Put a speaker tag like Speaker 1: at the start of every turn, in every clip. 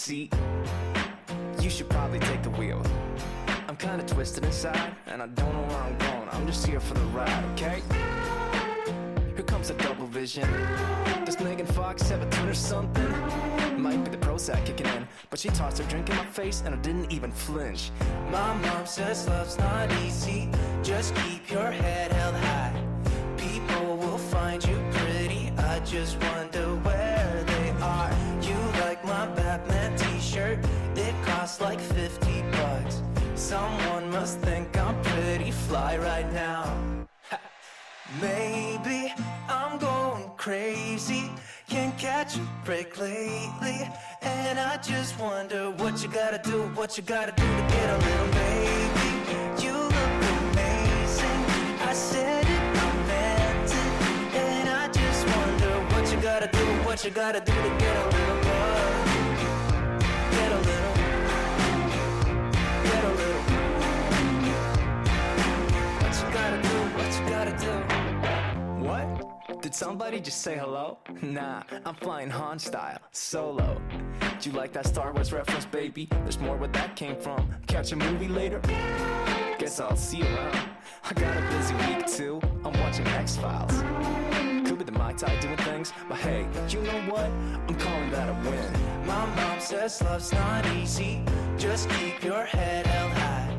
Speaker 1: seat. You should probably take the wheel. I'm kinda twisted inside, and I don't know where I'm going. I'm just here for the ride, okay? Here comes a double vision. Does Megan Fox have a twin or something? Might be the Prozac kicking in, but she tossed her drink in my face and I didn't even flinch. My mom says love's not easy, just keep your head held high. People will find you pretty, I just wonder where they are. You like my Batman t-shirt, it costs like 50 bucks. Someone must think I'm pretty fly right now. Maybe I'm going crazy, can't catch a break lately, and I just wonder what you gotta do to get a little baby. You look amazing, I said it, I meant it, and I just wonder what you gotta do to get a little love. Get a little. What you gotta do? What? Did somebody just say hello? Nah, I'm flying Han style, solo. Do you like that Star Wars reference, baby? There's more where that came from. Catch a movie later? Guess I'll see you around. I got a busy week too, I'm watching X-Files. Could be the Mai Tai doing things, but hey, you know what? I'm calling that a win. My mom says love's not easy, just keep your head held high.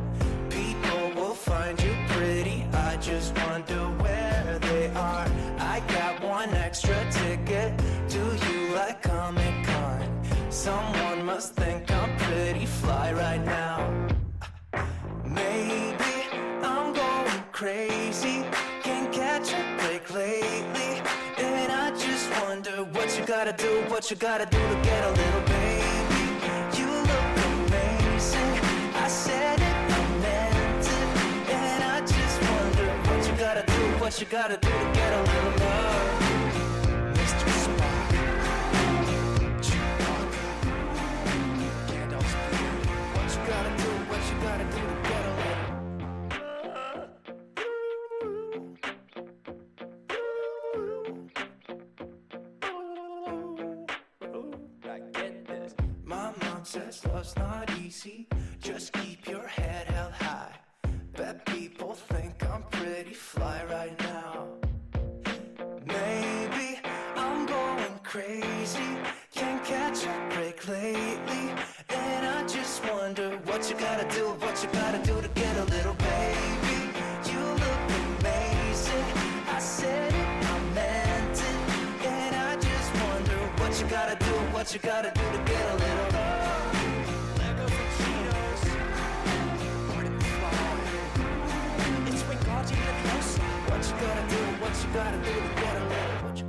Speaker 1: People will find you pretty, I just wonder where they are. I got one extra ticket, do you like Comic-Con? Someone must think I'm pretty fly right now. Maybe I'm going crazy, can't catch a break lately, and I just wonder what you gotta do to get a little baby. You look amazing, I said it, I meant it, and I just wonder what you gotta do to get a little love. Mr. Spock, Chewbacca, Gandalf's beard. What you gotta do to get a little. I get this. My mom says love's not easy, just keep your head held high. Bet people think I'm pretty fly right now. Maybe I'm going crazy, can't catch a break lately, and I just wonder what you gotta do to get a little baby. You look amazing, I said it, I meant it, and I just wonder what you gotta do to get a little love. Legos and Cheetos, part of the fly. It's Wingardium Leviosa. What you gotta do to get a little. What you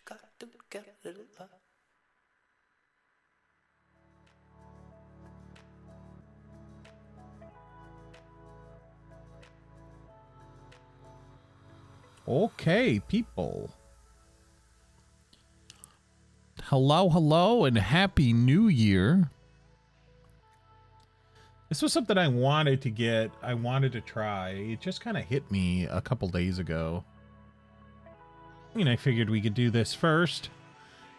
Speaker 1: gotta do to get a little love.
Speaker 2: Okay, people. Hello, and Happy New Year. This was something I wanted to get. I wanted to try. It just kind of hit me a couple days ago. I mean, I figured we could do this first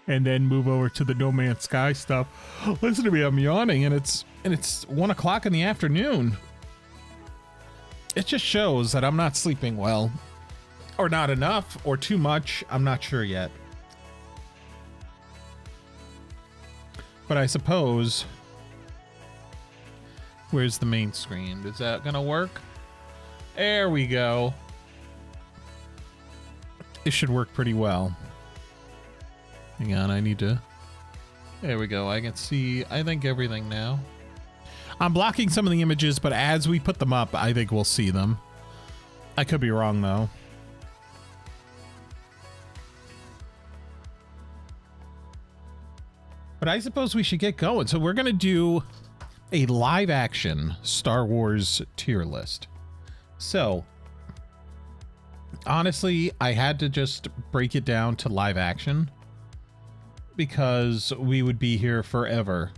Speaker 2: and then move over to the No Man's Sky stuff. Listen to me, I'm yawning, and it's 1 o'clock in the afternoon. It just shows that I'm not sleeping well. Or not enough, or too much. I'm not sure yet. But I suppose... Where's the main screen? Is that gonna work? There we go. It should work pretty well. Hang on, I need to... There we go. I can see, I think, everything now. I'm blocking some of the images, but as we put them up, I think we'll see them. I could be wrong, though. But I suppose we should get going. So we're going to do a live action Star Wars tier list. So honestly, I had to just break it down to live action because we would be here forever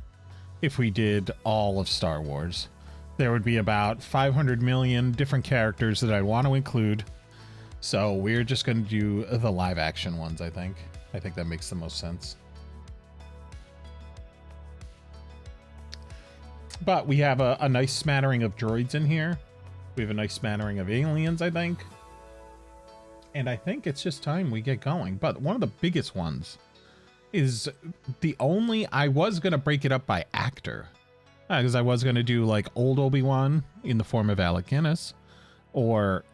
Speaker 2: if we did all of Star Wars. There would be about 500 million different characters that I want to include. So we're just going to do the live action ones, I think. I think that makes the most sense. But we have a nice smattering of droids in here. We have a nice smattering of aliens, I think. And I think it's just time we get going. But one of the biggest ones is I was going to break it up by actor. Because I was going to do like old Obi-Wan in the form of Alec Guinness. Or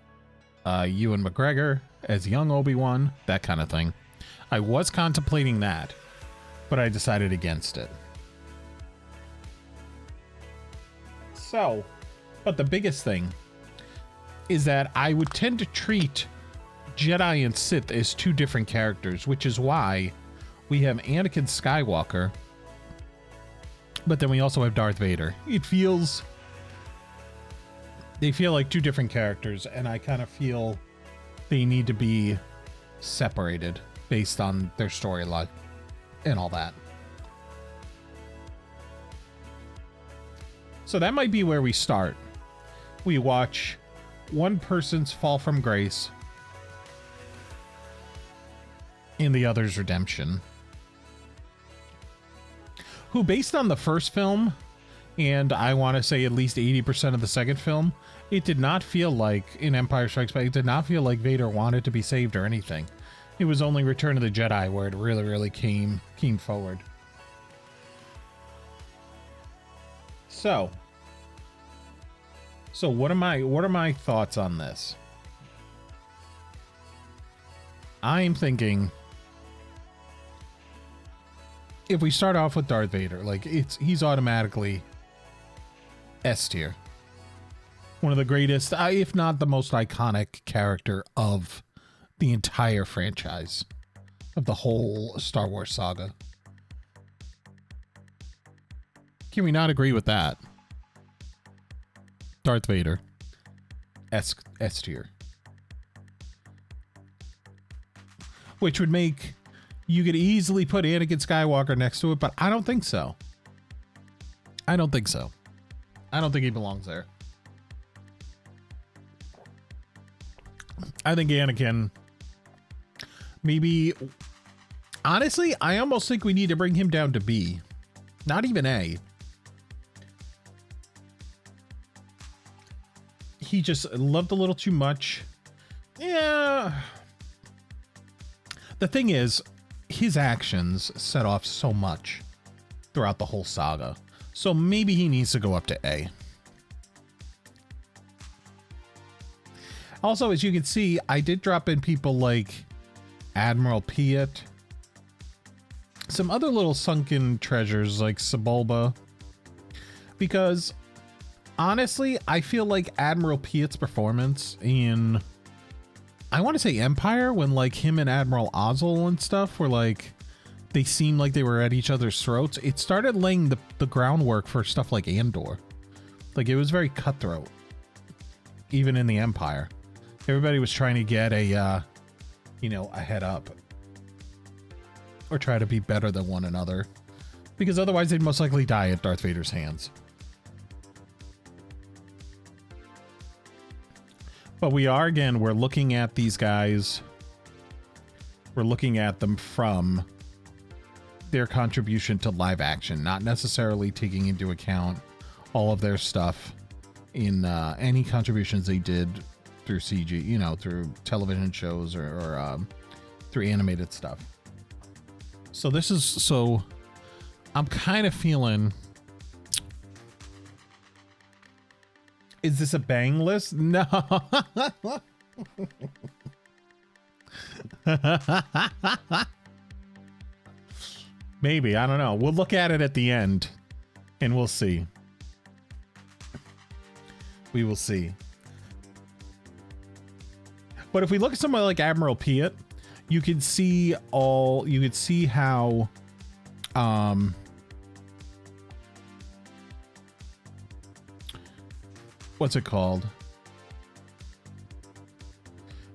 Speaker 2: Ewan McGregor as young Obi-Wan. That kind of thing. I was contemplating that. But I decided against it. So, but the biggest thing is that I would tend to treat Jedi and Sith as two different characters, which is why we have Anakin Skywalker, but then we also have Darth Vader. They feel like two different characters, and I kind of feel they need to be separated based on their storyline and all that. So that might be where we start. We watch one person's fall from grace and the other's redemption. Who, based on the first film, and I want to say at least 80% of the second film, it did not feel like, in Empire Strikes Back, it did not feel like Vader wanted to be saved or anything. It was only Return of the Jedi where it really came forward. So what are my thoughts on this? I'm thinking if we start off with Darth Vader, like he's automatically S tier. One of the greatest, if not the most iconic character of the entire franchise, of the whole Star Wars saga. Can we not agree with that? Darth Vader, S tier. Which would make, you could easily put Anakin Skywalker next to it, but I don't think so. I don't think he belongs there. I think Anakin, maybe, honestly, I almost think we need to bring him down to B. Not even A. He just loved a little too much. Yeah. The thing is, his actions set off so much throughout the whole saga. So maybe he needs to go up to A. Also, as you can see, I did drop in people like Admiral Piet. Some other little sunken treasures like Sebulba. Because honestly, I feel like Admiral Piet's performance in, I want to say Empire, when like him and Admiral Ozzel and stuff were like, they seemed like they were at each other's throats. It started laying the groundwork for stuff like Andor. Like it was very cutthroat. Even in the Empire. Everybody was trying to get a head up. Or try to be better than one another. Because otherwise they'd most likely die at Darth Vader's hands. But we're looking at these guys. We're looking at them from their contribution to live action, not necessarily taking into account all of their stuff in any contributions they did through CG, through television shows or through animated stuff. So I'm kind of feeling, is this a bang list? No. Maybe, I don't know. We'll look at it at the end and we'll see. We will see. But if we look at someone like Admiral Piet, you could see how what's it called?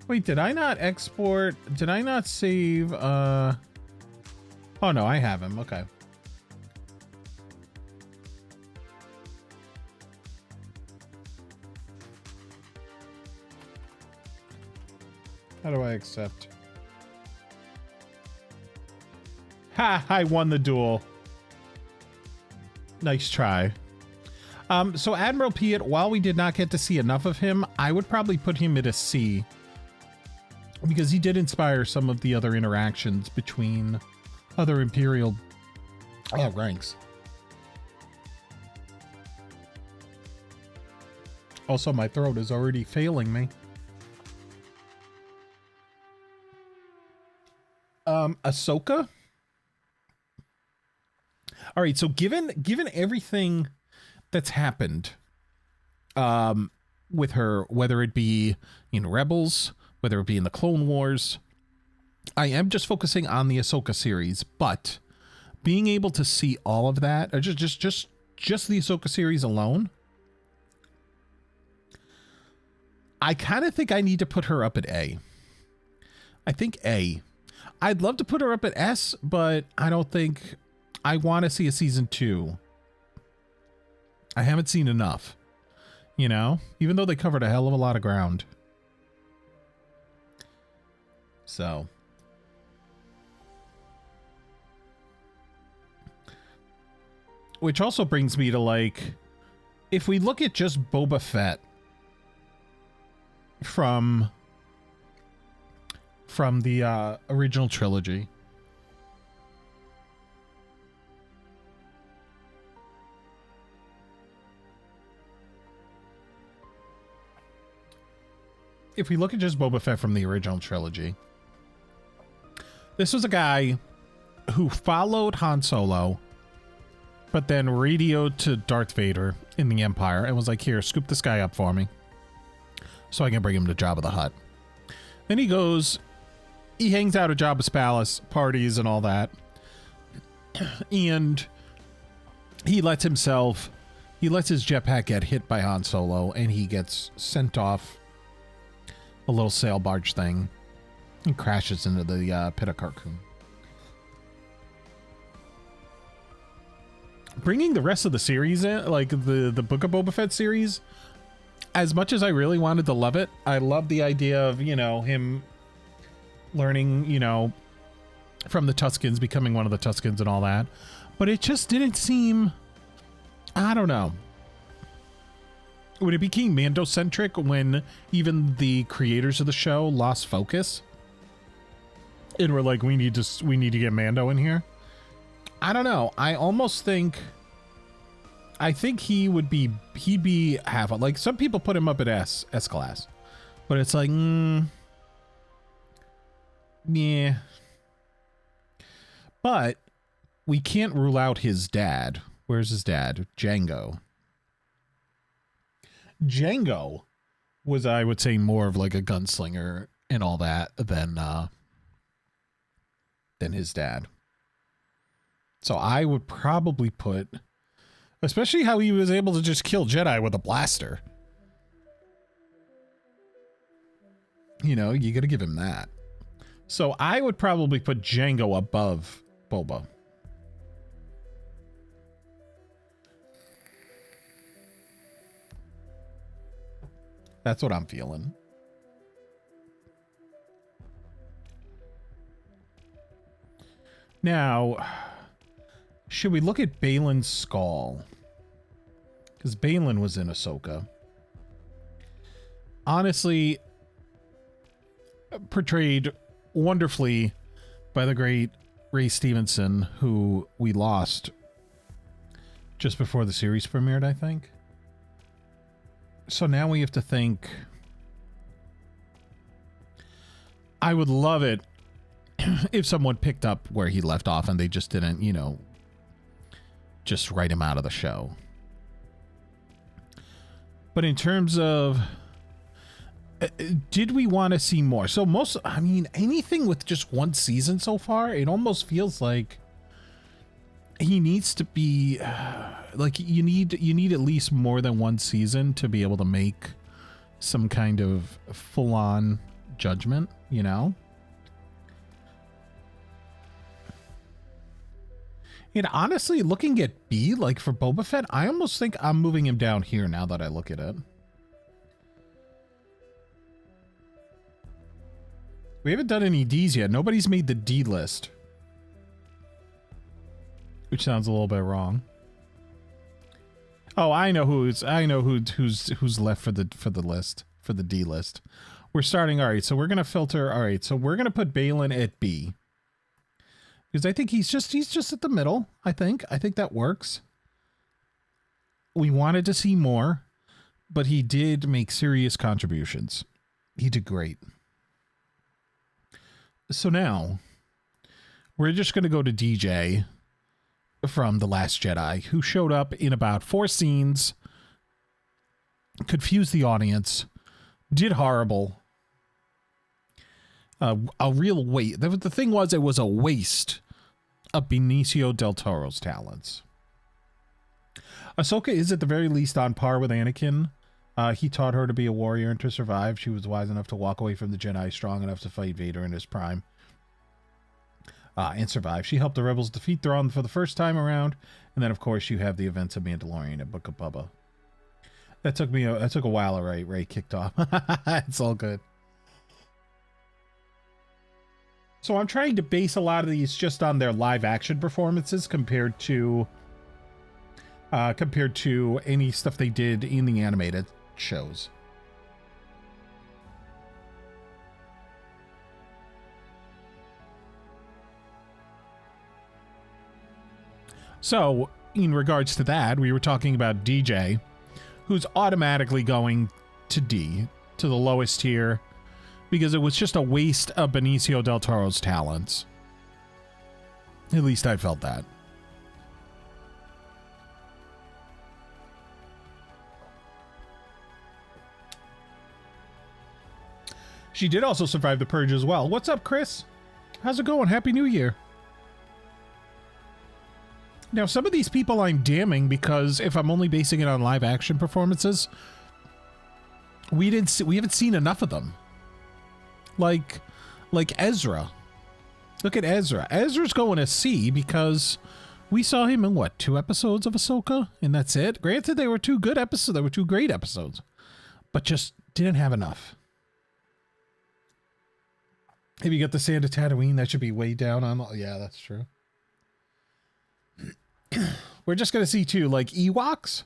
Speaker 2: Wait, did I not export? Did I not save? Oh no, I have him. Okay. How do I accept? Ha! I won the duel. Nice try. So Admiral Piet, while we did not get to see enough of him, I would probably put him at a C, because he did inspire some of the other interactions between other Imperial ranks. Also, my throat is already failing me. Ahsoka. All right, so given everything that's happened with her, whether it be in Rebels, whether it be in the Clone Wars, I am just focusing on the Ahsoka series, but being able to see all of that, or just the Ahsoka series alone, I kind of think I need to put her up at A. I think A. I'd love to put her up at S, but I don't think I want to see a season 2. I haven't seen enough, you know, even though they covered a hell of a lot of ground. So, which also brings me to, like, if we look at just Boba Fett from the original trilogy, if we look at just Boba Fett from the original trilogy, this was a guy who followed Han Solo, but then radioed to Darth Vader in the Empire and was like, here, scoop this guy up for me so I can bring him to Jabba the Hutt. Then he goes, he hangs out at Jabba's palace, parties and all that, and he lets his jetpack get hit by Han Solo, and he gets sent off a little sail barge thing and crashes into the pit of Carcoon. Bringing the rest of the series in, like the Book of Boba Fett series, as much as I really wanted to love it, I love the idea of, you know, him learning, you know, from the Tuskens, becoming one of the Tuskens and all that. But it just didn't seem, I don't know. When it became Mando-centric, when even the creators of the show lost focus and were like, we need to get Mando in here. I don't know. I think he'd be half, like, some people put him up at S class, but it's like, yeah. But we can't rule out his dad. Where's his dad? Django was, I would say, more of like a gunslinger and all that than his dad. So I would probably put, especially how he was able to just kill Jedi with a blaster. You know, you got to give him that. So I would probably put Django above Boba. That's what I'm feeling. Now, should we look at Balin's skull? Because Balin was in Ahsoka. Honestly, portrayed wonderfully by the great Ray Stevenson, who we lost just before the series premiered, I think. So now we have to think. I would love it if someone picked up where he left off and they just didn't, you know, just write him out of the show. But in terms of, did we want to see more? So anything with just one season so far, it almost feels like he needs to be like, you need at least more than one season to be able to make some kind of full-on judgment, you know? And honestly, looking at B, like for Boba Fett, I almost think I'm moving him down here now that I look at it. We haven't done any Ds yet. Nobody's made the D list. Which sounds a little bit wrong. Oh, I know who's left for the list, for the D list. We're starting. All right, so we're gonna filter. All right, so we're gonna put Balin at B because I think he's just at the middle. I think that works. We wanted to see more, but he did make serious contributions. He did great. So now we're just gonna go to DJ from The Last Jedi, who showed up in about 4 scenes, confused the audience, did horrible. A real waste. The thing was, it was a waste of Benicio del Toro's talents. Ahsoka is at the very least on par with Anakin. He taught her to be a warrior and to survive. She was wise enough to walk away from the Jedi strong enough to fight Vader in his prime. And survive. She helped the rebels defeat Thrawn for the first time around, and then of course you have the events of Mandalorian and Book of Bubba. That took a while. Ray kicked off. It's all good. So I'm trying to base a lot of these just on their live action performances compared to any stuff they did in the animated shows. So, in regards to that, we were talking about DJ, who's automatically going to D, to the lowest tier, because it was just a waste of Benicio del Toro's talents. At least I felt that. She did also survive the purge as well. What's up, Chris? How's it going? Happy New Year. Now, some of these people I'm damning because if I'm only basing it on live action performances, we haven't seen enough of them. Like Ezra. Look at Ezra. Ezra's going to C because we saw him in what, 2 episodes of Ahsoka, and that's it. Granted, they were 2 good episodes. They were 2 great episodes, but just didn't have enough. If you get the Sand of Tatooine, that should be way down on. Yeah, that's true. We're just going to see too, like Ewoks.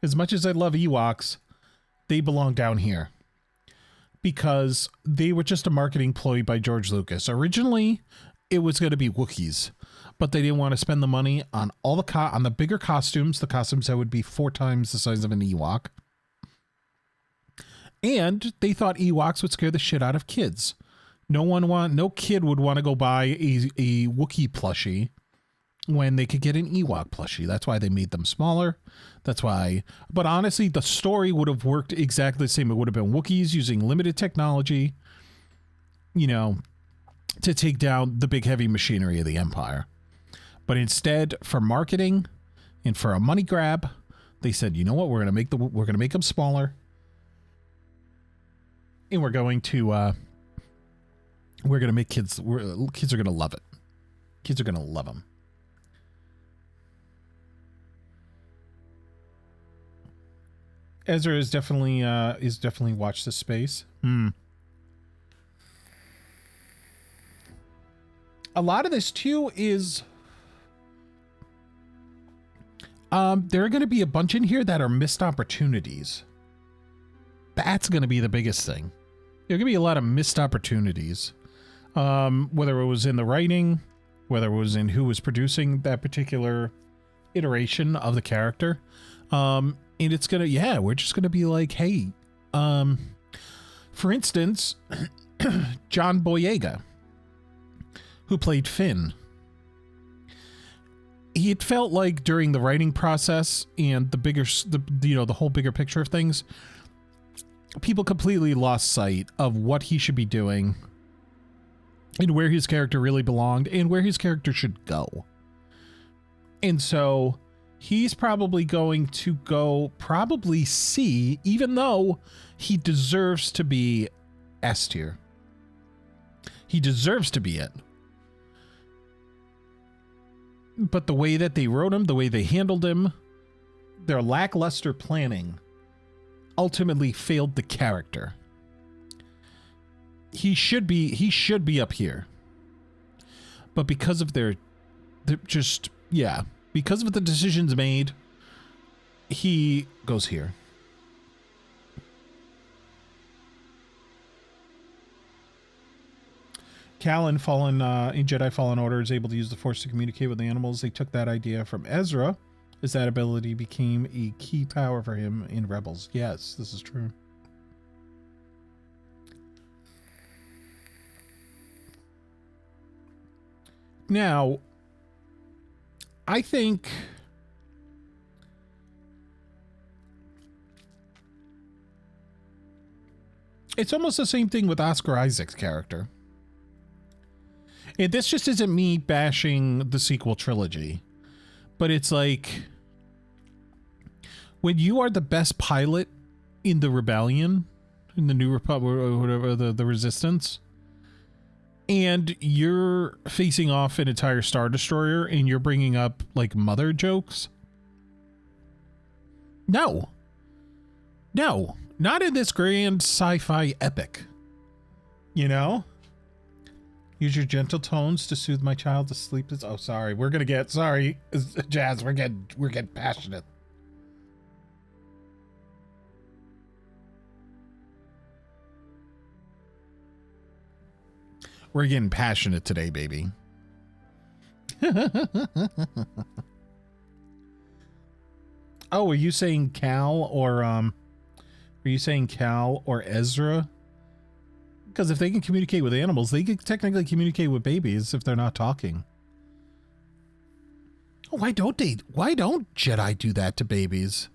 Speaker 2: As much as I love Ewoks, they belong down here because they were just a marketing ploy by George Lucas. Originally, it was going to be Wookiees, but they didn't want to spend the money on all on the bigger costumes, the costumes that would be 4 times the size of an Ewok. And they thought Ewoks would scare the shit out of kids. No kid would want to go buy a Wookiee plushie when they could get an Ewok plushie. That's why they made them smaller. That's why. But honestly, the story would have worked exactly the same. It would have been Wookiees using limited technology, you know, to take down the big heavy machinery of the Empire. But instead, for marketing and for a money grab, they said, you know what, we're gonna make them smaller, and we're gonna make kids. Kids are gonna love it. Kids are gonna love them. Ezra is definitely watch this space. A lot of this too is there are going to be a bunch in here that are missed opportunities. That's going to be the biggest thing. There are going to be a lot of missed opportunities. Whether it was in the writing, whether it was in who was producing that particular iteration of the character. And it's gonna, yeah, we're just gonna be like, hey, for instance, John Boyega, who played Finn. It felt like during the writing process and the whole bigger picture of things, people completely lost sight of what he should be doing and where his character really belonged and where his character should go. And so he's probably going to go probably C, even though he deserves to be S tier. He deserves to be it. But the way that they wrote him, the way they handled him, their lackluster planning ultimately failed the character. He should be up here. But because of because of the decisions made, he goes here. Cal in Jedi Fallen Order is able to use the Force to communicate with animals. They took that idea from Ezra, as that ability became a key power for him in Rebels. Yes, this is true. Now, I think it's almost the same thing with Oscar Isaac's character. And this just isn't me bashing the sequel trilogy, but it's like when you are the best pilot in the Rebellion, in the New Republic or whatever, the Resistance, and you're facing off an entire Star Destroyer and you're bringing up like mother jokes. No, not in this grand sci-fi epic, you know? Use your gentle tones to soothe my child to sleep. Oh, sorry. Sorry, Jazz. We're getting passionate. We're getting passionate today, baby. Oh, are you saying Cal or Ezra? Because if they can communicate with animals, they can technically communicate with babies if they're not talking. Why don't Jedi do that to babies?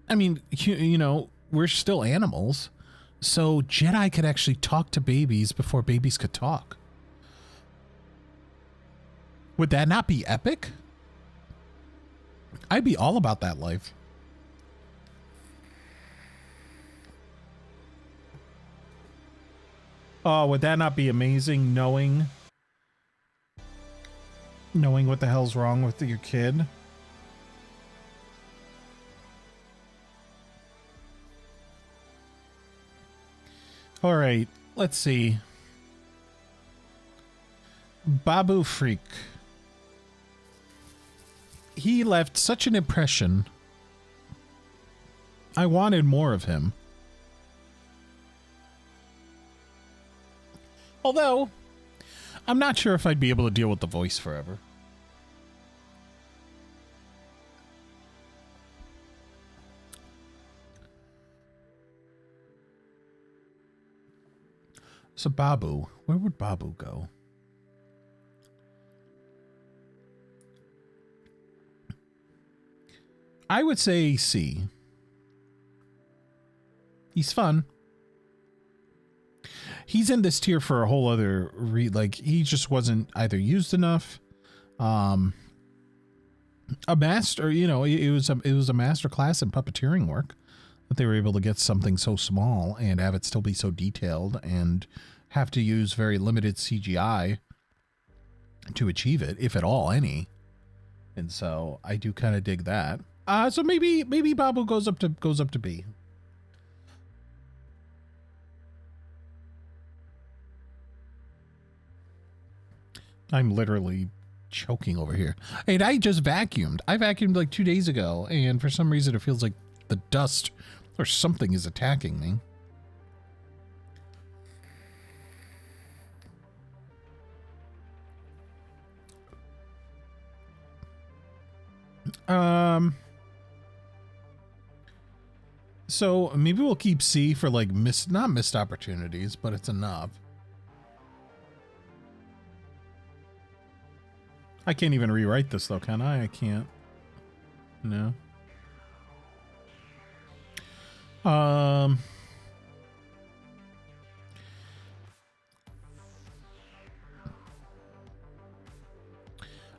Speaker 2: I mean, you know, we're still animals. So Jedi could actually talk to babies before babies could talk. Would that not be epic? I'd be all about that life. Oh, would that not be amazing, knowing what the hell's wrong with your kid? All right, let's see. Babu Freak. He left such an impression. I wanted more of him. Although, I'm not sure if I'd be able to deal with the voice forever. So Babu, where would Babu go? I would say C. He's fun. He's in this tier for a whole other he just wasn't either used enough, a master, you know, it was a master class in puppeteering work that they were able to get something so small and have it still be so detailed and have to use very limited CGI to achieve it, if at all any. And so I do kind of dig that. So maybe Babu goes up to B. I'm literally choking over here. And I just vacuumed. I vacuumed like 2 days ago, and for some reason it feels like the dust or something is attacking me. So maybe we'll keep C for like not missed opportunities, but it's enough. I can't even rewrite this though, can I? I can't. No.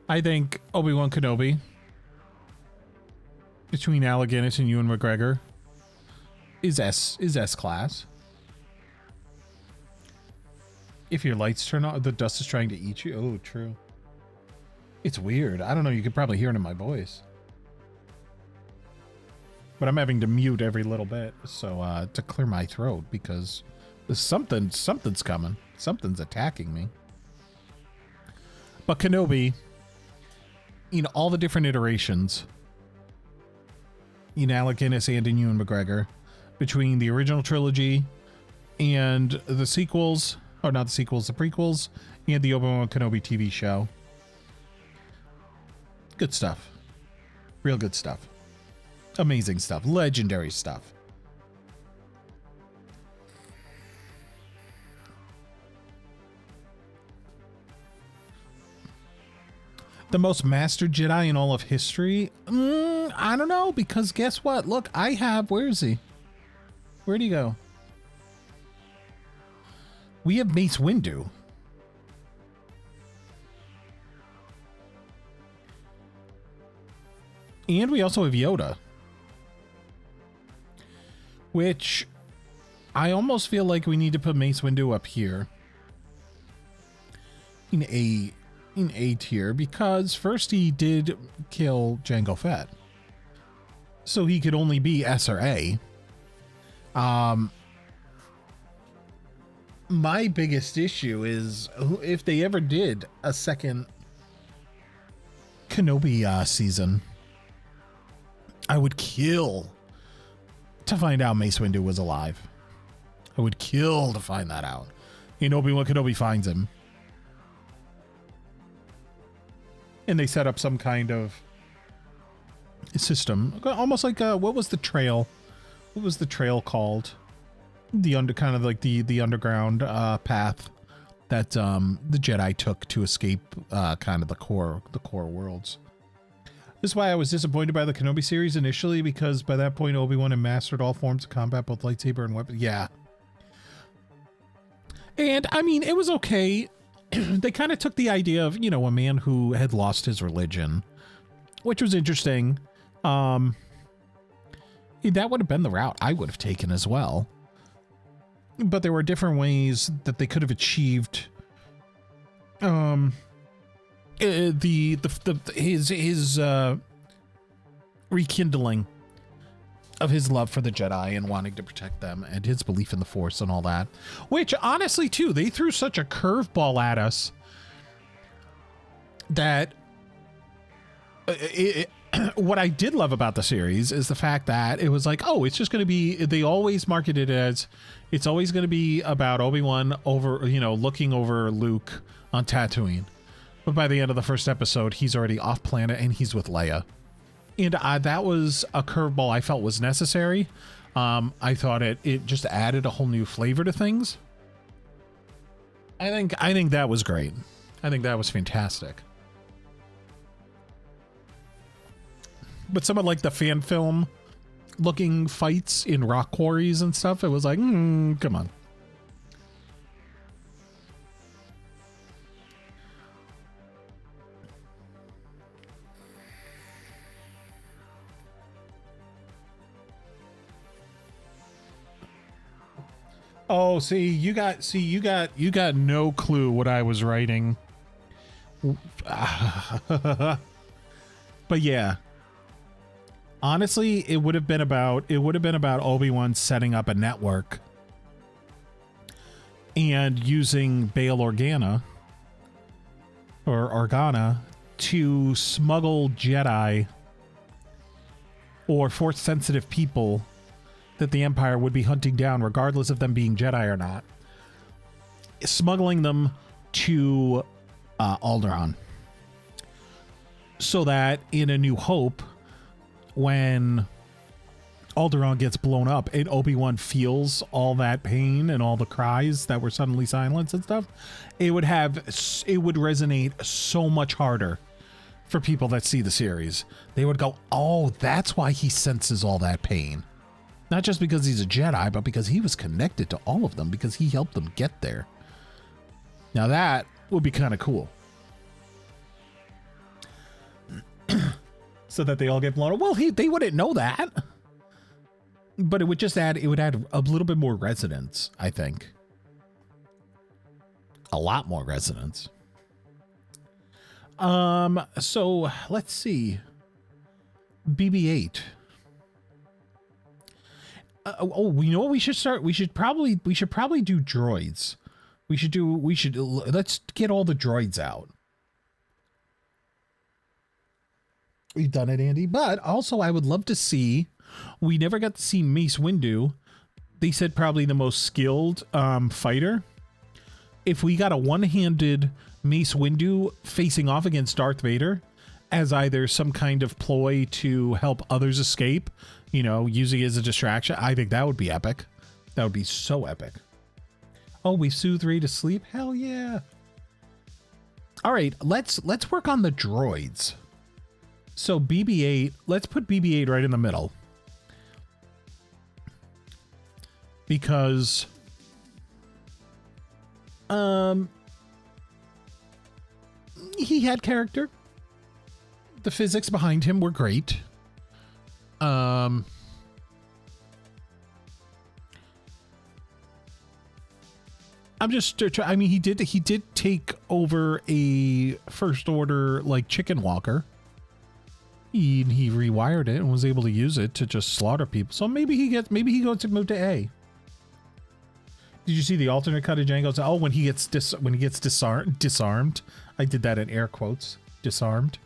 Speaker 2: I think Obi-Wan Kenobi between Alec Guinness and Ewan McGregor is S class. If your lights turn on, the dust is trying to eat you. Oh, true. It's weird. I don't know. You could probably hear it in my voice. But I'm having to mute every little bit so to clear my throat because something's coming. Something's attacking me. But Kenobi, all the different iterations, Alec Guinness and in Ewan McGregor, between the original trilogy and the sequels, or not the sequels, the prequels, and the Obi-Wan Kenobi TV show. Good stuff. Real good stuff. Amazing stuff. Legendary stuff. The most mastered Jedi in all of history? I don't know, because guess what? Look, I have... Where is he? Where'd he go? We have Mace Windu. And we also have Yoda. Which I almost feel like we need to put Mace Windu up here. In A tier, because first he did kill Jango Fett. So he could only be S or A. My biggest issue is if they ever did a second Kenobi season, I would kill to find out Mace Windu was alive. I would kill to find that out. And Obi-Wan Kenobi finds him. And they set up some kind of system, almost like what was the trail? What was the trail called? The kind of like the underground path that the Jedi took to escape kind of the core worlds. This is why I was disappointed by the Kenobi series initially, because by that point Obi-Wan had mastered all forms of combat, both lightsaber and weapon. Yeah, and I mean it was okay. They kind of took the idea of, a man who had lost his religion, which was interesting. That would have been the route I would have taken as well. But there were different ways that they could have achieved his rekindling of his love for the Jedi and wanting to protect them, and his belief in the Force and all that, which honestly too, they threw such a curveball at us that what I did love about the series is the fact that it was like, oh, it's just going to be, they always marketed it as it's always going to be about Obi-Wan over, looking over Luke on Tatooine. But by the end of the first episode, he's already off planet and he's with Leia. And that was a curveball I felt was necessary. I thought it just added a whole new flavor to things. I think that was great. I think that was fantastic. But some of like the fan film looking fights in rock quarries and stuff, it was like, come on. Oh, see, you got no clue what I was writing. But yeah. Honestly, it would have been about Obi-Wan setting up a network and using Bail Organa to smuggle Jedi or Force sensitive people that the Empire would be hunting down, regardless of them being Jedi or not, smuggling them to Alderaan, so that in A New Hope, when Alderaan gets blown up and Obi-Wan feels all that pain and all the cries that were suddenly silenced and stuff, it would resonate so much harder for people that see the series. They would go, oh, that's why he senses all that pain. Not just because he's a Jedi, but because he was connected to all of them, because he helped them get there. Now that would be kind of cool. So that they all get blown up. Well, they wouldn't know that. But it would add a little bit more resonance, I think. A lot more resonance. So let's see. BB-8. You know what we should start? We should probably do droids. Let's get all the droids out. We've done it, Andy. But also, I would love to see. We never got to see Mace Windu. They said probably the most skilled fighter. If we got a one-handed Mace Windu facing off against Darth Vader as either some kind of ploy to help others escape, you know, using it as a distraction, I think that would be epic. That would be so epic. Oh, we soothe Rey to sleep? Hell yeah. All right, let's work on the droids. So BB-8, let's put BB-8 right in the middle. Because he had character. The physics behind him were great. I'm just I mean, he did take over a First Order like chicken walker. He rewired it and was able to use it to just slaughter people. So maybe he goes to move to A. Did you see the alternate cut of Django's? Oh, when he gets disarmed. I did that in air quotes. Disarmed.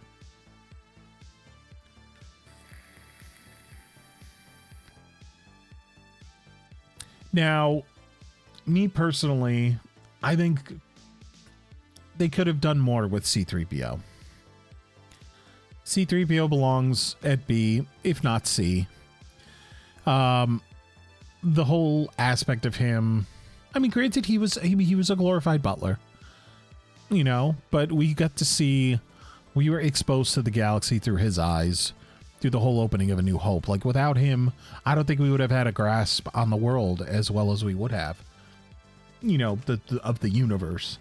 Speaker 2: Now, me personally, I think they could have done more with C-3PO. C-3PO belongs at B, if not C. The whole aspect of him, I mean, granted, he was a glorified butler, you know, but we got to see, we were exposed to the galaxy through his eyes, through the whole opening of A New Hope. Like, without him, I don't think we would have had a grasp on the world as well as we would have. You know, of the universe,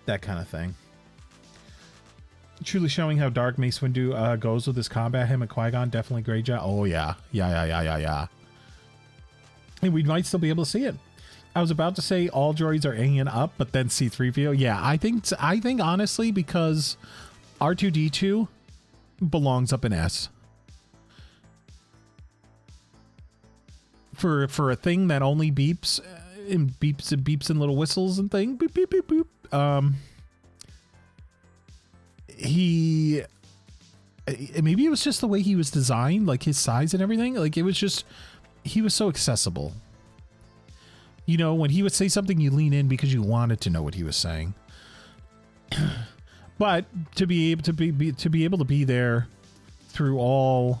Speaker 2: that kind of thing. Truly showing how dark Mace Windu goes with his combat. Him and Qui-Gon, definitely great job. Oh yeah. And we might still be able to see it. I was about to say all droids are A and up, but then C-3PO. Yeah, I think honestly, because R2-D2 belongs up in S. For a thing that only beeps and beeps and little whistles and thing. Beep beep beep boop. Maybe it was just the way he was designed, like his size and everything. Like, it was just, he was so accessible. You know, when he would say something, you lean in because you wanted to know what he was saying. But to be able to be there through all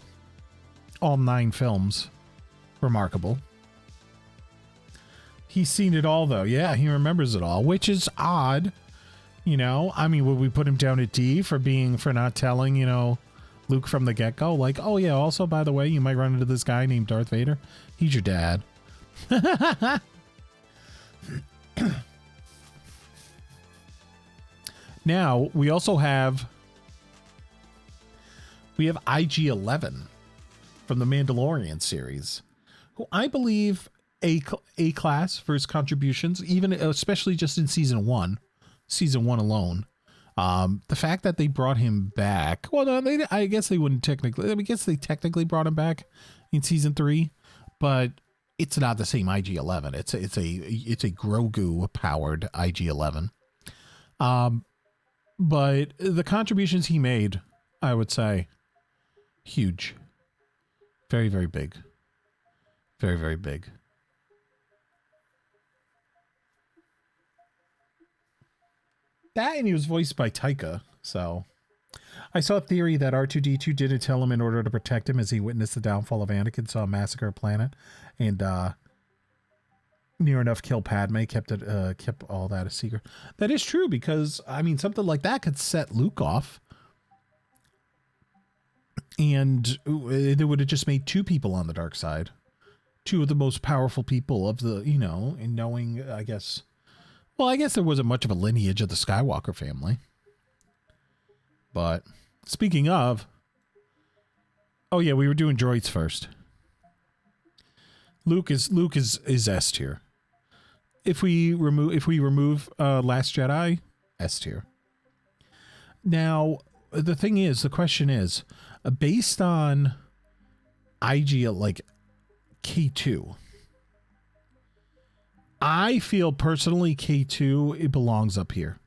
Speaker 2: 9 films, remarkable. He's seen it all, though. Yeah, he remembers it all, which is odd. You know, I mean, would we put him down at D for not telling, you know, Luke from the get-go? Like, oh yeah, also, by the way, you might run into this guy named Darth Vader. He's your dad. Now, we also have IG-11 from the Mandalorian series, who I believe A class for his contributions, even especially just in season 1 alone. The fact that they brought him back, well, no, I guess they wouldn't technically. I guess they technically brought him back in season 3, but it's not the same IG-11. It's a Grogu powered IG-11. But the contributions he made, I would say, huge, very, very big, very, very big. That, and he was voiced by Taika, so I saw a theory that R2-D2 didn't tell him in order to protect him as he witnessed the downfall of Anakin, saw a massacre a planet, and near enough kill Padme, kept all that a secret. That is true, because I mean, something like that could set Luke off, and it would have just made 2 people on the dark side, 2 of the most powerful people of the, you know, and knowing, I guess. Well, I guess there wasn't much of a lineage of the Skywalker family. But speaking of, oh yeah, we were doing droids first. Luke is S tier. If we remove Last Jedi, S tier. Now, the question is, based on IG like K2, I feel personally K2, it belongs up here.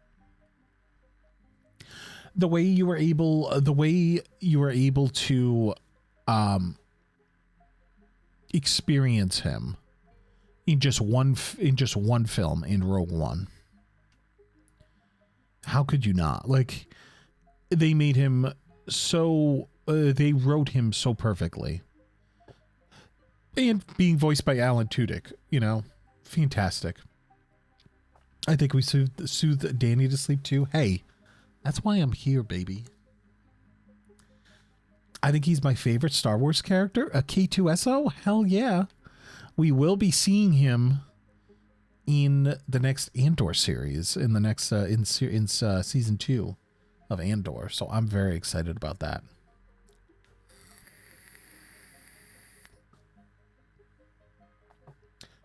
Speaker 2: the way you were able to experience him in just one film in Rogue One. How could you not? Like, they made him so they wrote him so perfectly, and being voiced by Alan Tudyk, you know, fantastic. I think we soothed Danny to sleep too. Hey, that's why I'm here, baby. I think he's my favorite Star Wars character. A K2SO? Hell yeah. We will be seeing him in the next Andor series, in the next season 2 of Andor. So I'm very excited about that.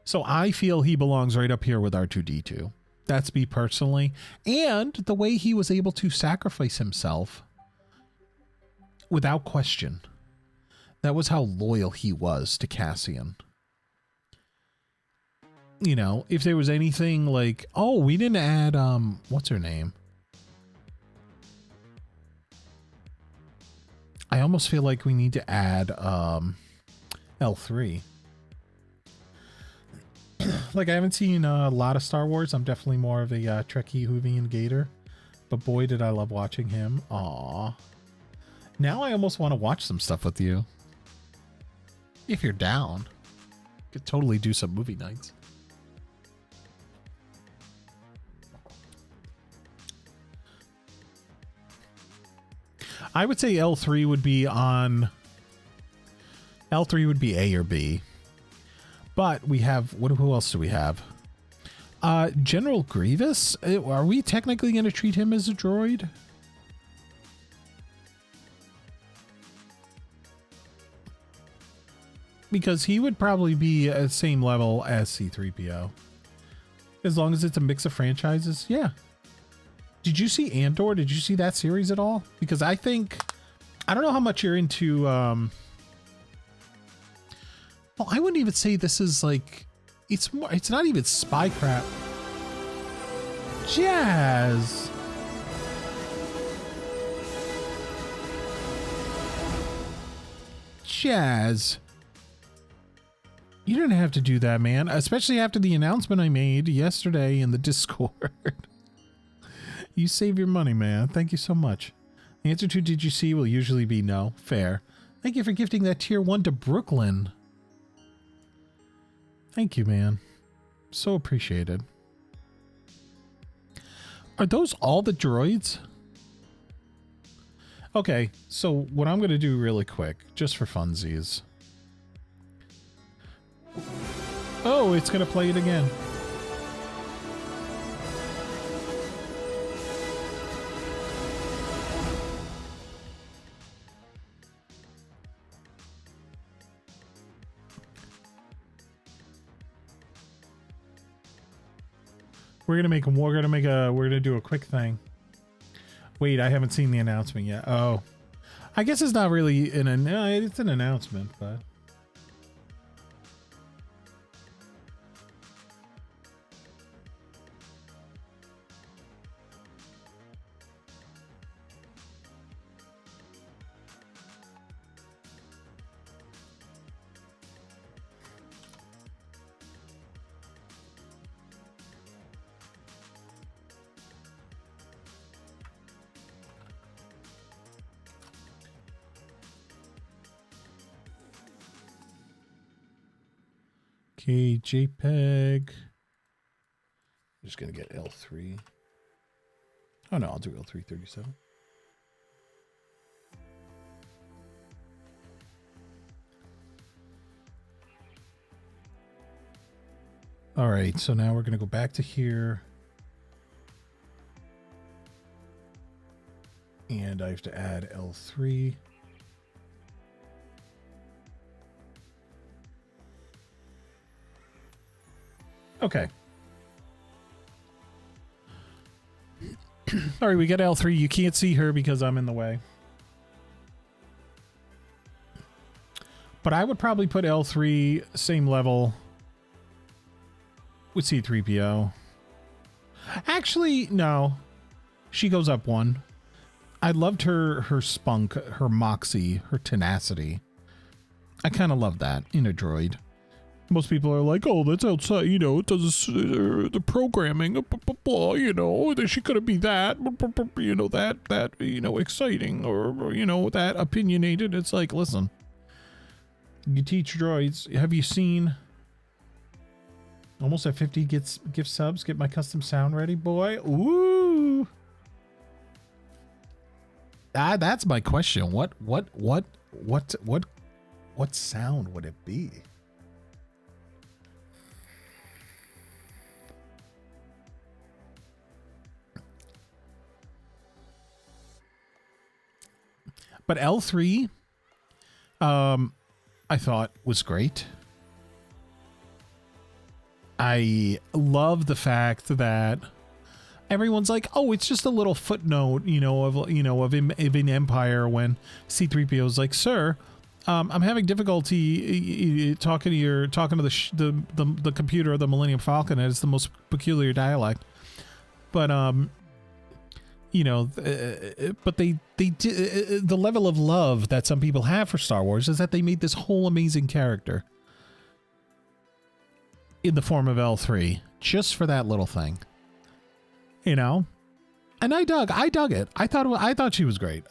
Speaker 2: So I feel he belongs right up here with R2D2. That's me personally. And the way he was able to sacrifice himself without question. That was how loyal he was to Cassian. You know, if there was anything like, oh, we didn't add, what's her name? I almost feel like we need to add, L3. Like, I haven't seen a lot of Star Wars. I'm definitely more of a Trekkie Hoovian Gator. But boy, did I love watching him. Aww. Now I almost want to watch some stuff with you. If you're down. Could totally do some movie nights. I would say L3 would be on... L3 would be A or B. But we have... Who else do we have? General Grievous? Are we technically going to treat him as a droid? Because he would probably be at the same level as C-3PO. As long as it's a mix of franchises, yeah. Did you see Andor? Did you see that series at all? Because I think... I don't know how much you're into... Well, I wouldn't even say this is like... It's more... It's not even spy crap. Jazz! Jazz. You didn't have to do that, man. Especially after the announcement I made yesterday in the Discord. You save your money, man. Thank you so much. The answer to did you see will usually be no. Fair. Thank you for gifting that tier 1 to Brooklyn. Thank you, man. So appreciated. Are those all the droids? Okay, so what I'm going to do really quick, just for funsies. Oh, it's going to play it again. We're gonna do a quick thing. Wait, I haven't seen the announcement yet. Oh, I guess it's not really it's an announcement, but. Okay, JPEG. I'm just going to get L3. Oh, no, I'll do L337. All right, so now we're going to go back to here. And I have to add L3. Okay. All right, we got L3. You can't see her because I'm in the way. But I would probably put L3 same level with C-3PO. Actually, no. She goes up one. I loved her spunk, her moxie, her tenacity. I kind of love that in a droid. Most people are like, oh, that's outside, you know, it does the programming, blah, blah, blah, you know, that she couldn't be that, you know, that, you know, exciting or, you know, that opinionated. It's like, listen, you teach droids. Have you seen almost at 50 gift subs? Get my custom sound ready, boy. Ooh. That's my question. What sound would it be? But L3, I thought was great. I love the fact that everyone's like, oh, it's just a little footnote, of an Empire, when C-3PO is like, sir, I'm having difficulty talking to the computer of the Millennium Falcon. It's the most peculiar dialect, but but they the level of love that some people have for Star Wars is that they made this whole amazing character in the form of L3 just for that little thing, and I dug it. I thought she was great.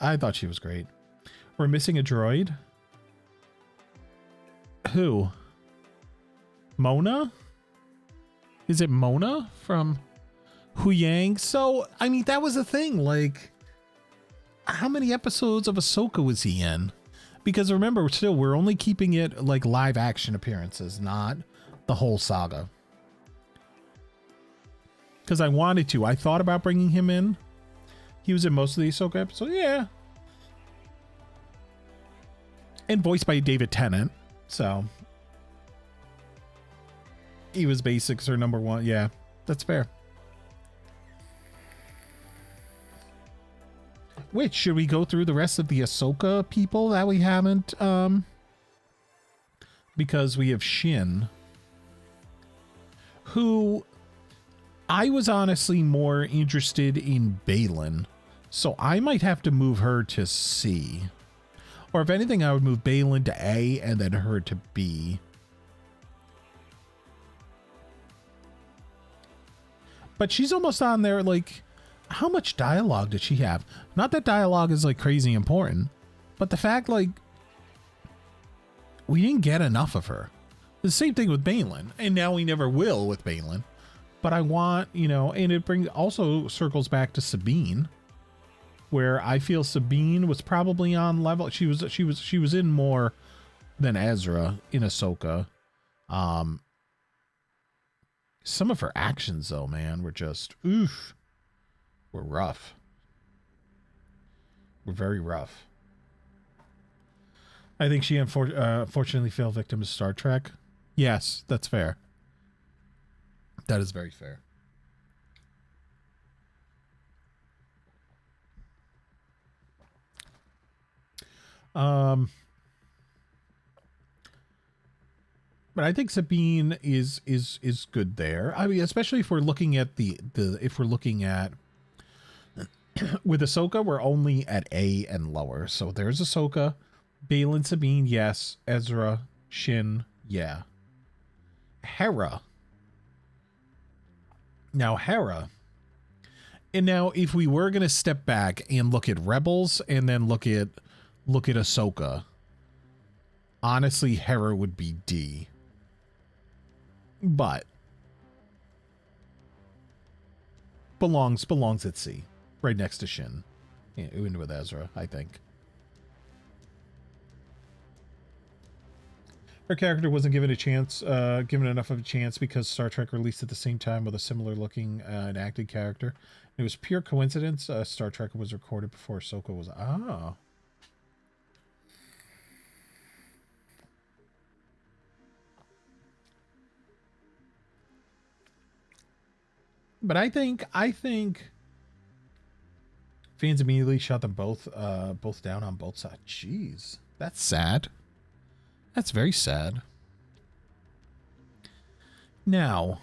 Speaker 2: We're missing a droid. Who? Mona? Is it Mona from Huyang? So, I mean, that was the thing. Like, how many episodes of Ahsoka was he in? Because remember, we're only keeping it like live action appearances, not the whole saga. Because I wanted to. I thought about bringing him in. He was in most of the Ahsoka episodes. Yeah. And voiced by David Tennant. So he was basics or number one. Yeah, that's fair. Which, should we go through the rest of the Ahsoka people that we haven't? Because we have Shin, who I was honestly more interested in Baylan, so I might have to move her to C. Or if anything, I would move Baylan to A and then her to B. But she's almost on there, like, how much dialogue did she have? Not that dialogue is, like, crazy important, but the fact, like, we didn't get enough of her. The same thing with Baylan, and now we never will with Baylan. But I want, and it also circles back to Sabine, where I feel Sabine was probably on level. She was in more than Ezra in Ahsoka. Some of her actions, though, man, were just were rough. Were very rough. I think she unfortunately fell victim to Star Trek. Yes, that's fair. That is very fair. But I think Sabine is good there. I mean, especially if we're looking at if we're looking at with Ahsoka, we're only at A and lower. So there's Ahsoka, Baylan, Sabine, yes. Ezra, Shin, yeah. Hera. Now Hera. And now if we were going to step back and look at Rebels and then look at Ahsoka, honestly, Hera would be D. But belongs at C, right next to Shin, and with Ezra, I think. Her character wasn't given enough of a chance because Star Trek released at the same time with a similar looking and acting character. It was pure coincidence. Star Trek was recorded before Ahsoka was. Ah. But I think fans immediately shot them both down on both sides. Jeez, that's sad. That's very sad. Now,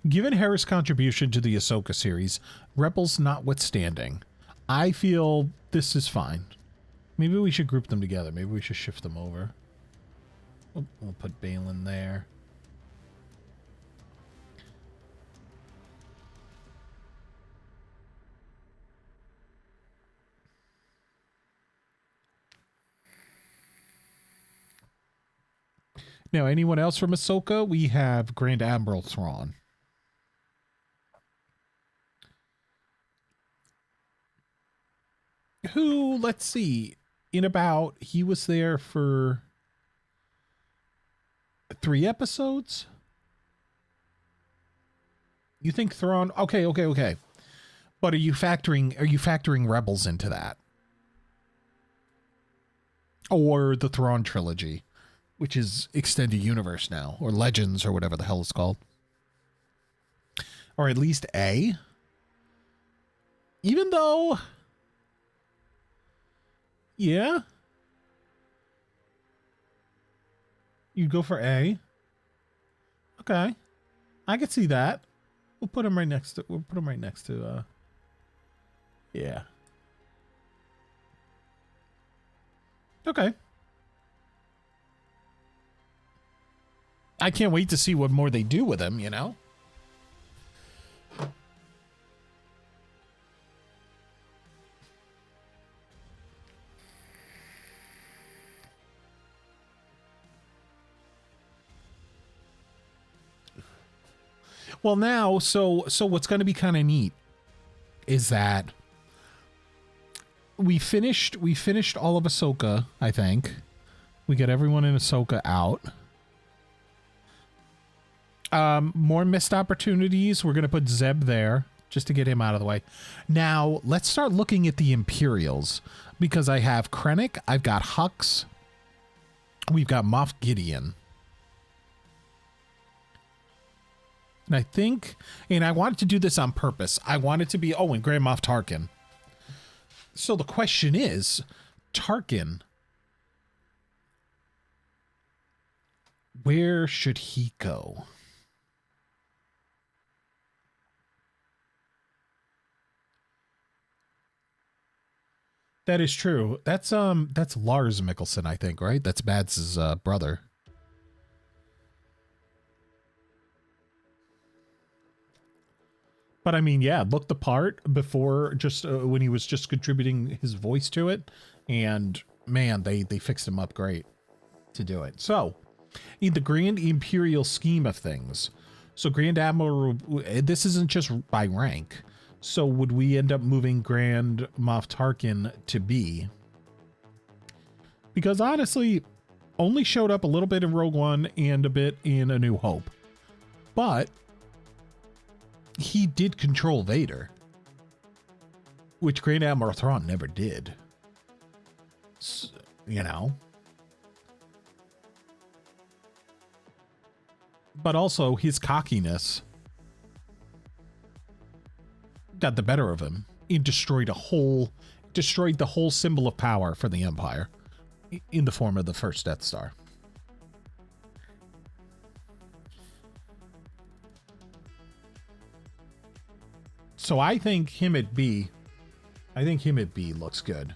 Speaker 2: Given Hera's contribution to the Ahsoka series, Rebels notwithstanding, I feel this is fine. Maybe we should group them together. Maybe we should shift them over. We'll put Balin there. Now, anyone else from Ahsoka? We have Grand Admiral Thrawn. Who, let's see, he was there for 3 episodes? You think Thrawn? Okay. But are you factoring Rebels into that? Or the Thrawn trilogy, which is extended universe now, or Legends, or whatever the hell it's called. Or at least A? Even though... Yeah? You'd go for A? Okay. I could see that. We'll put him right next to, yeah. Okay. I can't wait to see what more they do with him, you know? Well, now, so what's going to be kind of neat is that we finished all of Ahsoka, I think. We got everyone in Ahsoka out. More missed opportunities. We're going to put Zeb there just to get him out of the way. Now, let's start looking at the Imperials, because I have Krennic, I've got Hux, we've got Moff Gideon. And I think, and I wanted to do this on purpose. I wanted to be, and Grand Moff Tarkin. So the question is, Tarkin, where should he go? That is true. That's Lars Mikkelsen, I think, right? That's Mads' brother. But I mean, yeah, look the part before, just when he was just contributing his voice to it, and man, they fixed him up great to do it. So, in the Grand Imperial scheme of things, so Grand Admiral, this isn't just by rank. So would we end up moving Grand Moff Tarkin to B? Because honestly, only showed up a little bit in Rogue One and a bit in A New Hope. But he did control Vader, which Grand Admiral Thrawn never did. So, you know. But also his cockiness got the better of him and destroyed the whole symbol of power for the Empire in the form of the first Death Star. So I think him at B looks good,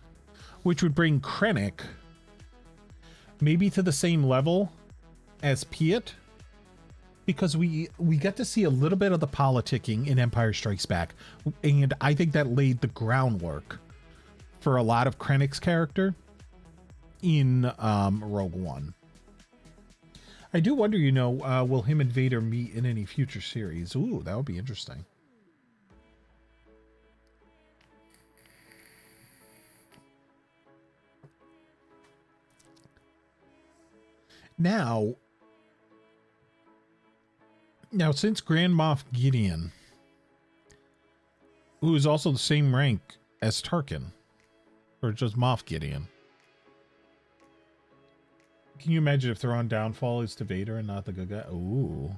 Speaker 2: which would bring Krennic maybe to the same level as Piet, because we get to see a little bit of the politicking in Empire Strikes Back, and I think that laid the groundwork for a lot of Krennic's character in Rogue One. I do wonder, will him and Vader meet in any future series? Ooh, that would be interesting. Now, since Grand Moff Gideon, who is also the same rank as Tarkin, or just Moff Gideon, can you imagine if Thrawn downfall is to Vader and not the good guy? Ooh.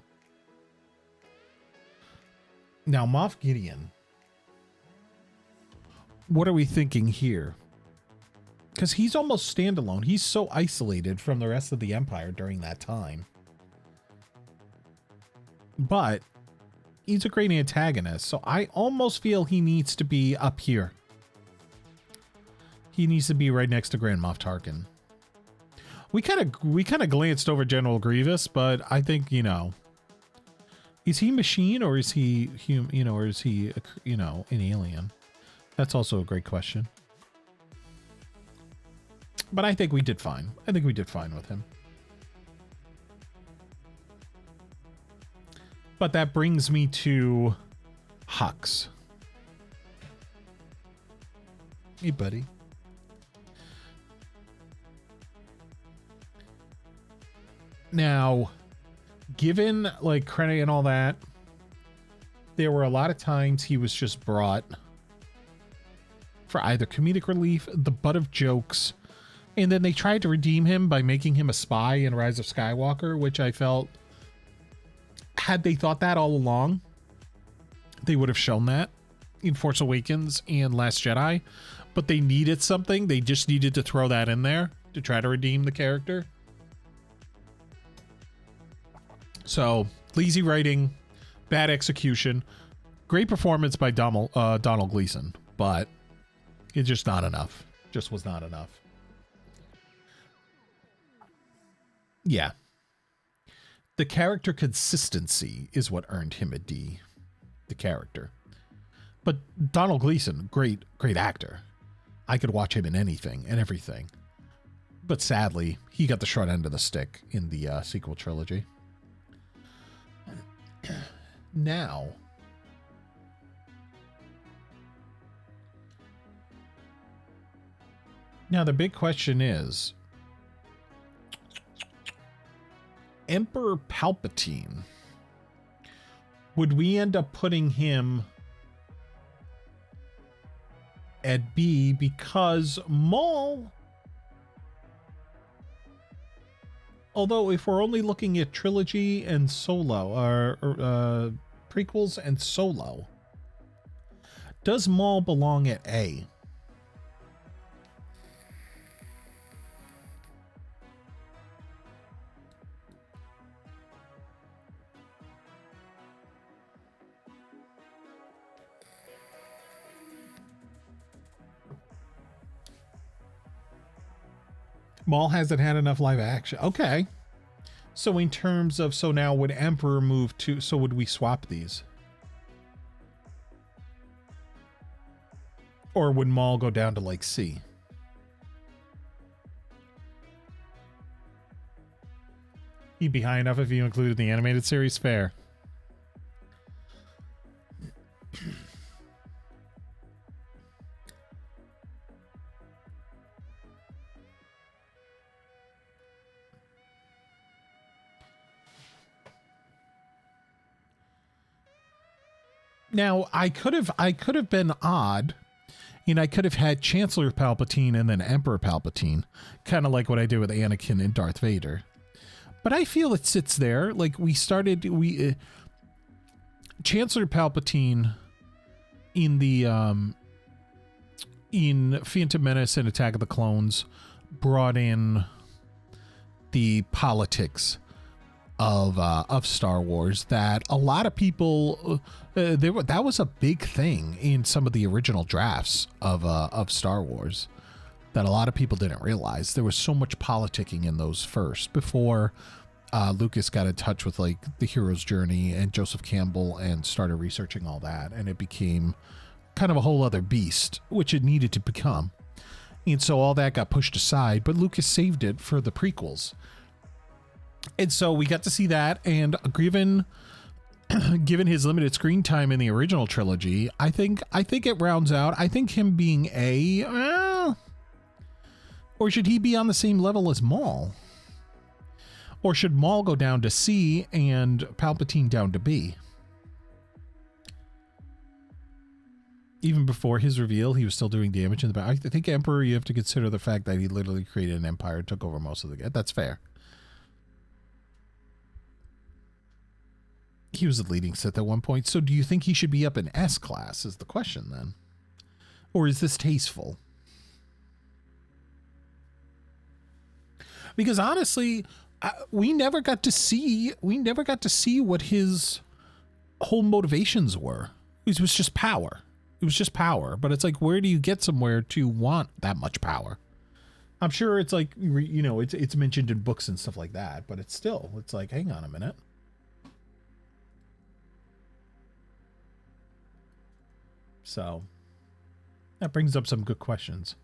Speaker 2: Now, Moff Gideon, what are we thinking here? Because he's almost standalone. He's so isolated from the rest of the Empire during that time. But He's a great antagonist. So I almost feel he needs to be up here. He needs to be right next to Grand Moff Tarkin. We kind of glanced over General Grievous, but I think, you know, is he machine or is he or is he, you know, an alien? That's also a great question. But I think we did fine. I think we did fine with him. But that brings me to Hux. Hey, buddy. Now, given like credit and all that, there were a lot of times he was just brought for either comedic relief, the butt of jokes, and then they tried to redeem him by making him a spy in Rise of Skywalker, which I felt, had they thought that all along, they would have shown that in Force Awakens and Last Jedi, but they needed something. They just needed to throw that in there to try to redeem the character. So, lazy writing, bad execution, great performance by Donald Gleason, but it's just not enough. Just was not enough. Yeah. The character consistency is what earned him a D. The character. But Donald Gleason, great actor. I could watch him in anything and everything. But sadly, he got the short end of the stick in the sequel trilogy. Now, the big question is, Emperor Palpatine, would we end up putting him at B because Maul, although if we're only looking at trilogy and Solo, or prequels and Solo, does Maul belong at A? Maul hasn't had enough live action. Okay. So in terms of, so now would Emperor move to, so would we swap these? Or would Maul go down to like C? He'd be high enough if you included the animated series. Fair. Now, I could have been odd, and I could have had Chancellor Palpatine and then Emperor Palpatine, kind of like what I did with Anakin and Darth Vader. But I feel it sits there. Like Chancellor Palpatine in the in Phantom Menace and Attack of the Clones brought in the politics of Star Wars that a lot of people that was a big thing in some of the original drafts of Star Wars that a lot of people didn't realize. There was so much politicking in those first before Lucas got in touch with like the hero's journey and Joseph Campbell and started researching all that, and it became kind of a whole other beast, which it needed to become. And so all that got pushed aside, but Lucas saved it for the prequels. And so we got to see that, and given his limited screen time in the original trilogy, I think it rounds out. I think him being A, or should he be on the same level as Maul? Or should Maul go down to C and Palpatine down to B? Even before his reveal, he was still doing damage in the back. I think Emperor, you have to consider the fact that he literally created an empire, took over most of the... That's fair. He was the leading Sith at one point. So do you think he should be up in S class is the question then? Or is this tasteful? Because honestly, we never got to see what his whole motivations were. It was just power. It was just power. But it's like, where do you get somewhere to want that much power? I'm sure it's like, you know, it's mentioned in books and stuff like that, but it's like, hang on a minute. So that brings up some good questions.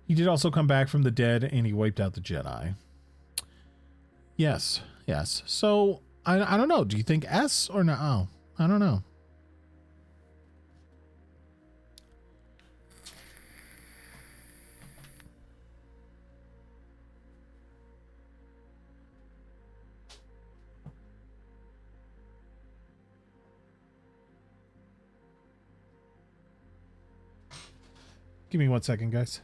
Speaker 2: He did also come back from the dead, and he wiped out the Jedi. Yes, yes. So I don't know. Do you think S or no? Oh, I don't know. Give me 1 second, guys.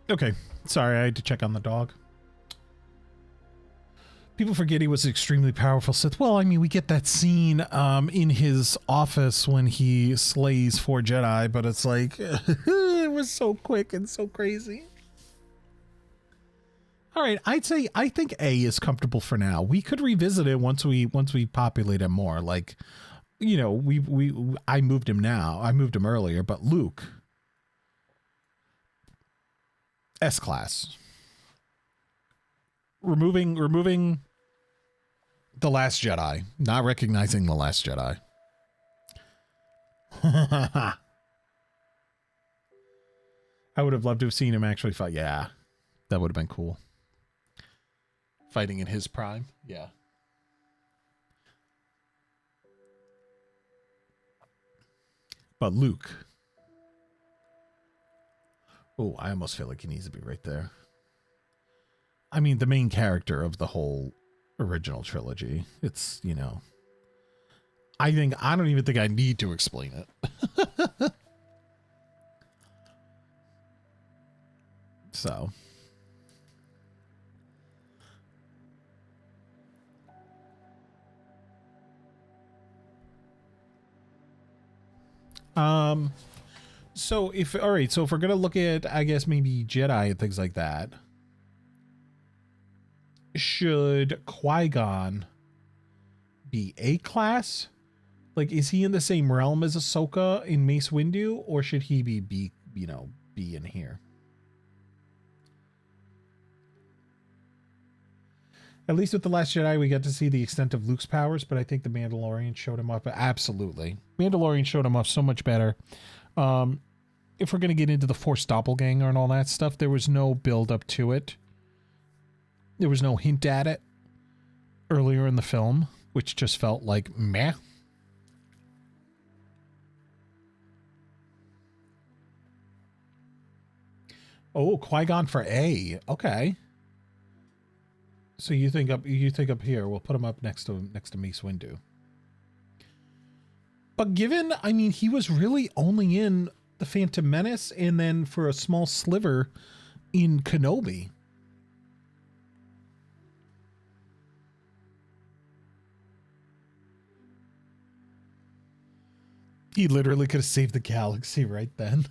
Speaker 2: Okay, sorry, I had to check on the dog. People forget he was an extremely powerful Sith. Well, I mean, we get that scene in his office when he slays 4 Jedi, but it's like, it was so quick and so crazy. All right, I think A is comfortable for now. We could revisit it once we populate it more. Like, you know, I moved him now. I moved him earlier, but Luke, S class. Removing the Last Jedi, not recognizing the Last Jedi. I would have loved to have seen him actually fight. Yeah, that would have been cool. Fighting in his prime. Yeah. But Luke. Oh, I almost feel like he needs to be right there. I mean, the main character of the whole original trilogy. It's, you know, I don't even think I need to explain it. So. So if, all right, so if we're going to look at, I guess, maybe Jedi and things like that, should Qui-Gon be A class? Like, is he in the same realm as Ahsoka in Mace Windu, or should he be B, you know, B in here? At least with The Last Jedi, we got to see the extent of Luke's powers, but I think The Mandalorian showed him up. Absolutely. Mandalorian showed him off so much better. If we're going to get into the Force Doppelganger and all that stuff, there was no build up to it. There was no hint at it earlier in the film, which just felt like meh. Oh, Qui-Gon for A. Okay. So you think up here, we'll put him up next to Mace Windu. But given, I mean, he was really only in The Phantom Menace and then for a small sliver in Kenobi. He literally could have saved the galaxy right then.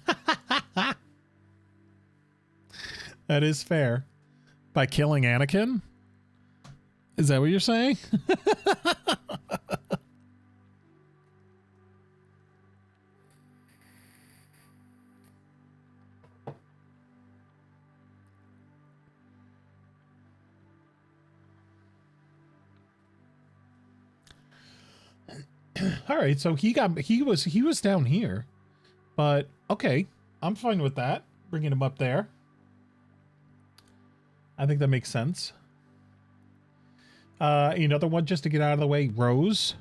Speaker 2: That is fair. By killing Anakin? Is that what you're saying? All right, so he was down here. But okay, I'm fine with that. Bringing him up there. I think that makes sense. Another one just to get out of the way, Rose.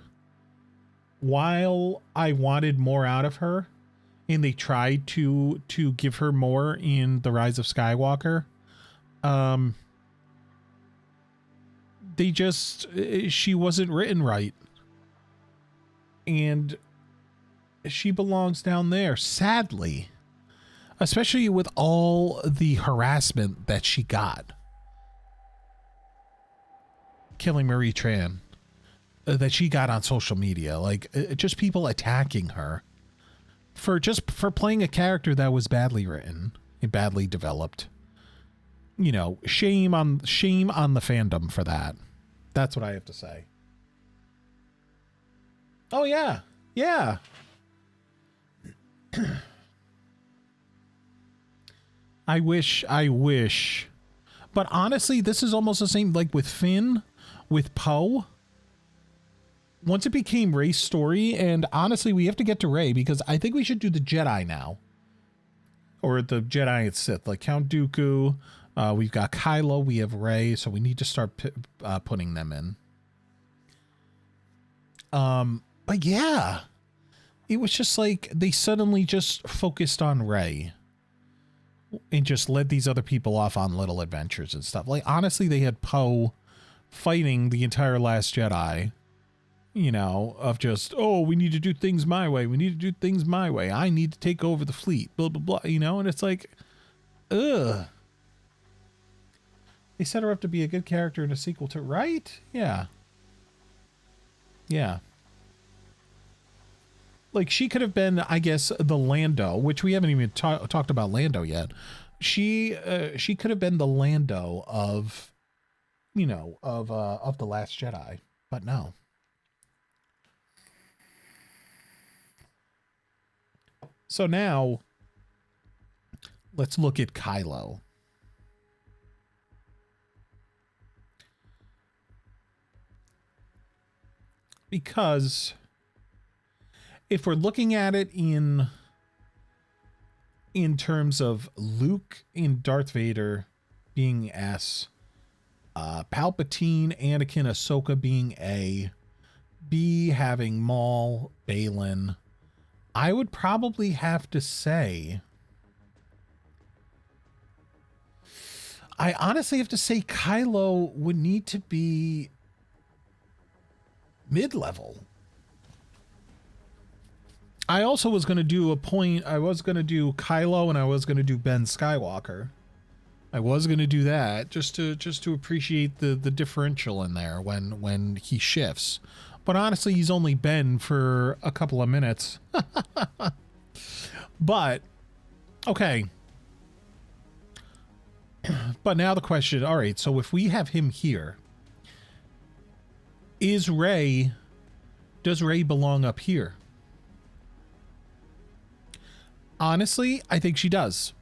Speaker 2: While I wanted more out of her, and they tried to give her more in The Rise of Skywalker, they just, she wasn't written right. And she belongs down there, sadly. Especially with all the harassment that she got. Killing Marie Tran. That she got on social media. Like, just people attacking her. For playing a character that was badly written and badly developed. You know, shame on the fandom for that. That's what I have to say. Oh yeah. Yeah. I wish. But honestly, this is almost the same like with Finn, with Poe. Once it became Rey's story, and honestly, we have to get to Rey because I think we should do the Jedi now. Or the Jedi and Sith, like Count Dooku. We've got Kylo, we have Rey, so we need to start putting them in. But yeah, it was just like they suddenly just focused on Rey and just led these other people off on little adventures and stuff. Like, honestly, they had Poe fighting the entire Last Jedi. You know, of just, oh, we need to do things my way. We need to do things my way. I need to take over the fleet, blah, blah, blah, you know? And it's like, ugh. They set her up to be a good character in a sequel to, right? Yeah. Yeah. Like, she could have been, I guess, the Lando, which we haven't even talked about Lando yet. She could have been the Lando of, you know, of The Last Jedi, but no. So now, let's look at Kylo. Because if we're looking at it in terms of Luke and Darth Vader being S, Palpatine, Anakin, Ahsoka being A, B having Maul, Balin, I would probably have to say, I honestly have to say Kylo would need to be mid-level. I also was going to do I was going to do Kylo and I was going to do Ben Skywalker. I was going to do that just to appreciate the differential in there when he shifts. But honestly, he's only Ben for a couple of minutes. But, okay. But now the question, all right, so if we have him here, does Rey belong up here? Honestly, I think she does.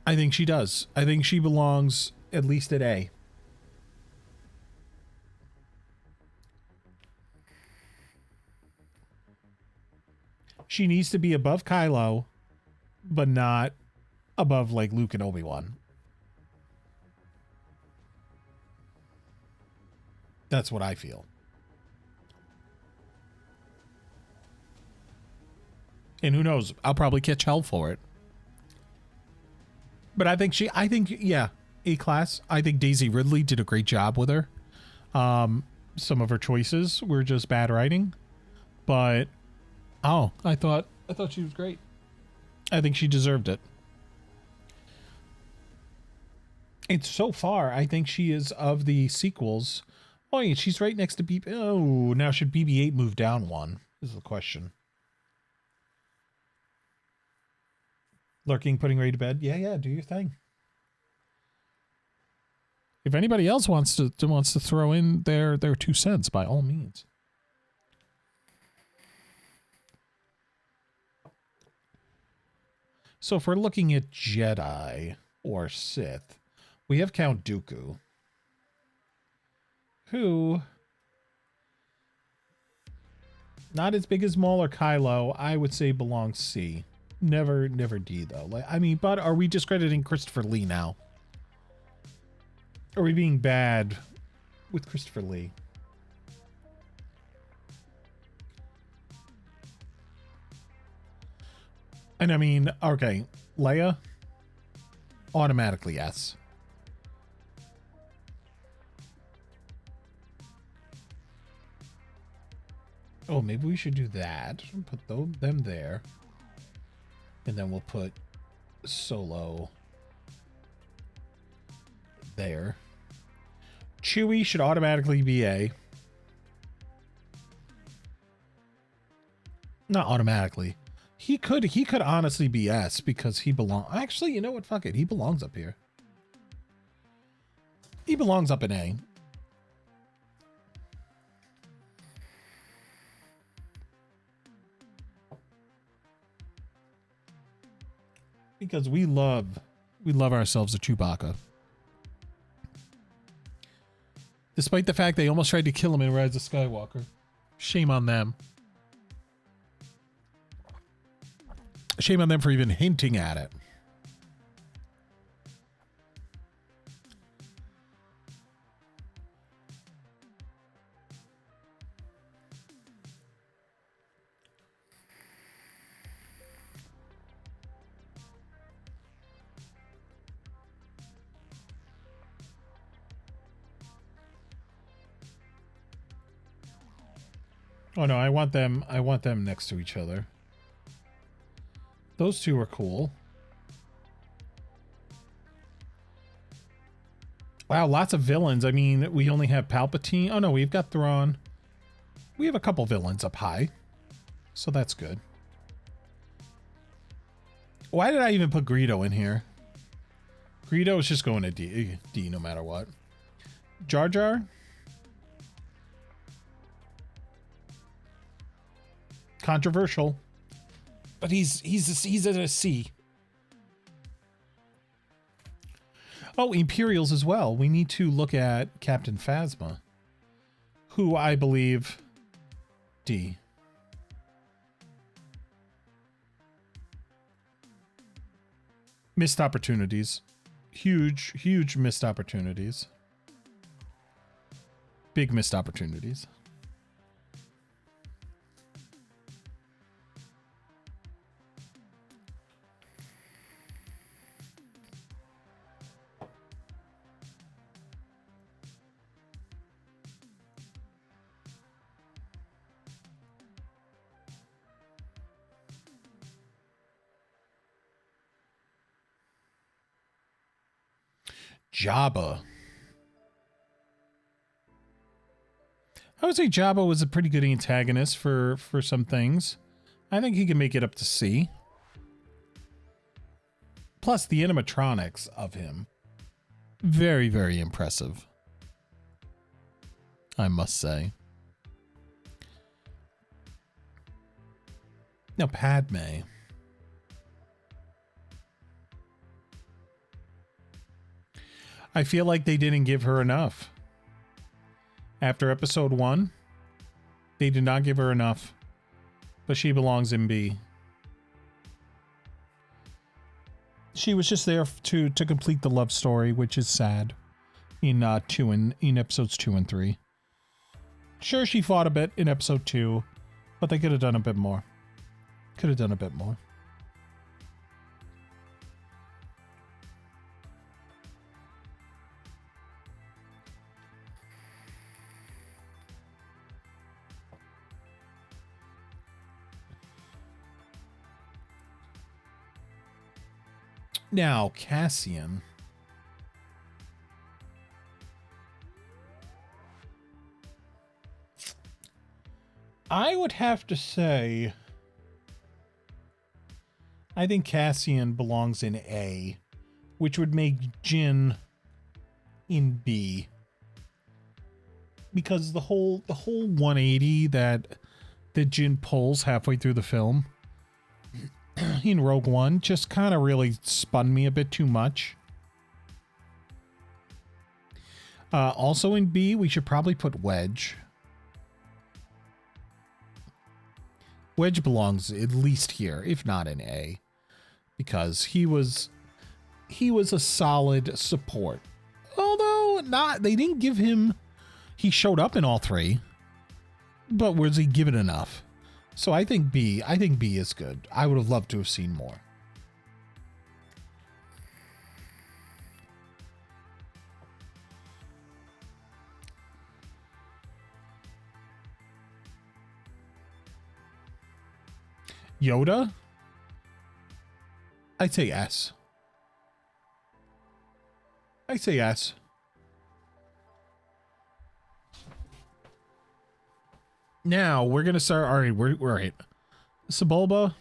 Speaker 2: I think she does. I think she belongs at least at A. She needs to be above Kylo, but not above like Luke and Obi-Wan. That's what I feel. And who knows? I'll probably catch hell for it. But I think yeah, A-class. I think Daisy Ridley did a great job with her. Some of her choices were just bad writing, but I thought she was great. I think she deserved it. And so far, I think she is of the sequels. Oh, yeah, she's right next to BB. Oh, now should BB-8 move down one? Is the question. Lurking, putting Rey to bed. Yeah, do your thing. If anybody else wants to throw in their 2 cents, by all means. So if we're looking at Jedi or Sith, we have Count Dooku, who, not as big as Maul or Kylo, I would say belongs C. Never D though. Like, I mean, but are we discrediting Christopher Lee now? Are we being bad with Christopher Lee? And I mean, okay, Leia, automatically yes. Oh, maybe we should do that. Put them there. And then we'll put Solo there. Chewie should automatically be A. Not automatically. He could honestly be S because he belongs. Actually, you know what? Fuck it. He belongs up here. He belongs up in A. Because we love ourselves a Chewbacca. Despite the fact they almost tried to kill him in Rise of Skywalker. Shame on them. Shame on them for even hinting at it. Oh no, I want them next to each other. Those two are cool. Wow, lots of villains. I mean, we only have Palpatine. Oh no, we've got Thrawn. We have a couple villains up high. So that's good. Why did I even put Greedo in here? Greedo is just going to D no matter what. Jar Jar? Controversial. But he's at a C. Oh, Imperials as well. We need to look at Captain Phasma, who I believe D. Missed opportunities. Huge missed opportunities. Big missed opportunities. Jabba. I would say Jabba was a pretty good antagonist for some things. I think he can make it up to C. Plus the animatronics of him. Very, very impressive. I must say. Now Padme. I feel like they didn't give her enough. After episode 1, they did not give her enough. But she belongs in B. She was just there to complete the love story, which is sad. In episodes 2 and 3. Sure, she fought a bit in episode 2, but they could have done a bit more. Could have done a bit more. Now, Cassian. I would have to say, I think Cassian belongs in A, which would make Jin in B. Because the whole 180 that Jin pulls halfway through the film in Rogue One just kind of really spun me a bit too much. Also in B, we should probably put Wedge. Wedge belongs at least here, if not in A, because he was a solid support. Although they didn't give him. He showed up in all 3, but was he given enough? So I think B is good. I would have loved to have seen more. Yoda? I'd say S. I'd say S. Now we're gonna start. All right, we're all right. Sebulba,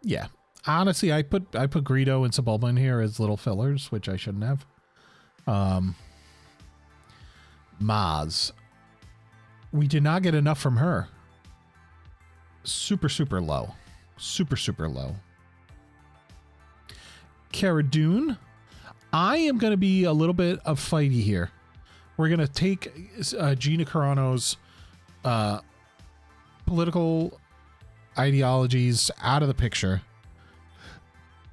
Speaker 2: yeah. Honestly, I put Greedo and Sebulba in here as little fillers, which I shouldn't have. Maz, we did not get enough from her. Super low, super low. Cara Dune, I am gonna be a little bit of fighty here. We're gonna take Gina Carano's political ideologies out of the picture,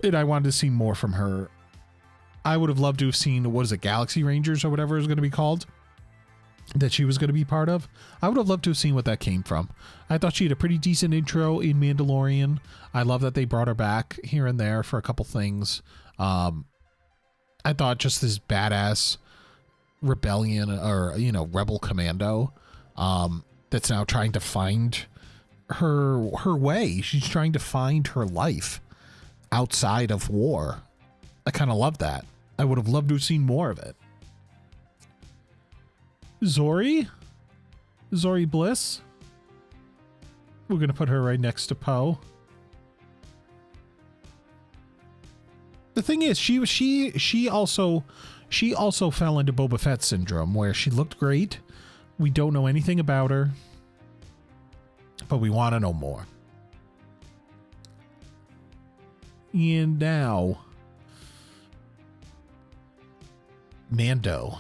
Speaker 2: and I wanted to see more from her. I would have loved to have seen, what is it, Galaxy Rangers or whatever it's going to be called, that she was going to be part of. I would have loved to have seen what that came from. I thought she had a pretty decent intro in Mandalorian. I love that they brought her back here and there for a couple things. I thought just this badass rebellion, or rebel commando, that's now trying to find her way. She's trying to find her life outside of war. I kind of love that. I would have loved to have seen more of it. Zori Bliss. We're gonna put her right next to Poe. The thing is, she also fell into Boba Fett syndrome, where she looked great. We don't know anything about her, but we want to know more. And now, Mando.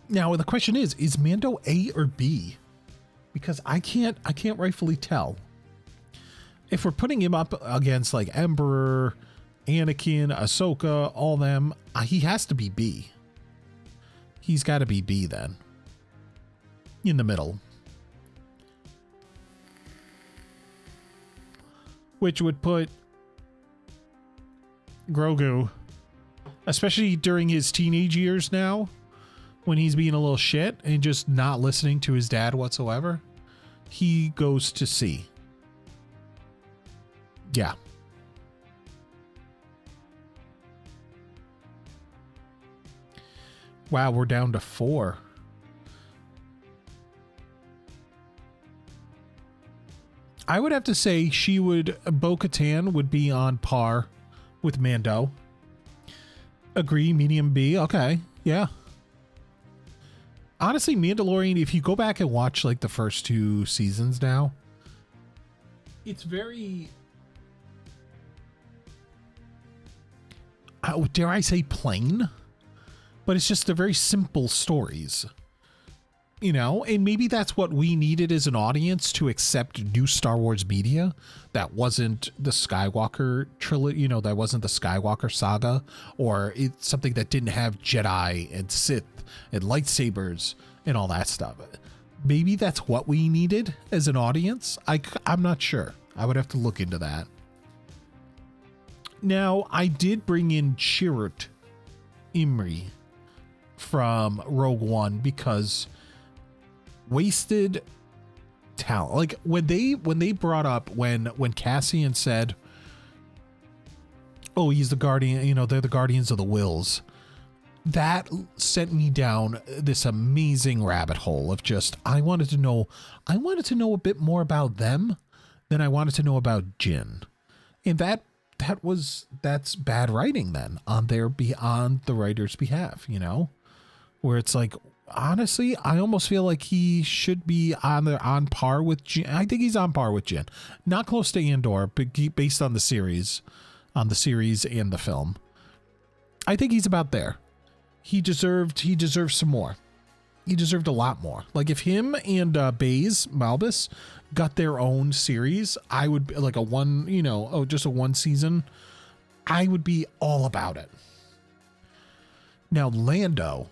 Speaker 2: Now the question is Mando A or B? Because I can't rightfully tell. If we're putting him up against like Emperor, Anakin, Ahsoka, all them, he has to be B. He's got to be B then. In the middle. Which would put Grogu, especially during his teenage years now, when he's being a little shit and just not listening to his dad whatsoever, he goes to C. Yeah. Wow, we're down to 4. I would have to say Bo-Katan would be on par with Mando. Agree, medium B. Okay, yeah. Honestly, Mandalorian, if you go back and watch like the first 2 seasons now, it's very, dare I say, plain, but it's just, they're very simple stories. And maybe that's what we needed as an audience to accept new Star Wars media that wasn't the Skywalker trilogy, that wasn't the Skywalker saga, or it's something that didn't have Jedi and Sith and lightsabers and all that stuff. Maybe that's what we needed as an audience. I'm not sure. I would have to look into that. Now, I did bring in Chirrut Imri from Rogue One because wasted talent. Like when they brought up when Cassian said, "Oh, he's the guardian," they're the guardians of the Wills. That sent me down this amazing rabbit hole of just, I wanted to know a bit more about them than I wanted to know about Jyn. And that's bad writing then on the writer's behalf, where it's like, honestly, I almost feel like he should be on par with Jyn. I think he's on par with Jyn. Not close to Andor, but based on the series and the film. I think he's about there. He deserved some more. He deserved a lot more. Like if him and Malbus got their own series, I would like just a 1 season. I would be all about it. Now Lando.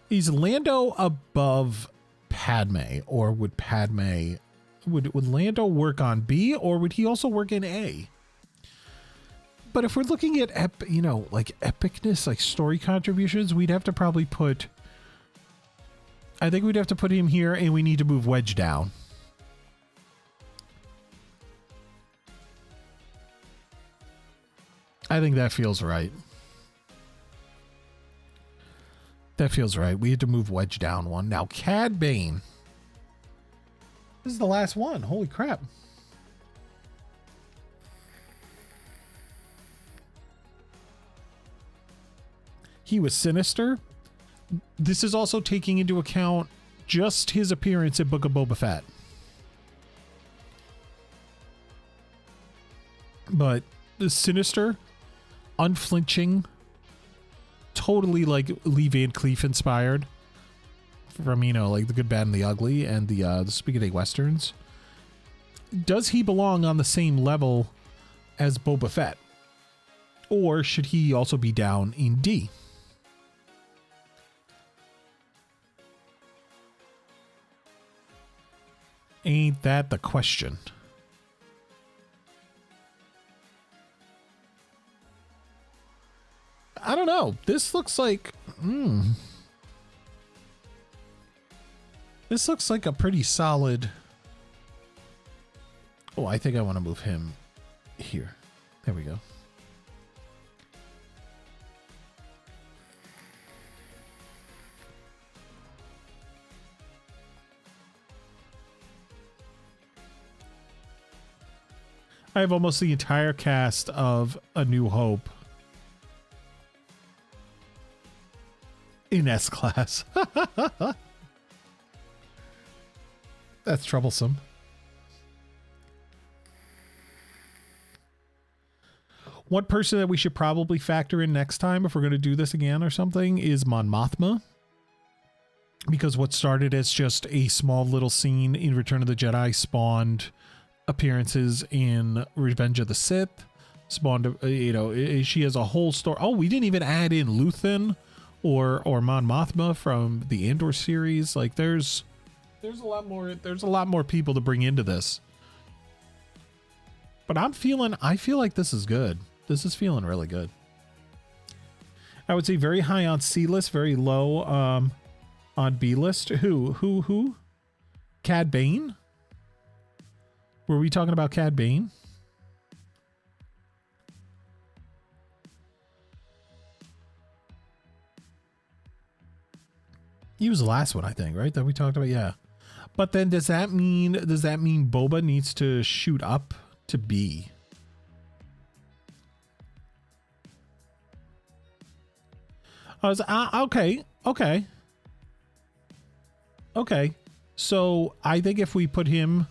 Speaker 2: Is Lando above Padme, or would Lando work on B, or would he also work in A? But if we're looking at epicness, like story contributions, we'd have to probably put I think we'd have to put him here, and we need to move Wedge down. I think that feels right. That feels right. We had to move Wedge down one. Now, Cad Bane. This is the last one. Holy crap. He was sinister. This is also taking into account just his appearance in Book of Boba Fett. But the sinister, unflinching, totally like Lee Van Cleef inspired from, you know, like The Good, Bad, and the Ugly and the Spaghetti Westerns. Does he belong on the same level as Boba Fett? Or should he also be down in D? Ain't that the question? I don't know. This looks like... This looks like a pretty solid... Oh, I think I want to move him here. There we go. I have almost the entire cast of A New Hope in S-Class. That's troublesome. One person that we should probably factor in next time if we're going to do this again or something is Mon Mothma. Because what started as just a small little scene in Return of the Jedi spawned appearances in Revenge of the Sith. Spawned, you know, she has a whole story. Oh, we didn't even add in Luthen or Mon Mothma from the Andor series. Like there's a lot more people to bring into this. But I feel like this is good. This is feeling really good. I would say very high on C list, very low on B list. Who? Cad Bane? Were we talking about Cad Bane? He was the last one, I think, right? That we talked about, yeah. But then does that mean Boba needs to shoot up to B? I was okay. So I think if we put him,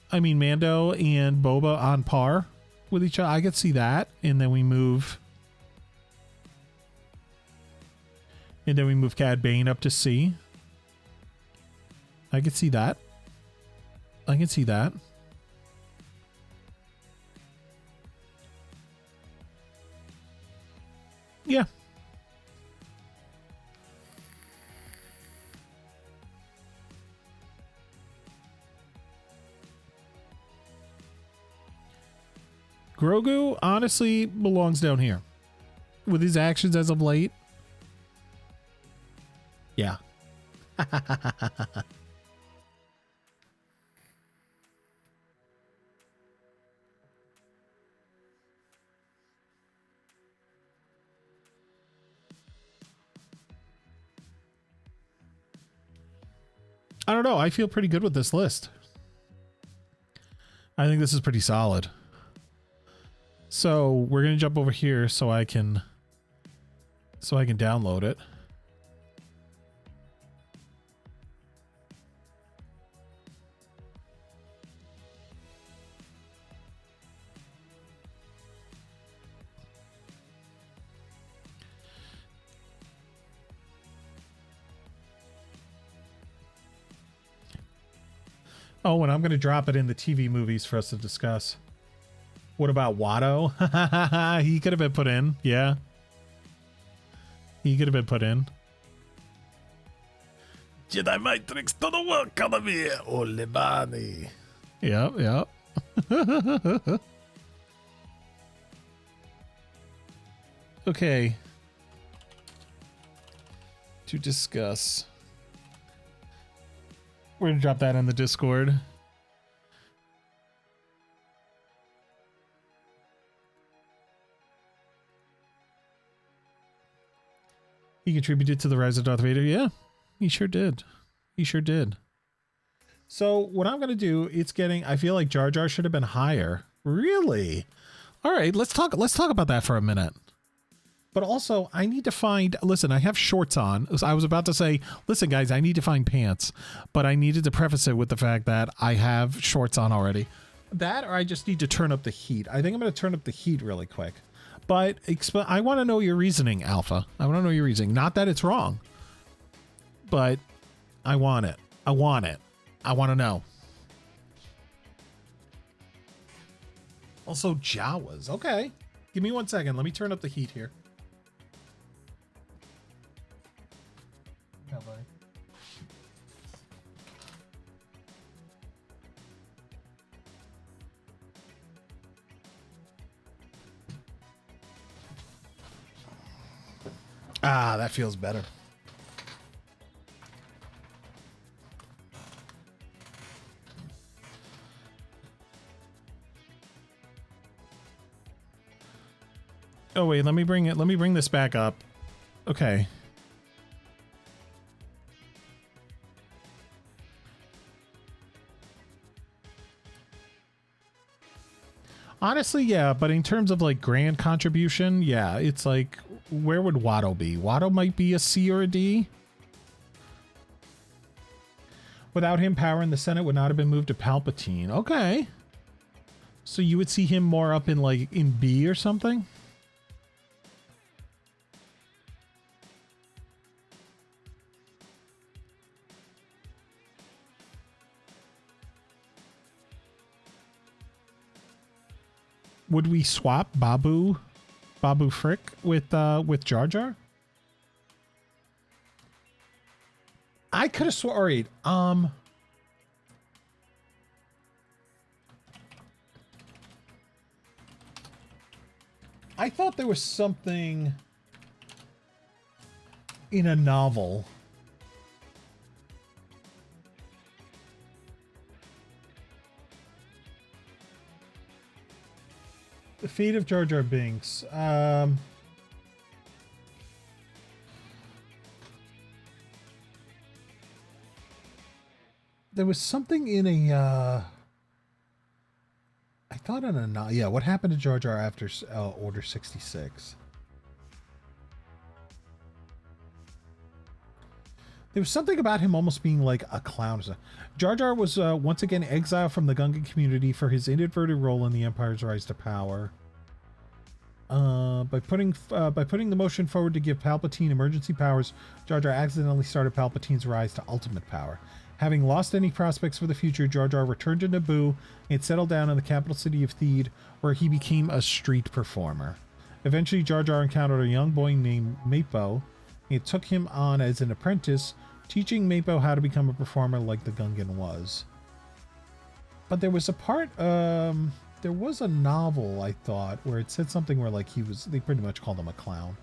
Speaker 2: I mean Mando and Boba on par with each other, I could see that, and then we move Cad Bane up to C. I could see that. Yeah. Grogu honestly belongs down here. With his actions as of late. Yeah. I don't know. I feel pretty good with this list. I think this is pretty solid. So we're going to jump over here so I can download it. Oh, and I'm going to drop it in the TV movies for us to discuss. What about Watto? He could have been put in. Yeah. He could have been put in. Jedi Matrix to the welcome of me, Olibani. Yep. Okay. To discuss We're gonna drop that in the Discord. He contributed to the rise of Darth Vader. Yeah, he sure did. He sure did. So what I'm gonna do, it's getting. I feel like Jar Jar should have been higher. Really? All right, let's talk about that for a minute. But also, I need to find. Listen, I have shorts on. I was about to say, listen, guys, I need to find pants, but I needed to preface it with the fact that I have shorts on already. That, or I just need to turn up the heat. I think I'm gonna turn up the heat really quick. But I want to know your reasoning, Alpha. I want to know your reasoning. Not that it's wrong, but I want it. I want it. I want to know. Also, Jawas. Okay. Give me 1 second. Let me turn up the heat here. Bye-bye. Ah, that feels better. Oh wait, let me bring this back up. Okay. Honestly, yeah, but in terms of like grand contribution, yeah, it's like, where would Watto be? Watto might be a C or a D. Without him, power in the Senate would not have been moved to Palpatine. Okay. So you would see him more up in like in B or something? Would we swap Babu Frick with Jar Jar? I could have sworn. All right, I thought there was something in a novel. The Fate of Jar Jar Binks. There was something in a. I thought in a. Yeah, what happened to Jar Jar after Order 66? There was something about him almost being like a clown. Jar Jar was once again exiled from the Gungan community for his inadvertent role in the Empire's rise to power. By putting the motion forward to give Palpatine emergency powers, Jar Jar accidentally started Palpatine's rise to ultimate power. Having lost any prospects for the future, Jar Jar returned to Naboo and settled down in the capital city of Theed, where he became a street performer. Eventually, Jar Jar encountered a young boy named Mappo, and took him on as an apprentice, teaching Mappo how to become a performer like the Gungan was. But there was a part, there was a novel, I thought, where it said something where like they pretty much called him a clown.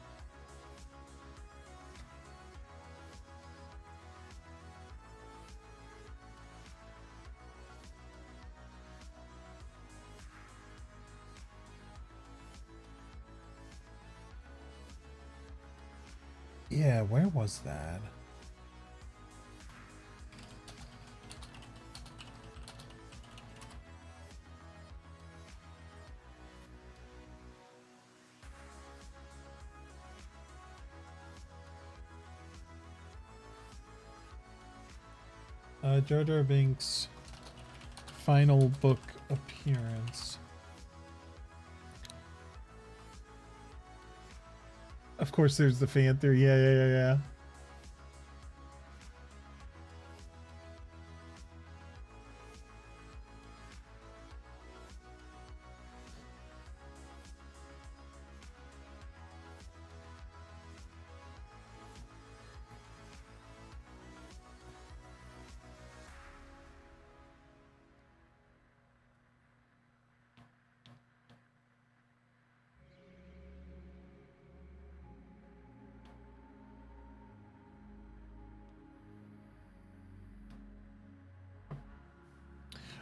Speaker 2: Yeah, where was that? Jar Jar Binks' final book appearance. Of course, there's the fan theory. Yeah.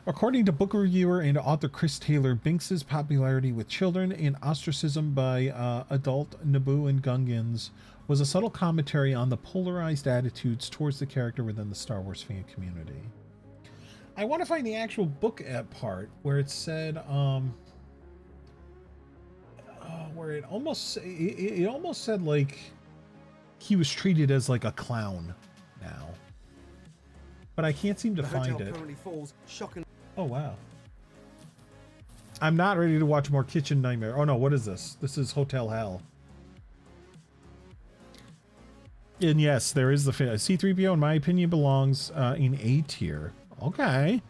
Speaker 2: According to book reviewer and author Chris Taylor, Binks's popularity with children and ostracism by adult Naboo and Gungans was a subtle commentary on the polarized attitudes towards the character within the Star Wars fan community. I want to find the actual book part where it said, where it almost said like he was treated as like a clown now, but I can't seem to find it. Oh wow. I'm not ready to watch more Kitchen Nightmare. Oh no, what is this? This is Hotel Hell. And yes, there is the C-3PO, in my opinion, belongs in A tier. Okay.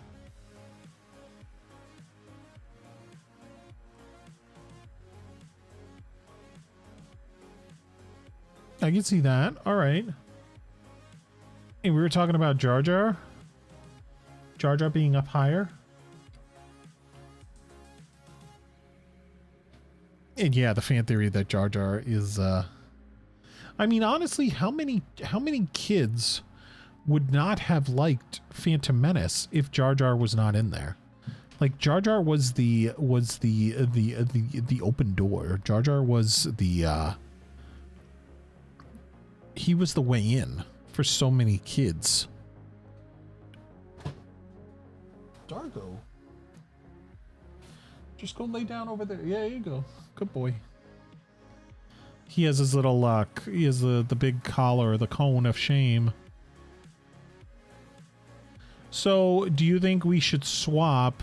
Speaker 2: I can see that. All right. And we were talking about Jar Jar. Jar Jar being up higher. And yeah, the fan theory that Jar Jar is I mean, honestly, how many kids would not have liked Phantom Menace if Jar Jar was not in there? Like Jar Jar was the open door. Jar Jar was the he was the way in for so many kids. Dargo, just go lay down over there. Yeah, there you go. Good boy. He has his little he has the big collar, the cone of shame. So, do you think we should swap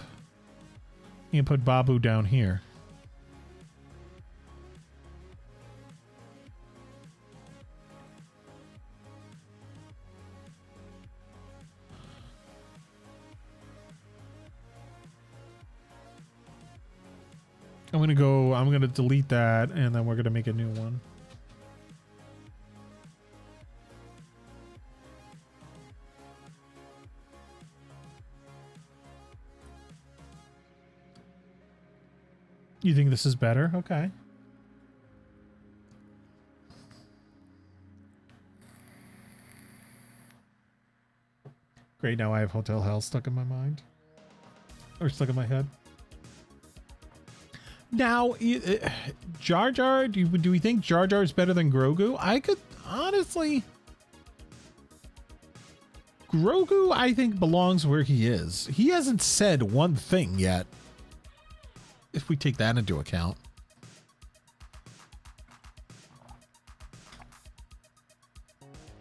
Speaker 2: and put Babu down here? I'm gonna delete that, and then we're gonna make a new one. You think this is better? Okay. Great, now I have Hotel Hell stuck in my mind. Or stuck in my head. Now, Jar Jar, do we think Jar Jar is better than Grogu? I could, honestly... Grogu, I think, belongs where he is. He hasn't said one thing yet. If we take that into account.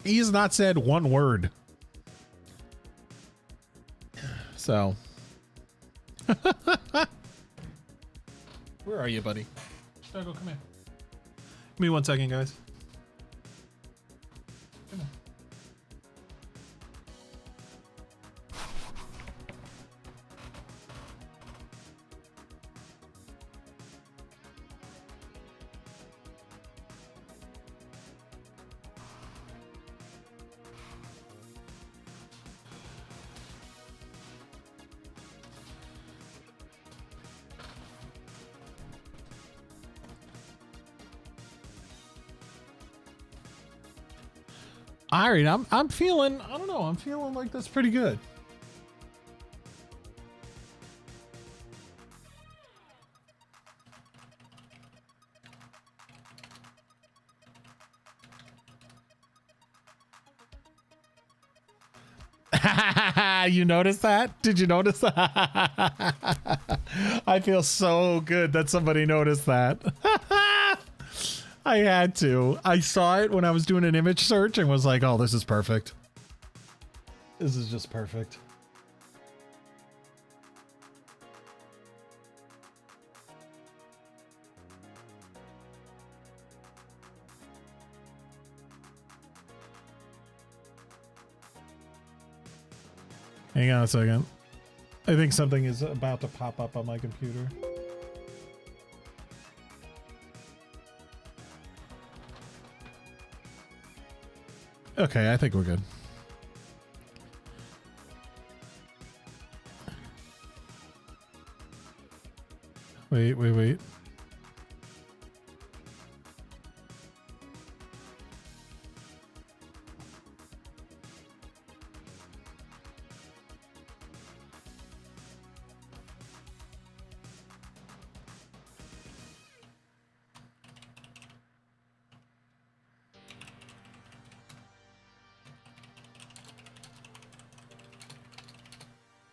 Speaker 2: He has not said one word. So... Where are you, buddy? Stargo, come here. Give me 1 second, guys. Come on. All right, I'm feeling, I don't know, I'm feeling like that's pretty good. You notice that? Did you notice that? I feel so good that somebody noticed that. I had to. I saw it when I was doing an image search and was like, oh, this is perfect. This is just perfect. Hang on a second. I think something is about to pop up on my computer. Okay, I think we're good. Wait.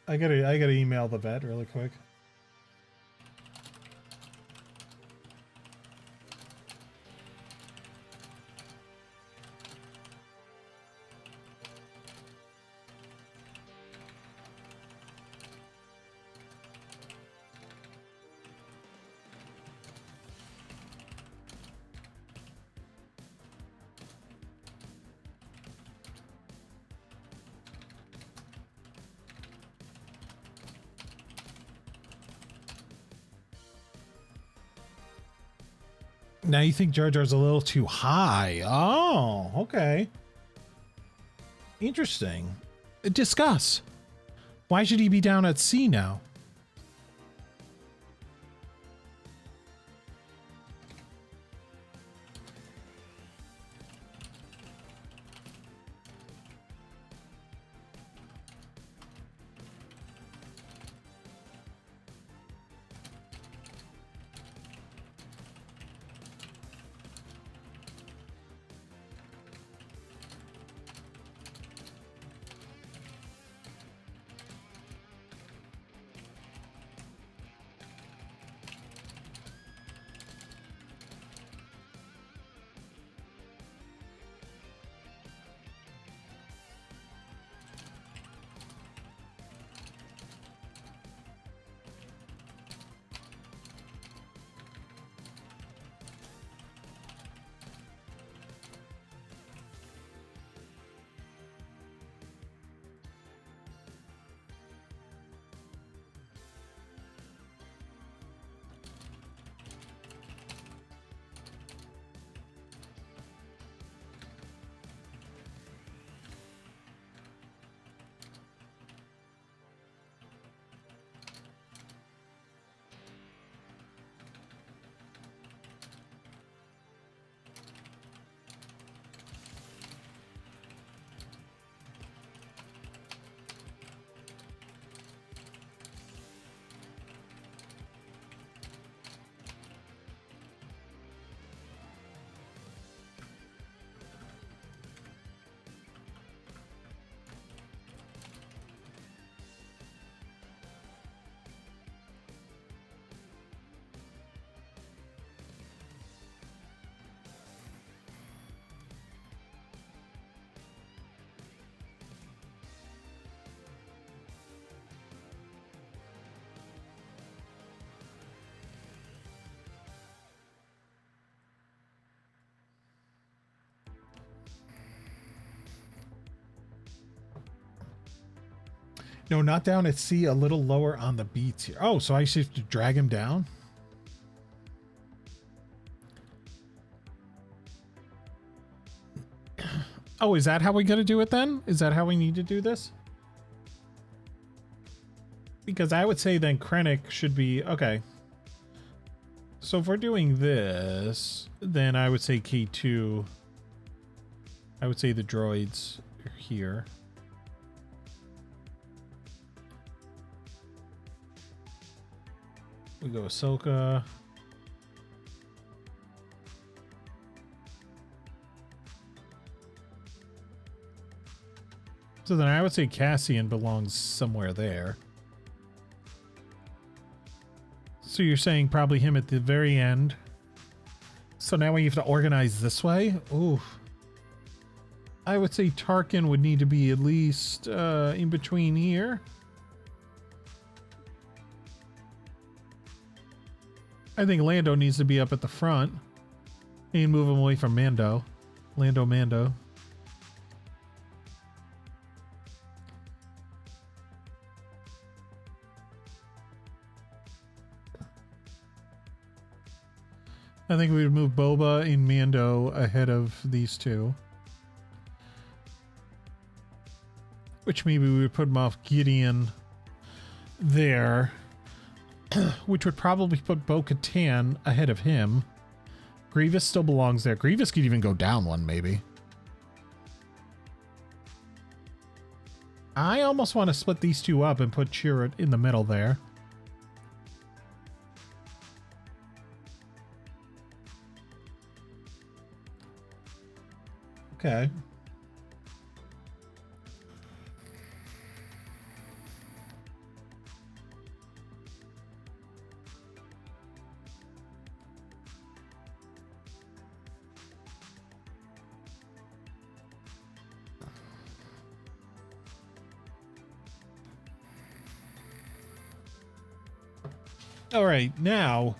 Speaker 2: I gotta email the vet really quick. Now you think Jar Jar's a little too high. Oh, okay. Interesting. Discuss. Why should he be down at sea now? No, not down at sea, a little lower on the beats here. Oh, so I should have to drag him down? Oh, is that how we gotta do it then? Is that how we need to do this? Because I would say then Krennic should be... Okay. So if we're doing this, then I would say K2. I would say the droids are here. We go Ahsoka. So then I would say Cassian belongs somewhere there. So you're saying probably him at the very end. So now we have to organize this way? Ooh. I would say Tarkin would need to be at least in between here. I think Lando needs to be up at the front. And move him away from Mando. Mando. I think we would move Boba and Mando ahead of these two. Which maybe we would put Moff Gideon there. Which would probably put Bo-Katan ahead of him. Grievous still belongs there. Grievous could even go down one, maybe. I almost want to split these two up and put Chirrut in the middle there. Okay. All right, now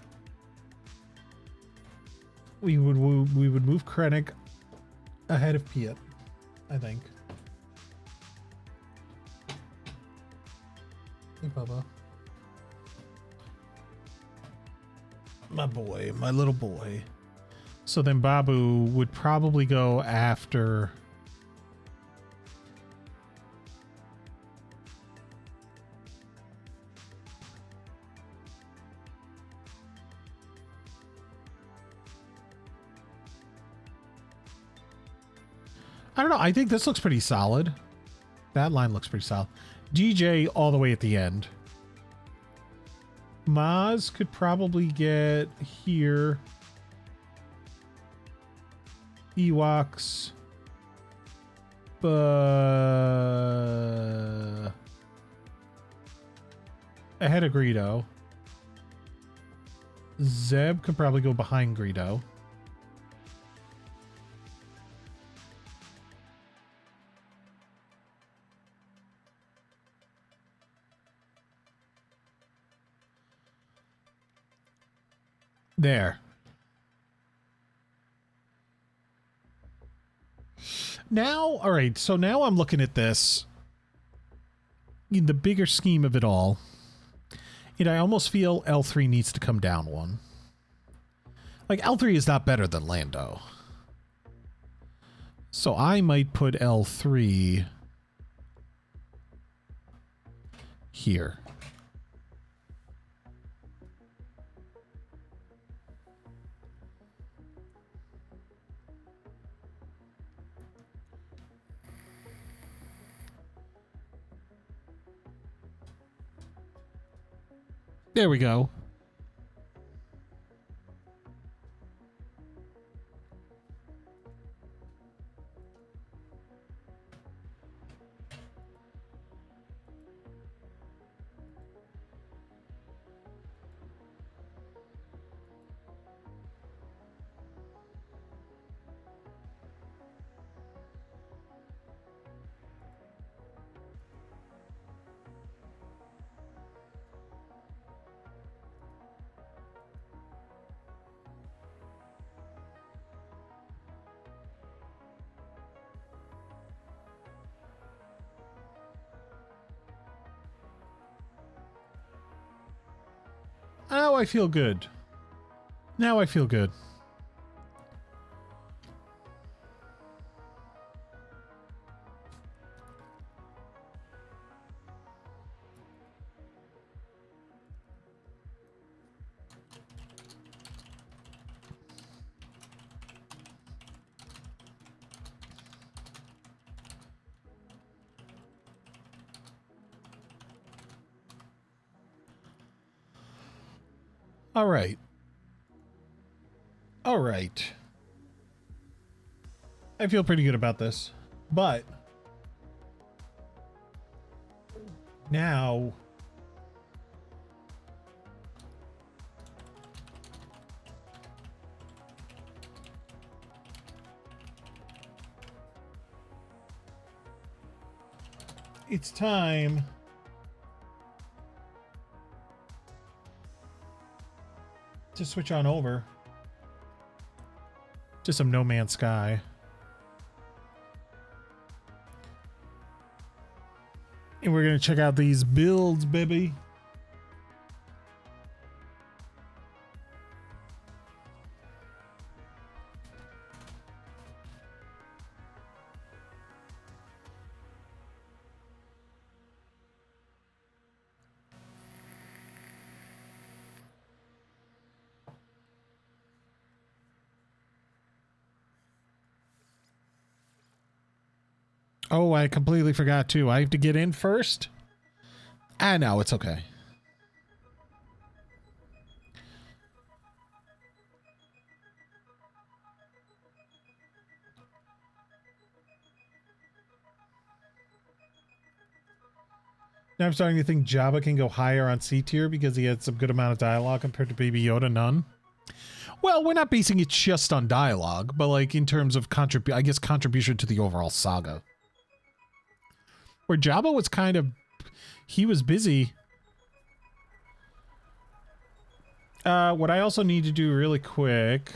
Speaker 2: we would move Krennic ahead of Piet, I think. Hey, Bubba. My boy, my little boy. So then Babu would probably go after... I don't know. I think this looks pretty solid. That line looks pretty solid. DJ all the way at the end. Maz could probably get here. Ewoks. Ahead of Greedo. Zeb could probably go behind Greedo. There. Now, all right, so now I'm looking at this in the bigger scheme of it all. And I almost feel L3 needs to come down one. Like, L3 is not better than Lando. So I might put L3 here. There we go. Now I feel good. Now I feel good. All right. All right. I feel pretty good about this. But now it's time to switch on over to some No Man's Sky. And we're going to check out these builds, baby. Oh, I completely forgot too. I have to get in first? Ah, no, it's okay. Now I'm starting to think Jabba can go higher on C tier because he had some good amount of dialogue compared to Baby Yoda, none. Well, we're not basing it just on dialogue, but like in terms of contribution to the overall saga. Where Jabba was kind of, he was busy. What I also need to do really quick...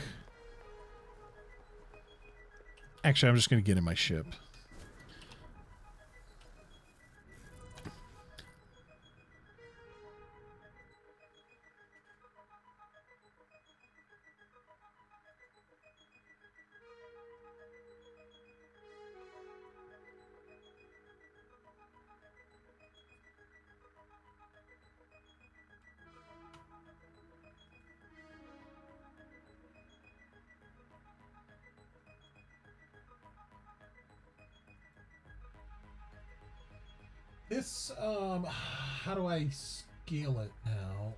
Speaker 2: Actually, I'm just going to get in my ship. This, how do I scale it now?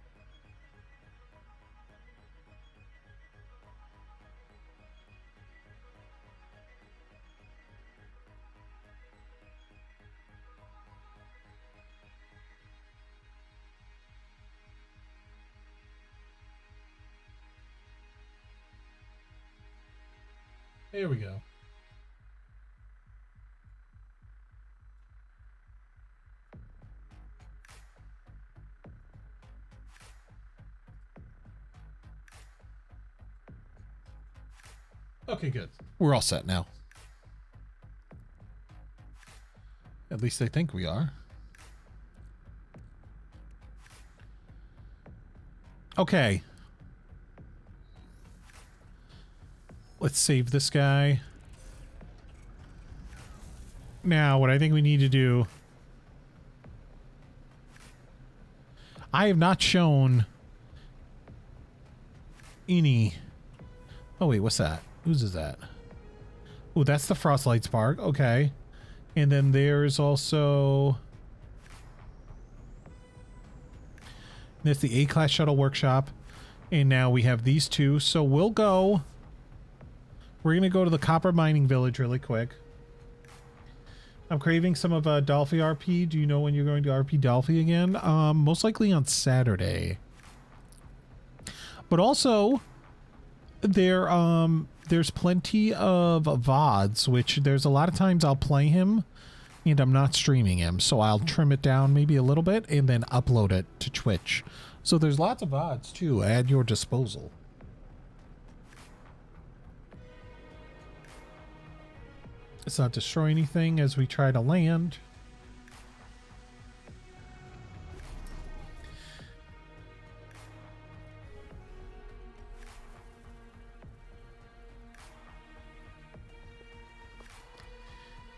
Speaker 2: There we go. Okay, good. We're all set now. At least I think we are. Okay. Let's save this guy. Now, what I think we need to do... I have not shown any... Oh, wait, what's that? Whose is that? Oh, that's the Frostlight Spark. Okay. And then there's also... That's the A-Class Shuttle Workshop. And now we have these two. So we'll go... We're going to go to the Copper Mining Village really quick. I'm craving some of Dolphy RP. Do you know when you're going to RP Dolphy again? Most likely on Saturday. But also, there's plenty of VODs, which there's a lot of times I'll play him and I'm not streaming him. So I'll trim it down maybe a little bit and then upload it to Twitch. So there's lots of VODs too at your disposal. Let's not destroy anything as we try to land.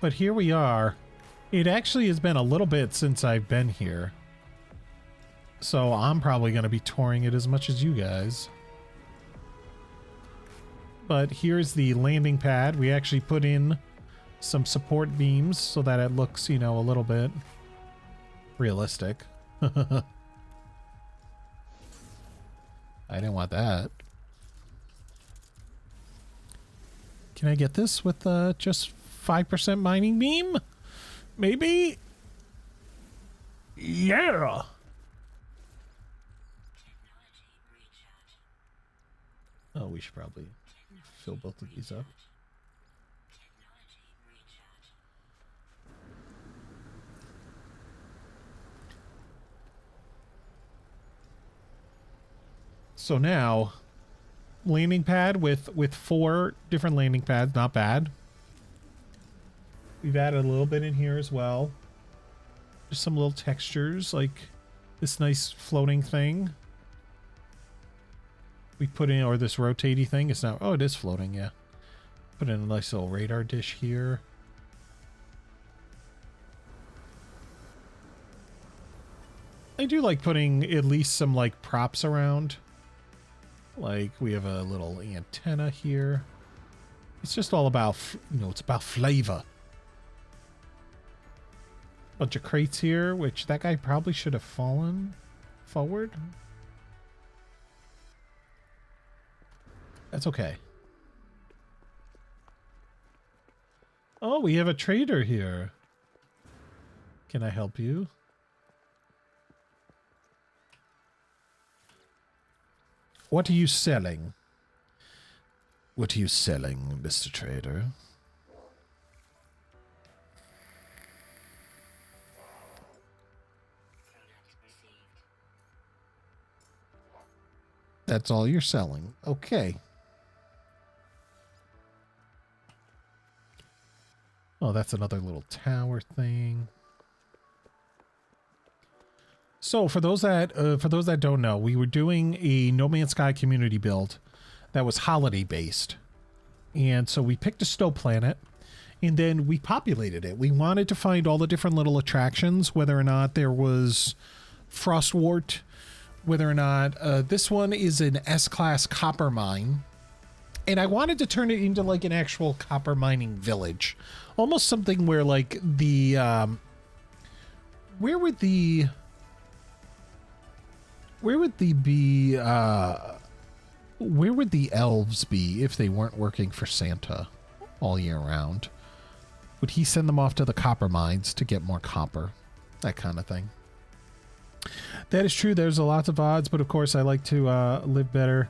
Speaker 2: But here we are. It actually has been a little bit since I've been here. So I'm probably going to be touring it as much as you guys. But here's the landing pad. We actually put in some support beams so that it looks, you know, a little bit realistic. I didn't want that. Can I get this with just 5% mining beam? Maybe? Yeah! Oh, we should probably fill both of these up. So now, landing pad with 4 different landing pads, not bad. We've added a little bit in here as well. Just some little textures, like this nice floating thing. We put in, or this rotating thing. It's not, oh, it is floating, yeah. Put in a nice little radar dish here. I do like putting at least some like props around. Like we have a little antenna here. It's just all about, you know, it's about flavor. Bunch of crates here, which that guy probably should have fallen forward. That's okay. Oh, we have a trader here. Can I help you? What are you selling? What are you selling, Mr. Trader? That's all you're selling. Okay. Oh, that's another little tower thing. So for those that don't know, we were doing a No Man's Sky community build that was holiday based. And so we picked a snow planet and then we populated it. We wanted to find all the different little attractions, whether or not there was frostwort, whether or not this one is an S-class copper mine. And I wanted to turn it into like an actual copper mining village. Almost something where like the where would the elves be if they weren't working for Santa all year round? Would he send them off to the copper mines to get more copper? That kind of thing. That is true. There's a lot of odds, but of course I like to live better.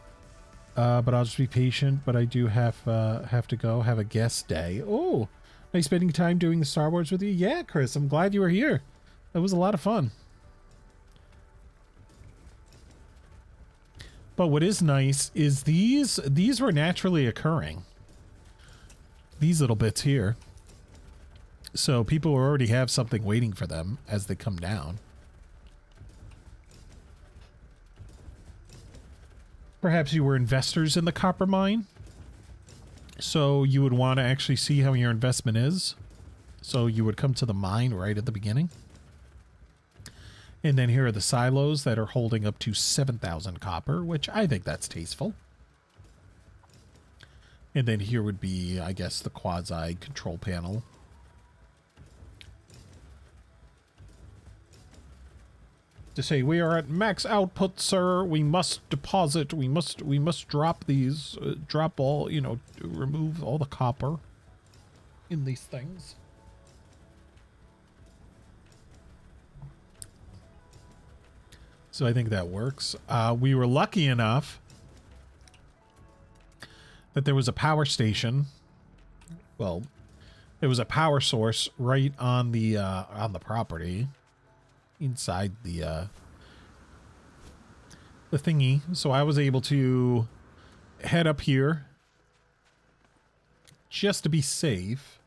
Speaker 2: But I'll just be patient. But I do have to go. Have a guest day. Oh, nice spending time doing the Star Wars with you. Yeah, Chris, I'm glad you were here. That was a lot of fun. But what is nice is these were naturally occurring. These little bits here. So people already have something waiting for them as they come down. Perhaps you were investors in the copper mine. So you would want to actually see how your investment is. So you would come to the mine right at the beginning. And then here are the silos that are holding up to 7,000 copper, which I think that's tasteful. And then here would be, I guess, the quasi control panel. To say we are at max output, sir. We must deposit. We must drop these. Drop all. Remove all the copper in these things. So I think that works. We were lucky enough that there was a power station. Well, there was a power source right on the property. Inside the thingy, so I was able to head up here just to be safe.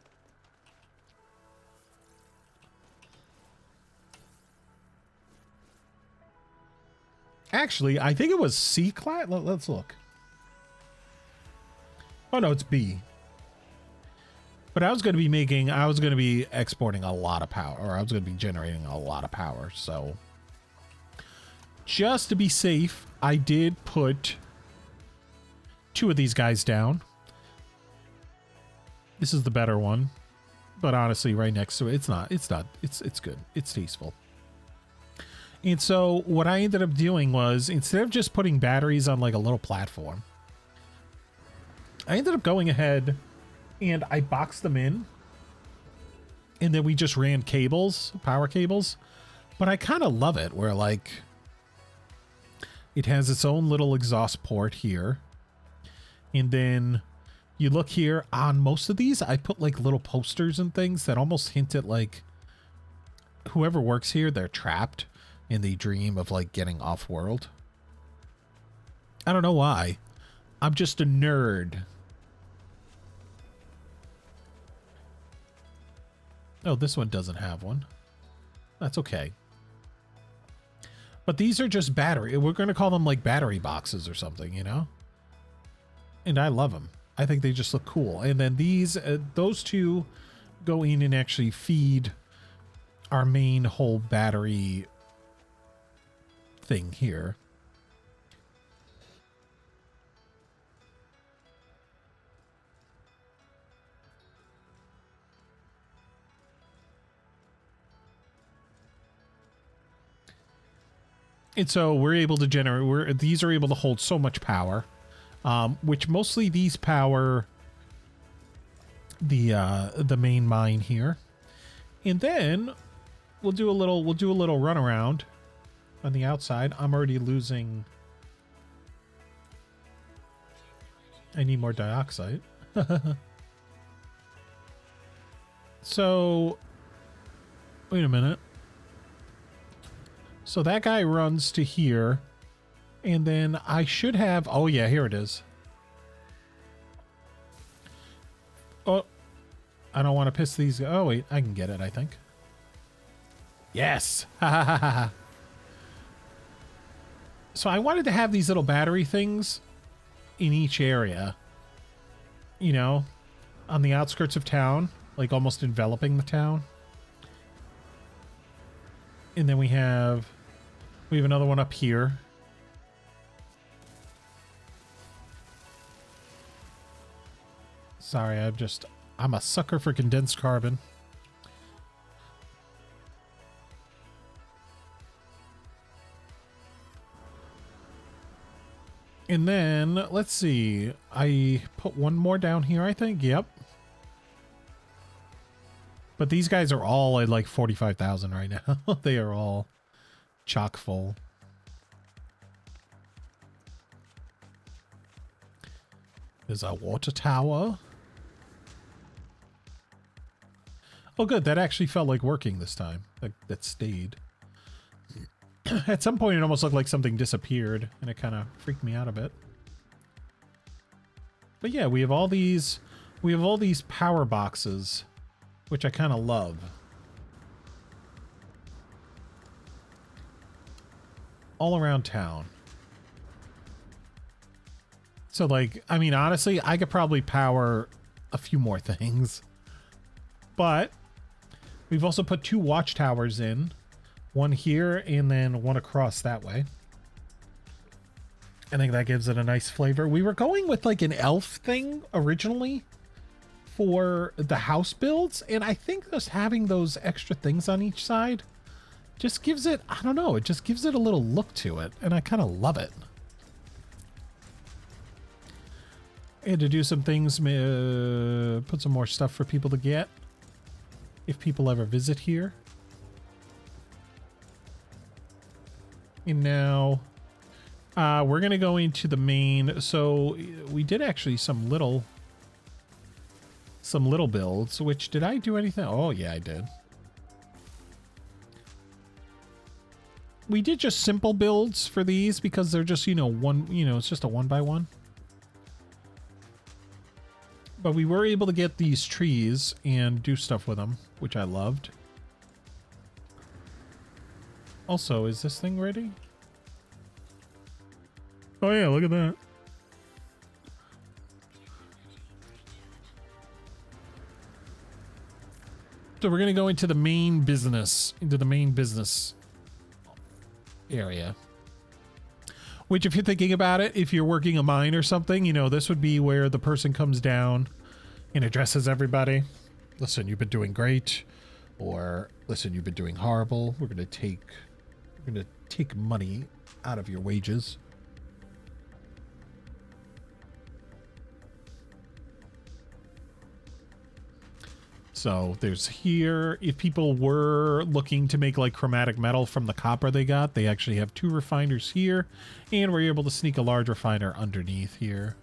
Speaker 2: Actually, I think it was C class. Let's look. Oh no, it's B. But I was going to be exporting a lot of power, or I was going to be generating a lot of power. So just to be safe, I did put 2 of these guys down. This is the better one, but honestly, right next to it, it's good. It's tasteful. And so what I ended up doing was, instead of just putting batteries on like a little platform, I ended up going ahead and I boxed them in, and then we just ran cables, power cables. But I kind of love it where like it has its own little exhaust port here. And then you look here on most of these, I put like little posters and things that almost hint at like whoever works here, they're trapped and they dream of like getting off world. I don't know why. I'm just a nerd. Oh, this one doesn't have one. That's okay. But these are just battery. We're going to call them like battery boxes or something, you know? And I love them. I think they just look cool. And then these, those 2 go in and actually feed our main whole battery thing here. And so we're able to generate, these are able to hold so much power, which mostly these power the main mine here. And then we'll do a little run around on the outside. I'm already losing. I need more dioxide. So wait a minute. So that guy runs to here, And then I should have, oh yeah, here it is. Oh, I don't want to piss these. Oh wait, I can get it, I think. Yes. Ha ha ha ha. So I wanted to have these little battery things in each area, you know, on the outskirts of town, like almost enveloping the town. And then we have another one up here. Sorry, I'm a sucker for condensed carbon. And then, let's see, I put one more down here, I think. Yep. But these guys are all at like 45,000 right now. They are all chock full. There's a water tower. Oh, good. That actually felt like working this time. That stayed. At some point, it almost looked like something disappeared, and it kind of freaked me out a bit. But yeah, we have all these power boxes, which I kind of love. All around town. So, like, I mean, honestly, I could probably power a few more things. But we've also put 2 watchtowers in. One here and then one across that way. I think that gives it a nice flavor. We were going with like an elf thing originally for the house builds, and I think just having those extra things on each side just gives it, I don't know, it just gives it a little look to it, and I kind of love it. I had to do some things, put some more stuff for people to get if people ever visit here. And now we're going to go into the main. So we did actually some little builds, which did I do anything? Oh, yeah, I did. We did just simple builds for these because they're just, it's just a 1x1. But we were able to get these trees and do stuff with them, which I loved. Also, is this thing ready? Oh yeah, look at that. So we're going to go into the main business, area. Which, if you're thinking about it, if you're working a mine or something, this would be where the person comes down and addresses everybody. Listen, you've been doing great. Or, listen, you've been doing horrible. We're going to take money out of your wages. So there's here, if people were looking to make like chromatic metal from the copper they got, they actually have 2 refiners here, and we're able to sneak a large refiner underneath here,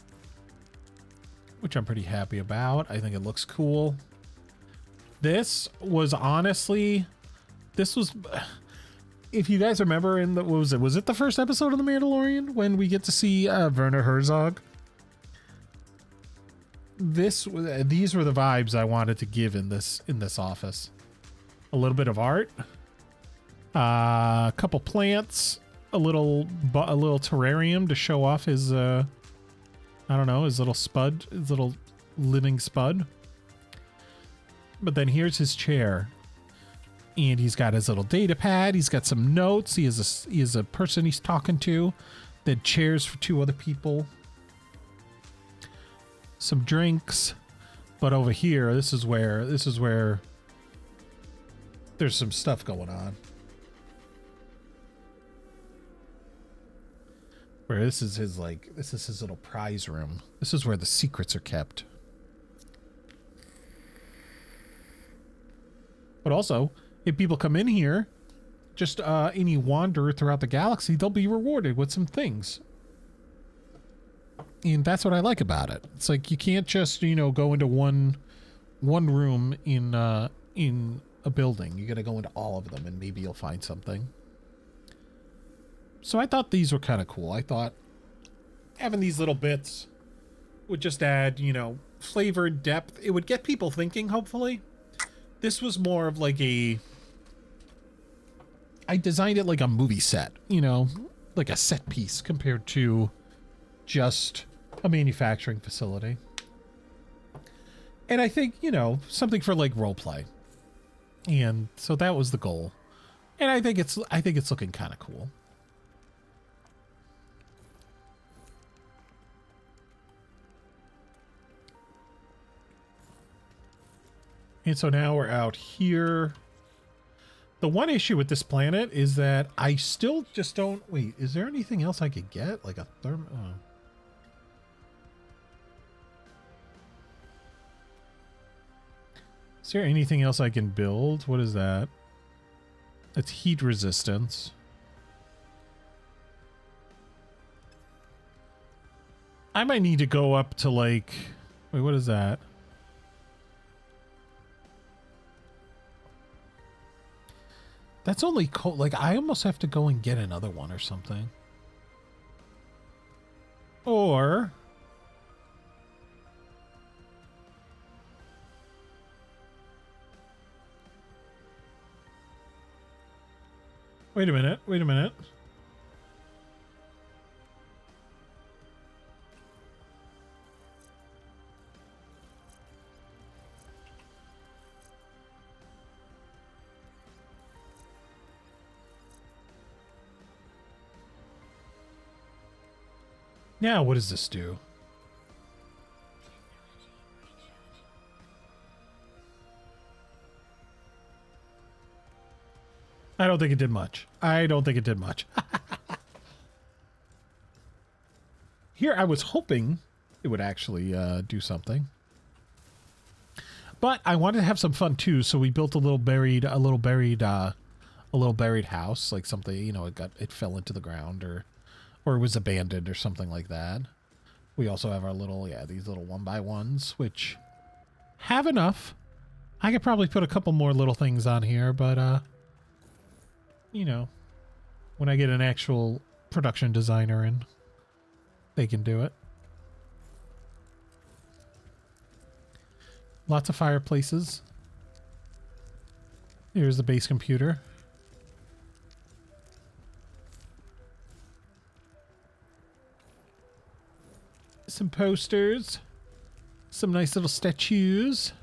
Speaker 2: which I'm pretty happy about. I think it looks cool. This was honestly, if you guys remember in what was it the first episode of The Mandalorian when we get to see Werner Herzog? These were the vibes I wanted to give in this office. A little bit of art, a couple plants, a little terrarium to show off his I don't know, his little living spud. But then here's his chair, and he's got his little data pad. He's got some notes. He has a person he's talking to. Then chairs for 2 other people. Some drinks, but over here, this is where there's some stuff going on. Where this is his little prize room. This is where the secrets are kept. But also, if people come in here, just any wanderer throughout the galaxy, they'll be rewarded with some things. And that's what I like about it. It's like you can't just, go into one room in a building. You got to go into all of them, and maybe you'll find something. So I thought these were kind of cool. I thought having these little bits would just add, you know, flavor and depth. It would get people thinking, hopefully. This was more of like a... I designed it like a movie set, you know, like a set piece compared to just a manufacturing facility. And I think, you know, something for like role play. And so that was the goal. And I think it's looking kind of cool. And so now we're out here. The one issue with this planet is that I still just don't... Wait, is there anything else I could get? Like a therm... Oh. Is there anything else I can build? What is that? It's heat resistance. I might need to go up to like... Wait, what is that? That's only cold. Like, I almost have to go and get another one or something. Or... Wait a minute. Wait a minute. Now, what does this do? I don't think it did much. I don't think it did much. Here, I was hoping it would actually do something. But I wanted to have some fun too, so we built a little buried house, like something, you know, it fell into the ground or it was abandoned or something like that. We also have our little, these little 1x1s, which have enough. I could probably put a couple more little things on here, but, you know, when I get an actual production designer in, they can do it. Lots of fireplaces. Here's the base computer. Some posters. Some nice little statues.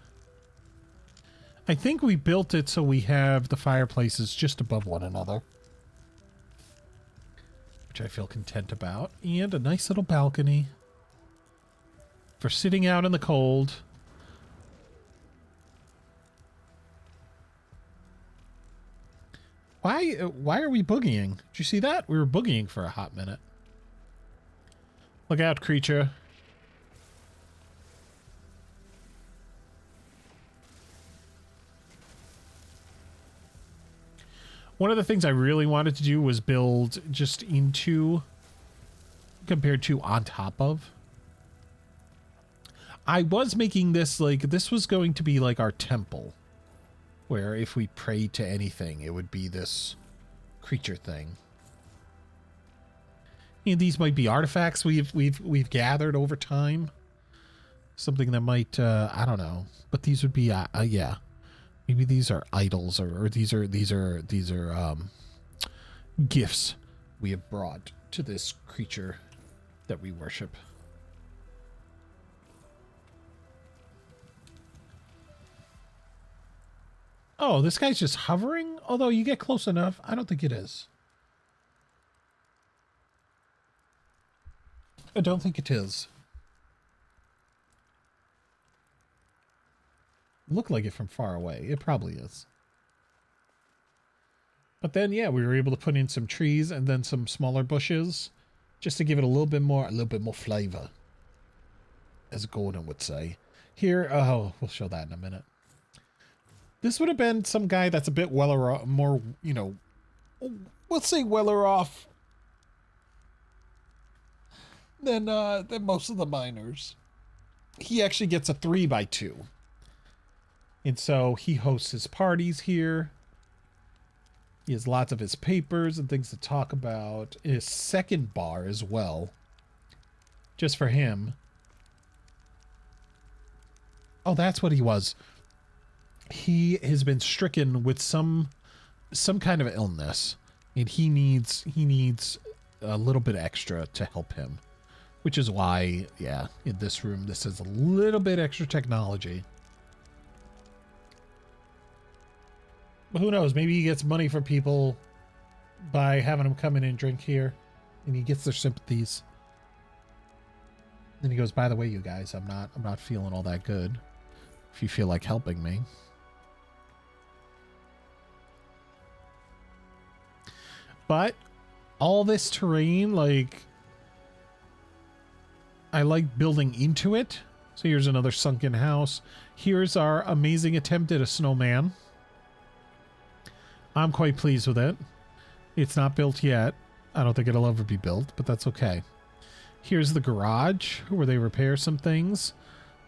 Speaker 2: I think we built it so we have the fireplaces just above one another, which I feel content about. And a nice little balcony for sitting out in the cold. Why are we boogieing? Did you see that? We were boogieing for a hot minute. Look out, creature. One of the things I really wanted to do was build just into, compared to on top of. I was making this like, this was going to be like our temple, where if we prayed to anything, it would be this creature thing. And these might be artifacts we've gathered over time. Something that might, I don't know, but these would be, yeah. Maybe these are idols, or these are gifts we have brought to this creature that we worship. Oh, this guy's just hovering? Although you get close enough, I don't think it is. I don't think it is. Look like it from far away. It probably is. But then, yeah, we were able to put in some trees and then some smaller bushes just to give it a little bit more flavor, as Gordon would say. Here, oh, we'll show that in a minute. This would have been some guy that's a bit more, you know, let's say weller off than most of the miners. He actually gets a 3x2. And so he hosts his parties here. He has lots of his papers and things to talk about. His second bar as well. Just for him. Oh, that's what he was. He has been stricken with some kind of illness. And he needs a little bit extra to help him. Which is why, yeah, in this room, this is a little bit extra technology. But who knows? Maybe he gets money from people by having them come in and drink here. And he gets their sympathies. Then he goes, by the way, you guys, I'm not feeling all that good. If you feel like helping me. But all this terrain, like, I like building into it. So here's another sunken house. Here's our amazing attempt at a snowman. I'm quite pleased with it. It's not built yet. I don't think it'll ever be built, but that's okay. Here's the garage where they repair some things,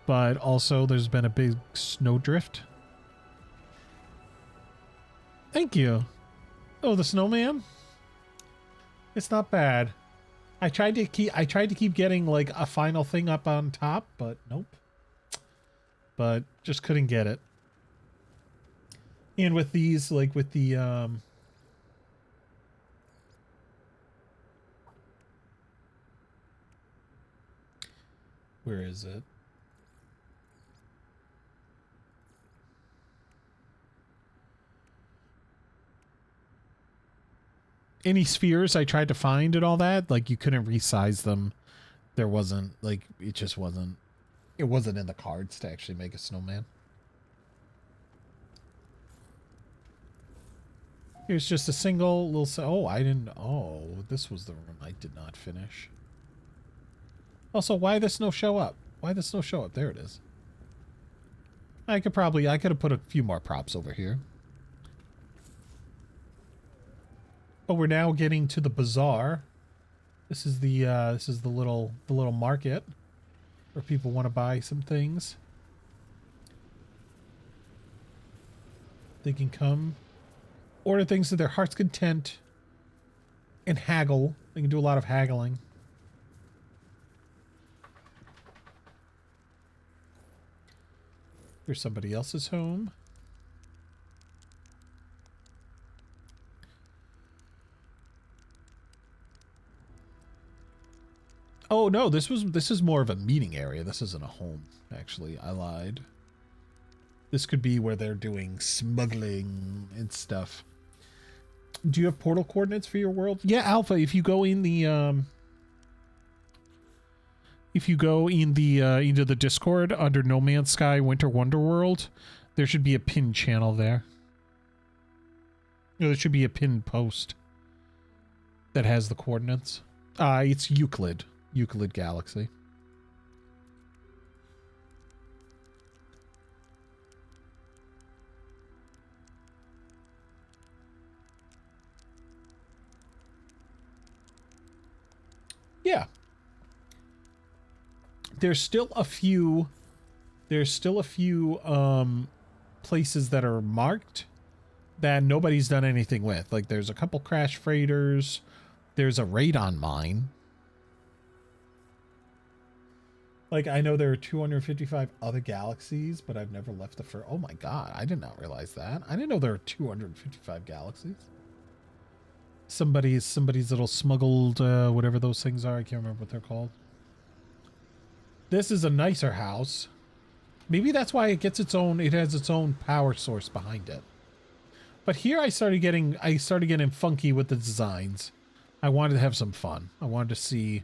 Speaker 2: but also there's been a big snowdrift. Thank you. Oh, the snowman? It's not bad. I tried to keep getting like a final thing up on top, but nope. But just couldn't get it. And with these, like with the where is it? Any spheres I tried to find and all that, like you couldn't resize them. There wasn't, like, it just wasn't, it wasn't in the cards to actually make a snowman. Here's just a single little, oh, this was the room I did not finish. Also, why the snow show up? Why the snow show up? There it is. I could have put a few more props over here. But we're now getting to the bazaar. This is the little market where people want to buy some things. They can come, order things to their heart's content, and haggle. They can do a lot of haggling. Here's somebody else's home. Oh no, this is more of a meeting area. This isn't a home, actually. I lied. This could be where they're doing smuggling and stuff. Do you have portal coordinates for your world? Yeah, Alpha, if you go in the into the Discord under No Man's Sky Winter Wonder World, there should be a pinned channel there. No, there should be a pinned post that has the coordinates. It's Euclid Galaxy. Yeah. There's still a few places that are marked that nobody's done anything with. Like there's a couple crash freighters. There's a radon mine. Like I know there are 255 other galaxies, but I've never left the first. Oh my god, I did not realize that. I didn't know there are 255 galaxies. Somebody's little smuggled whatever those things are. I can't remember what they're called. This is a nicer house. Maybe that's why it gets its own. It has its own power source behind it. But here I started getting funky with the designs. I wanted to have some fun. I wanted to see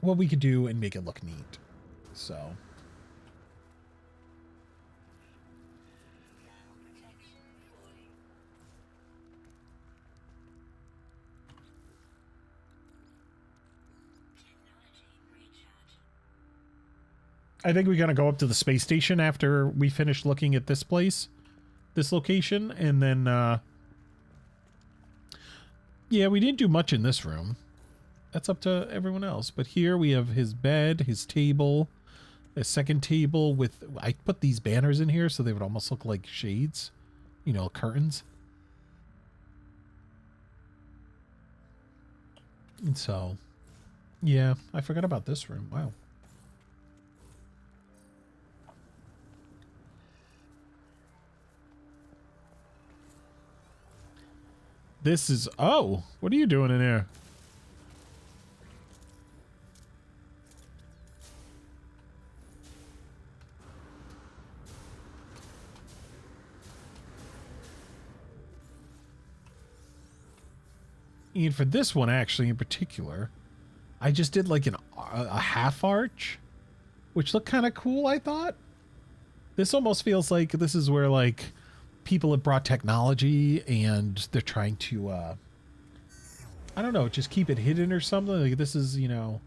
Speaker 2: what we could do and make it look neat. So. I think we're going to go up to the space station after we finish looking at this place, this location, and then, yeah, we didn't do much in this room. That's up to everyone else. But here we have his bed, his table, a second table with, I put these banners in here so they would almost look like shades, you know, curtains. And so, yeah, I forgot about this room. Wow. This is, oh, what are you doing in here? And for this one, actually, in particular, I just did like a half arch, which looked kind of cool, I thought. This almost feels like this is where, like, people have brought technology and they're trying to, I don't know, just keep it hidden or something. Like, this is, you know...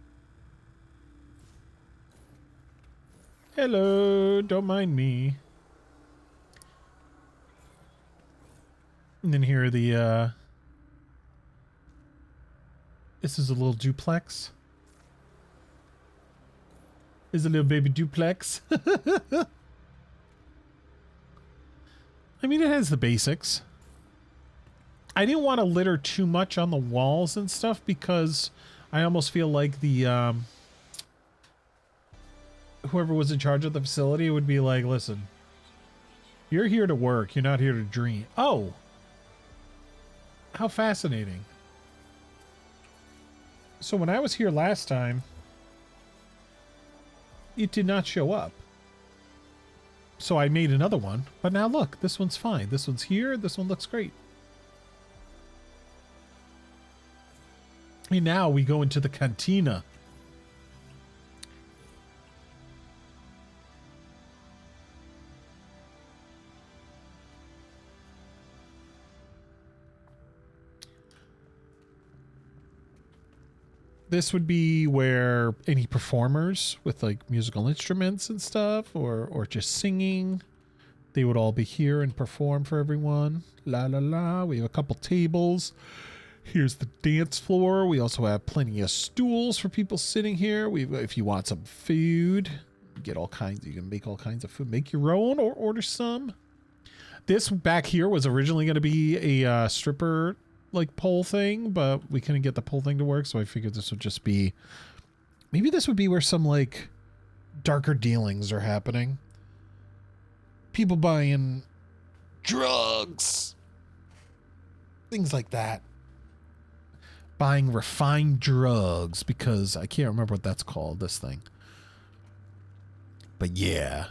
Speaker 2: Hello, don't mind me. And then here are the, this is a little duplex. This is a little baby duplex. I mean, it has the basics. I didn't want to litter too much on the walls and stuff because I almost feel like the, whoever was in charge of the facility would be like, listen, you're here to work. You're not here to dream. Oh, how fascinating. So when I was here last time, it did not show up. So I made another one, but now look, this one's fine. This one's here. This one looks great. And now we go into the cantina. This would be where any performers with like musical instruments and stuff or just singing, they would all be here and perform for everyone. La la la. We have a couple tables. Here's the dance floor. We also have plenty of stools for people sitting here. If you want some food, get all kinds. You can make all kinds of food. Make your own or order some. This back here was originally going to be a stripper like pole thing, but we couldn't get the pole thing to work, so I figured this would just be, maybe this would be where some like darker dealings are happening. People buying drugs, things like that. Buying refined drugs, because I can't remember what that's called, this thing. But yeah,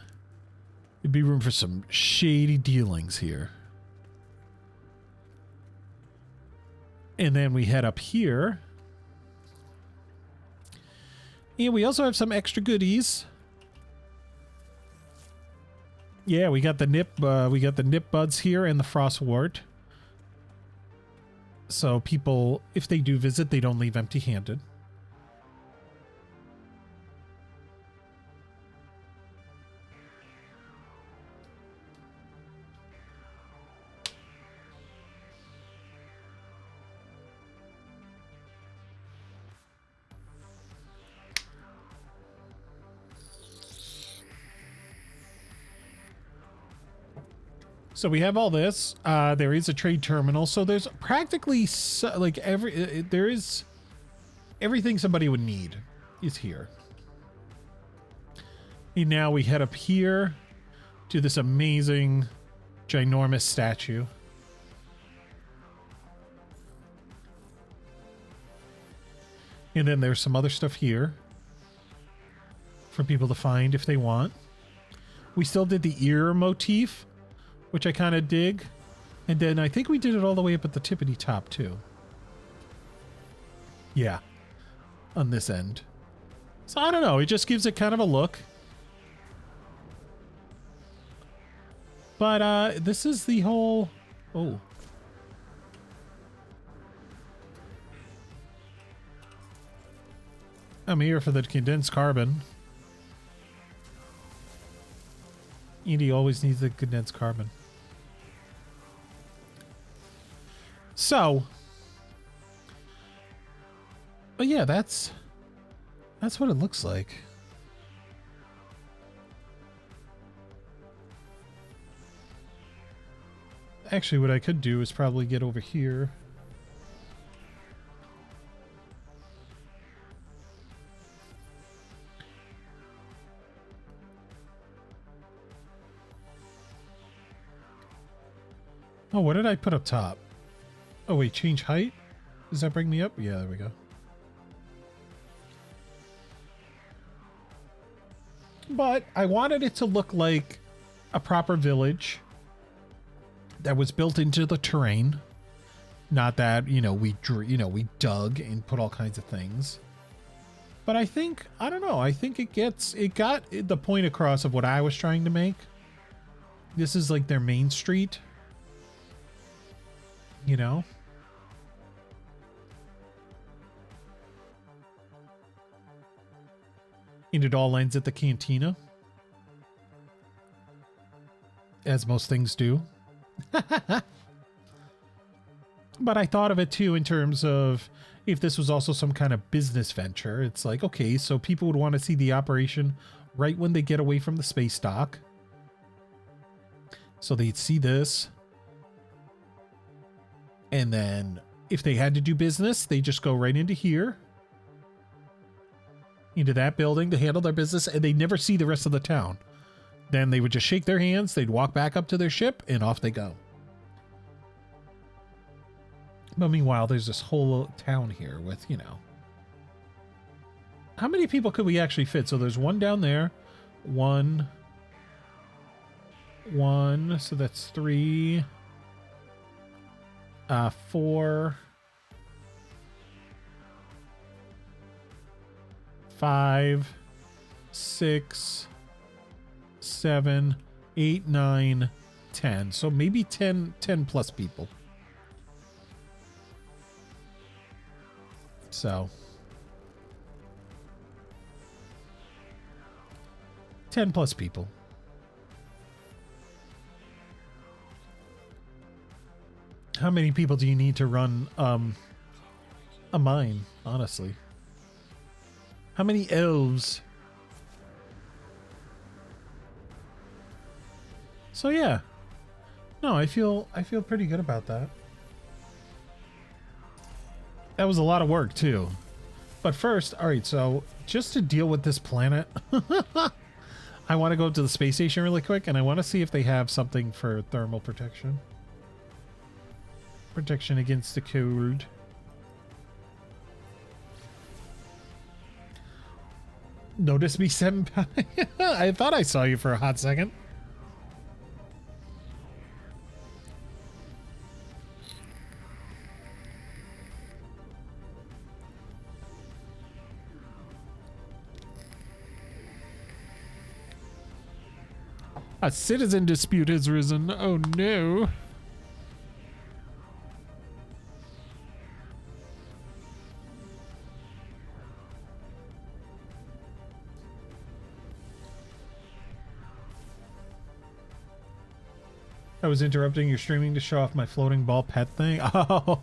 Speaker 2: there'd be room for some shady dealings here. And then we head up here. And we also have some extra goodies. Yeah, we got the nip buds here and the frostwort. So people, if they do visit, they don't leave empty-handed. So we have all this. There is a trade terminal. So there's practically like there is everything somebody would need is here. And now we head up here to this amazing, ginormous statue. And then there's some other stuff here for people to find if they want. We still did the ear motif, which I kind of dig. And then I think we did it all the way up at the tippity top too. Yeah. On this end. So I don't know. It just gives it kind of a look. But this is the whole... Oh. I'm here for the condensed carbon. Andy always needs the condensed carbon. So, but yeah, that's what it looks like. Actually, what I could do is probably get over here. Oh, what did I put up top? Oh, wait, change height? Does that bring me up? Yeah, there we go. But I wanted it to look like a proper village that was built into the terrain. Not that, you know, we dug and put all kinds of things. But I think, I don't know, I think it got the point across of what I was trying to make. This is like their main street. You know? And it all ends at the cantina. As most things do. But I thought of it too in terms of if this was also some kind of business venture. It's like, okay, so people would want to see the operation right when they get away from the space dock. So they'd see this. And then if they had to do business, they just go right into here. Into that building to handle their business, and they never see the rest of the town. Then they would just shake their hands, they'd walk back up to their ship, and off they go. But meanwhile, there's this whole town here with, you know... How many people could we actually fit? So there's one down there. One. So that's 3. 4. 5, 6, 7, 8, 9, 10. So maybe 10 plus people. So 10 plus people. How many people do you need to run a mine, honestly? How many elves? So yeah. No, I feel pretty good about that. That was a lot of work too. But first, all right, so just to deal with this planet, I want to go up to the space station really quick and I want to see if they have something for thermal protection. Protection against the cold. Notice me, senpai. I thought I saw you for a hot second. A citizen dispute has risen. Oh no. I was interrupting your streaming to show off my floating ball pet thing. Oh.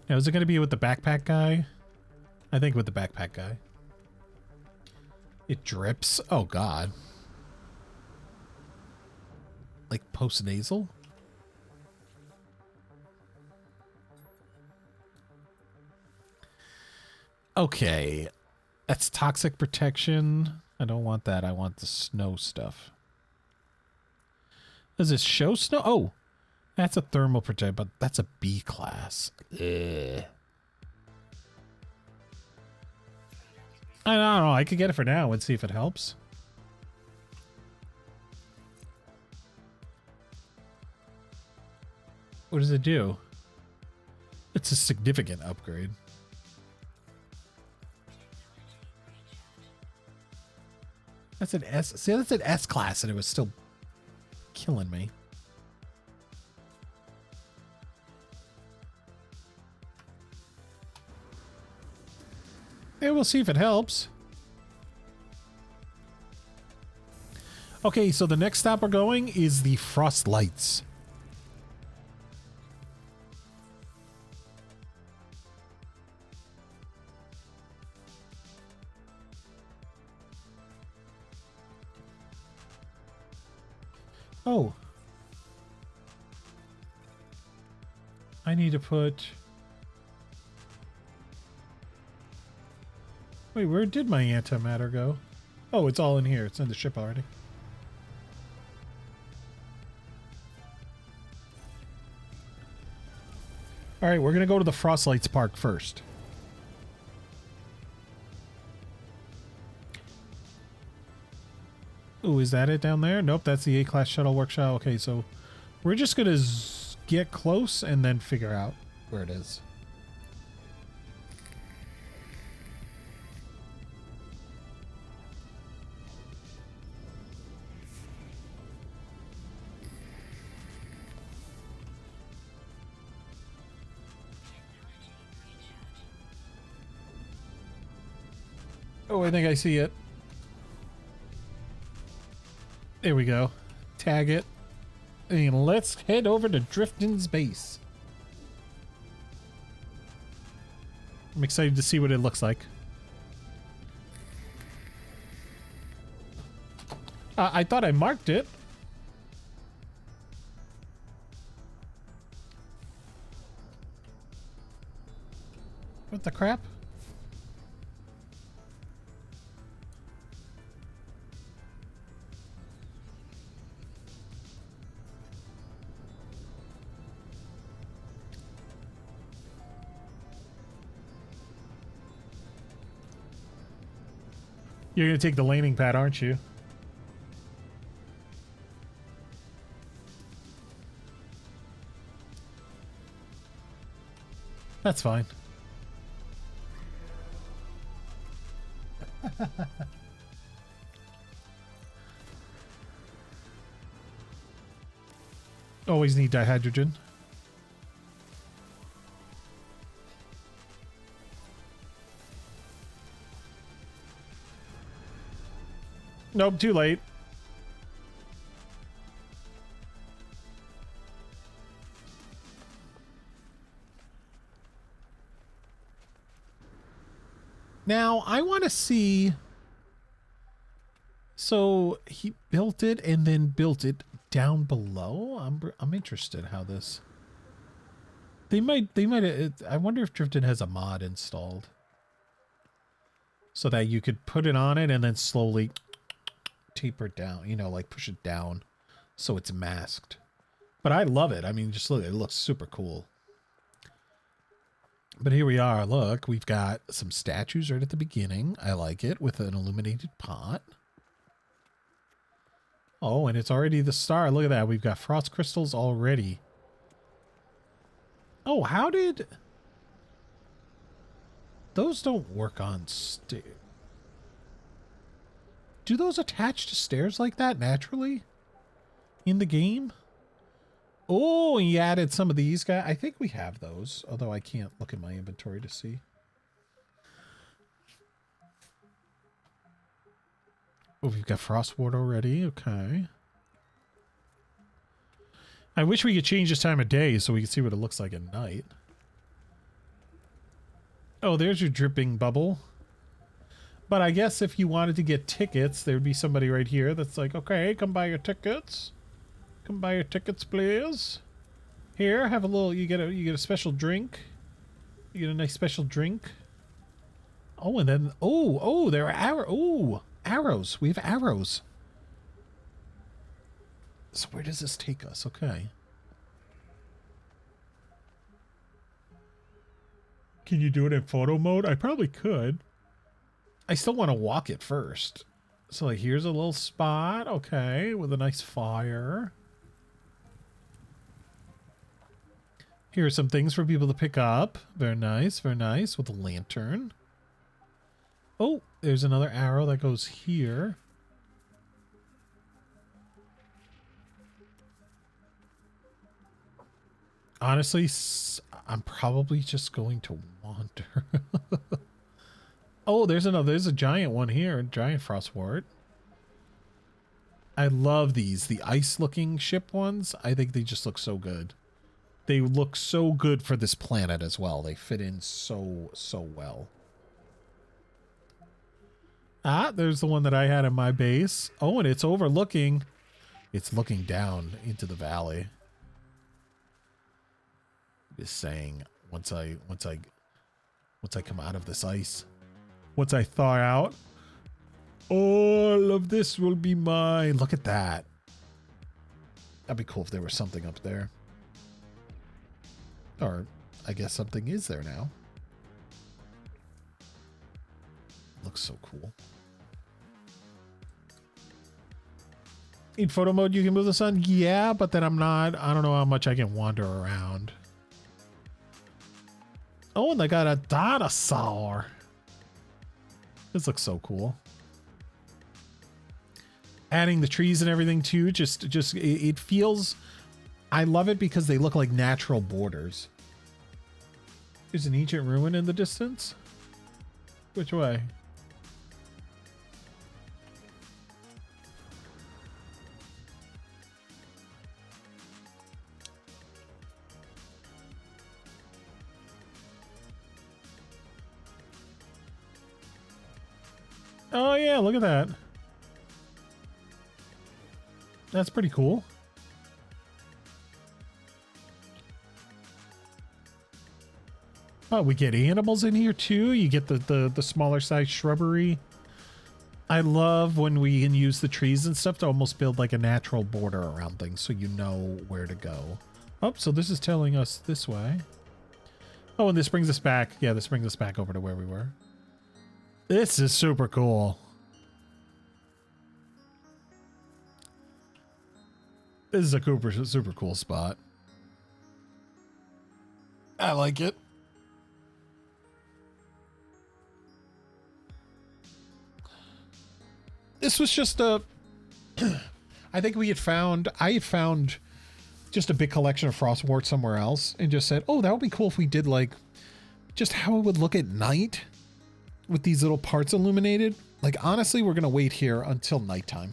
Speaker 2: Now, is it going to be with the backpack guy? I think with the backpack guy. It drips. Oh, God. Like post-nasal? Okay. That's toxic protection. I don't want that. I want the snow stuff. Does this show snow? Oh, that's a thermal protect, but that's a B class. Ugh. I don't know. I could get it for now and see if it helps. What does it do? It's a significant upgrade. That's an S. See, that's an S class, and it was still killing me. Yeah, we'll see if it helps. Okay, so the next stop we're going is the Frost Lights. Oh. I need to put... Wait, where did my antimatter go? Oh, it's all in here. It's in the ship already. All right, we're going to go to the Frostlights Park first. Ooh, is that it down there? Nope, that's the A-class shuttle workshop. Okay, so we're just going to get close and then figure out where it is. Oh, I think I see it. There we go. Tag it. And let's head over to Drifton's base. I'm excited to see what it looks like. I thought I marked it. What the crap? You're going to take the landing pad, aren't you? That's fine. Always need dihydrogen. Nope, too late. Now, I want to see... So, he built it and then built it down below? I'm interested how this... They might... I wonder if Drifton has a mod installed. So that you could put it on it and then slowly taper it down. You know, like push it down so it's masked. But I love it. I mean, just look, it looks super cool. But here we are. Look, we've got some statues right at the beginning. I like it with an illuminated pot. Oh, and it's already the star. Look at that. We've got frost crystals already. Oh, how did... Those don't work on stairs. Do those attach to stairs like that naturally in the game? Oh, and you added some of these guys. I think we have those, although I can't look in my inventory to see. Oh, we've got Frostward already. Okay. I wish we could change this time of day so we could see what it looks like at night. Oh, there's your dripping bubble. But I guess if you wanted to get tickets, there'd be somebody right here that's like, okay, come buy your tickets. Come buy your tickets, please. Here, have a little, you get a special drink. You get a nice special drink. Oh, and then, oh, there are arrows. We have arrows. So where does this take us? Okay. Can you do it in photo mode? I probably could. I still want to walk it first. So like, here's a little spot. Okay, with a nice fire. Here are some things for people to pick up. Very nice, with a lantern. Oh, there's another arrow that goes here. Honestly, I'm probably just going to wander. Oh, there's a giant one here, a giant frostwort. I love these, the ice-looking ship ones. I think they just look so good. They look so good for this planet as well. They fit in so well. Ah, there's the one that I had in my base. Oh, and it's overlooking. It's looking down into the valley. Just saying, once I come out of this ice, once I thaw out, all of this will be mine. Look at that. That'd be cool if there was something up there. Or I guess something is there now. Looks so cool. In photo mode, you can move the sun? Yeah, but then I don't know how much I can wander around. Oh, and they got a dinosaur. This looks so cool. Adding the trees and everything too, it feels, I love it because they look like natural borders. There's an ancient ruin in the distance. Which way? Oh yeah, look at that. That's pretty cool. Oh, we get animals in here too. You get the smaller size shrubbery. I love when we can use the trees and stuff to almost build like a natural border around things so you know where to go. Oh, so this is telling us this way. Oh, and this brings us back. Yeah, this brings us back over to where we were. This is super cool. This is a super cool spot. I like it. This was just a... I think I had found just a big collection of frostwort somewhere else and just said, oh, that would be cool if we did like just how it would look at night with these little parts illuminated. Like, honestly, we're going to wait here until nighttime.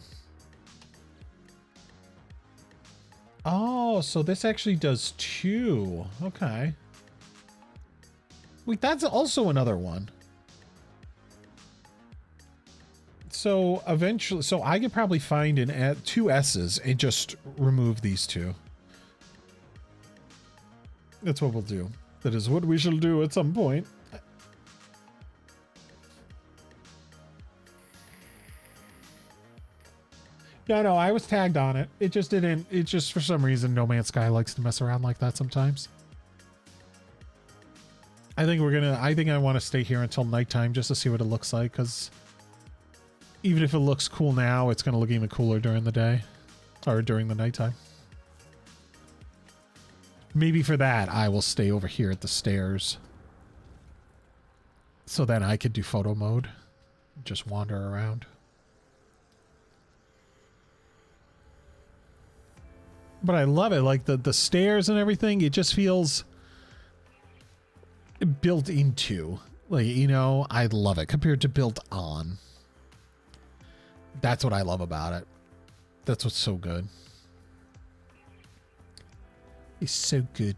Speaker 2: Oh, so this actually does two. Okay. Wait, that's also another one. So eventually, so I could probably find two S's and just remove these two. That's what we'll do. That is what we shall do at some point. No, I was tagged on it. It just didn't, it just, for some reason, No Man's Sky likes to mess around like that sometimes. I think I want to stay here until nighttime just to see what it looks like, because even if it looks cool now, it's going to look even cooler during the day. Or during the nighttime. Maybe for that, I will stay over here at the stairs. So then I could do photo mode. Just wander around. But I love it. Like the stairs and everything, it just feels built into. Like, you know, I love it compared to built on. That's what I love about it. That's what's so good. It's so good.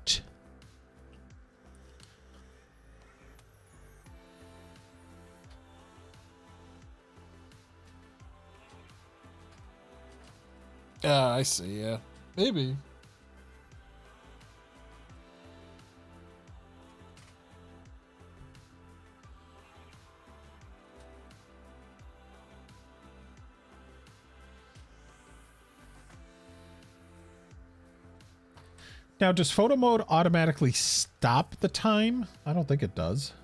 Speaker 2: I see, yeah. Maybe. Now, does photo mode automatically stop the time? I don't think it does.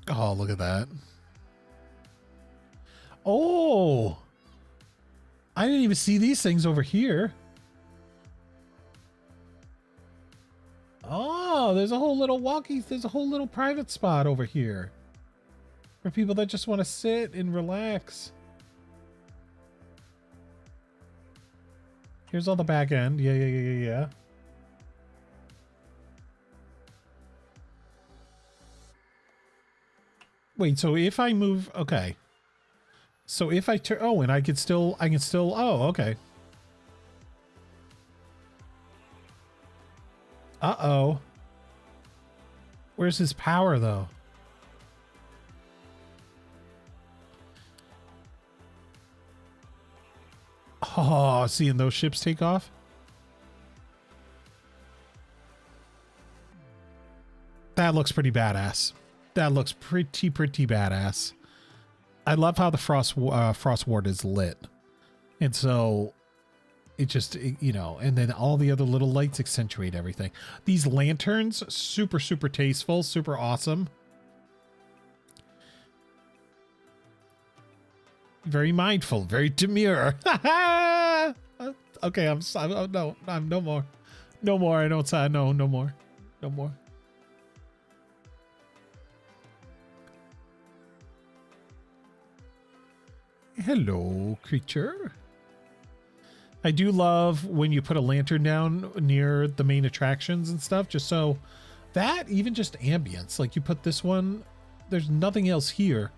Speaker 2: Oh, look at that. Oh! I didn't even see these things over here. Oh, there's a whole little private spot over here. For people that just want to sit and relax. Here's all the back end. Yeah. Wait, so if I move, okay. So if I turn, oh, and I can still, oh, okay. Uh-oh. Where's his power, though? Oh, seeing those ships take off. That looks pretty badass. That looks pretty badass. I love how the frost ward is lit. And so it just, you know, and then all the other little lights accentuate everything. These lanterns, super tasteful, super awesome. Very mindful, very demure. Okay, I'm no more. No more. I don't say no more. No more. Hello, creature. I do love when you put a lantern down near the main attractions and stuff, just so that, even just ambience, like you put this one, there's nothing else here,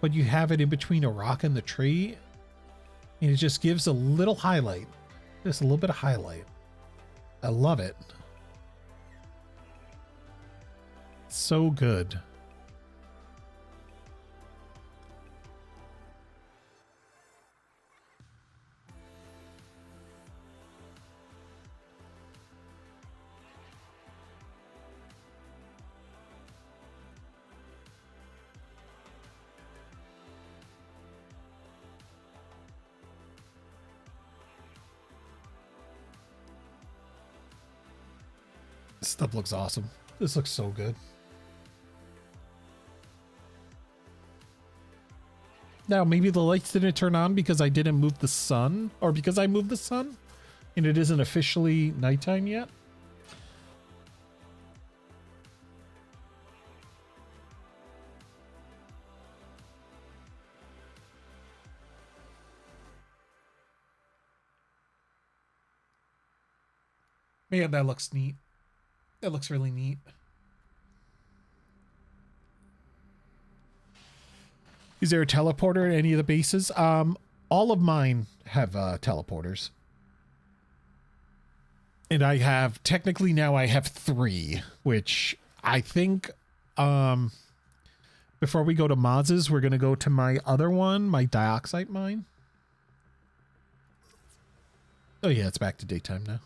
Speaker 2: but you have it in between a rock and the tree, and it just gives a little highlight, just a little bit of highlight. I love it. So good. This stuff looks awesome. This looks so good. Now, maybe the lights didn't turn on because I didn't move the sun, or because I moved the sun and it isn't officially nighttime yet. Man, that looks neat. That looks really neat. Is there a teleporter at any of the bases? All of mine have teleporters. And I have, technically now I have 3, which I think, before we go to Maz's, we're going to go to my other one, my dioxide mine. Oh yeah, it's back to daytime now.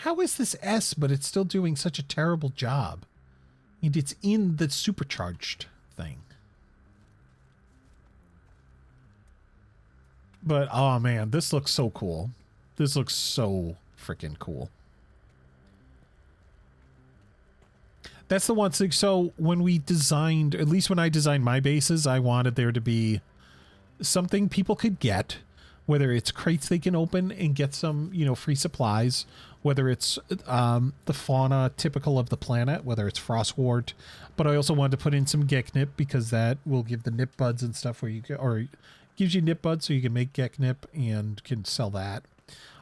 Speaker 2: How is this S, but it's still doing such a terrible job? And it's in the supercharged thing. But, oh man, this looks so cool. This looks so freaking cool. That's the one thing. So when we designed, at least when I designed my bases, I wanted there to be something people could get, whether it's crates they can open and get some, you know, free supplies, whether it's the fauna typical of the planet, whether it's frostwort, but I also wanted to put in some Geknip because that will give the nip buds and stuff where you get, or gives you nip buds so you can make Geknip and can sell that.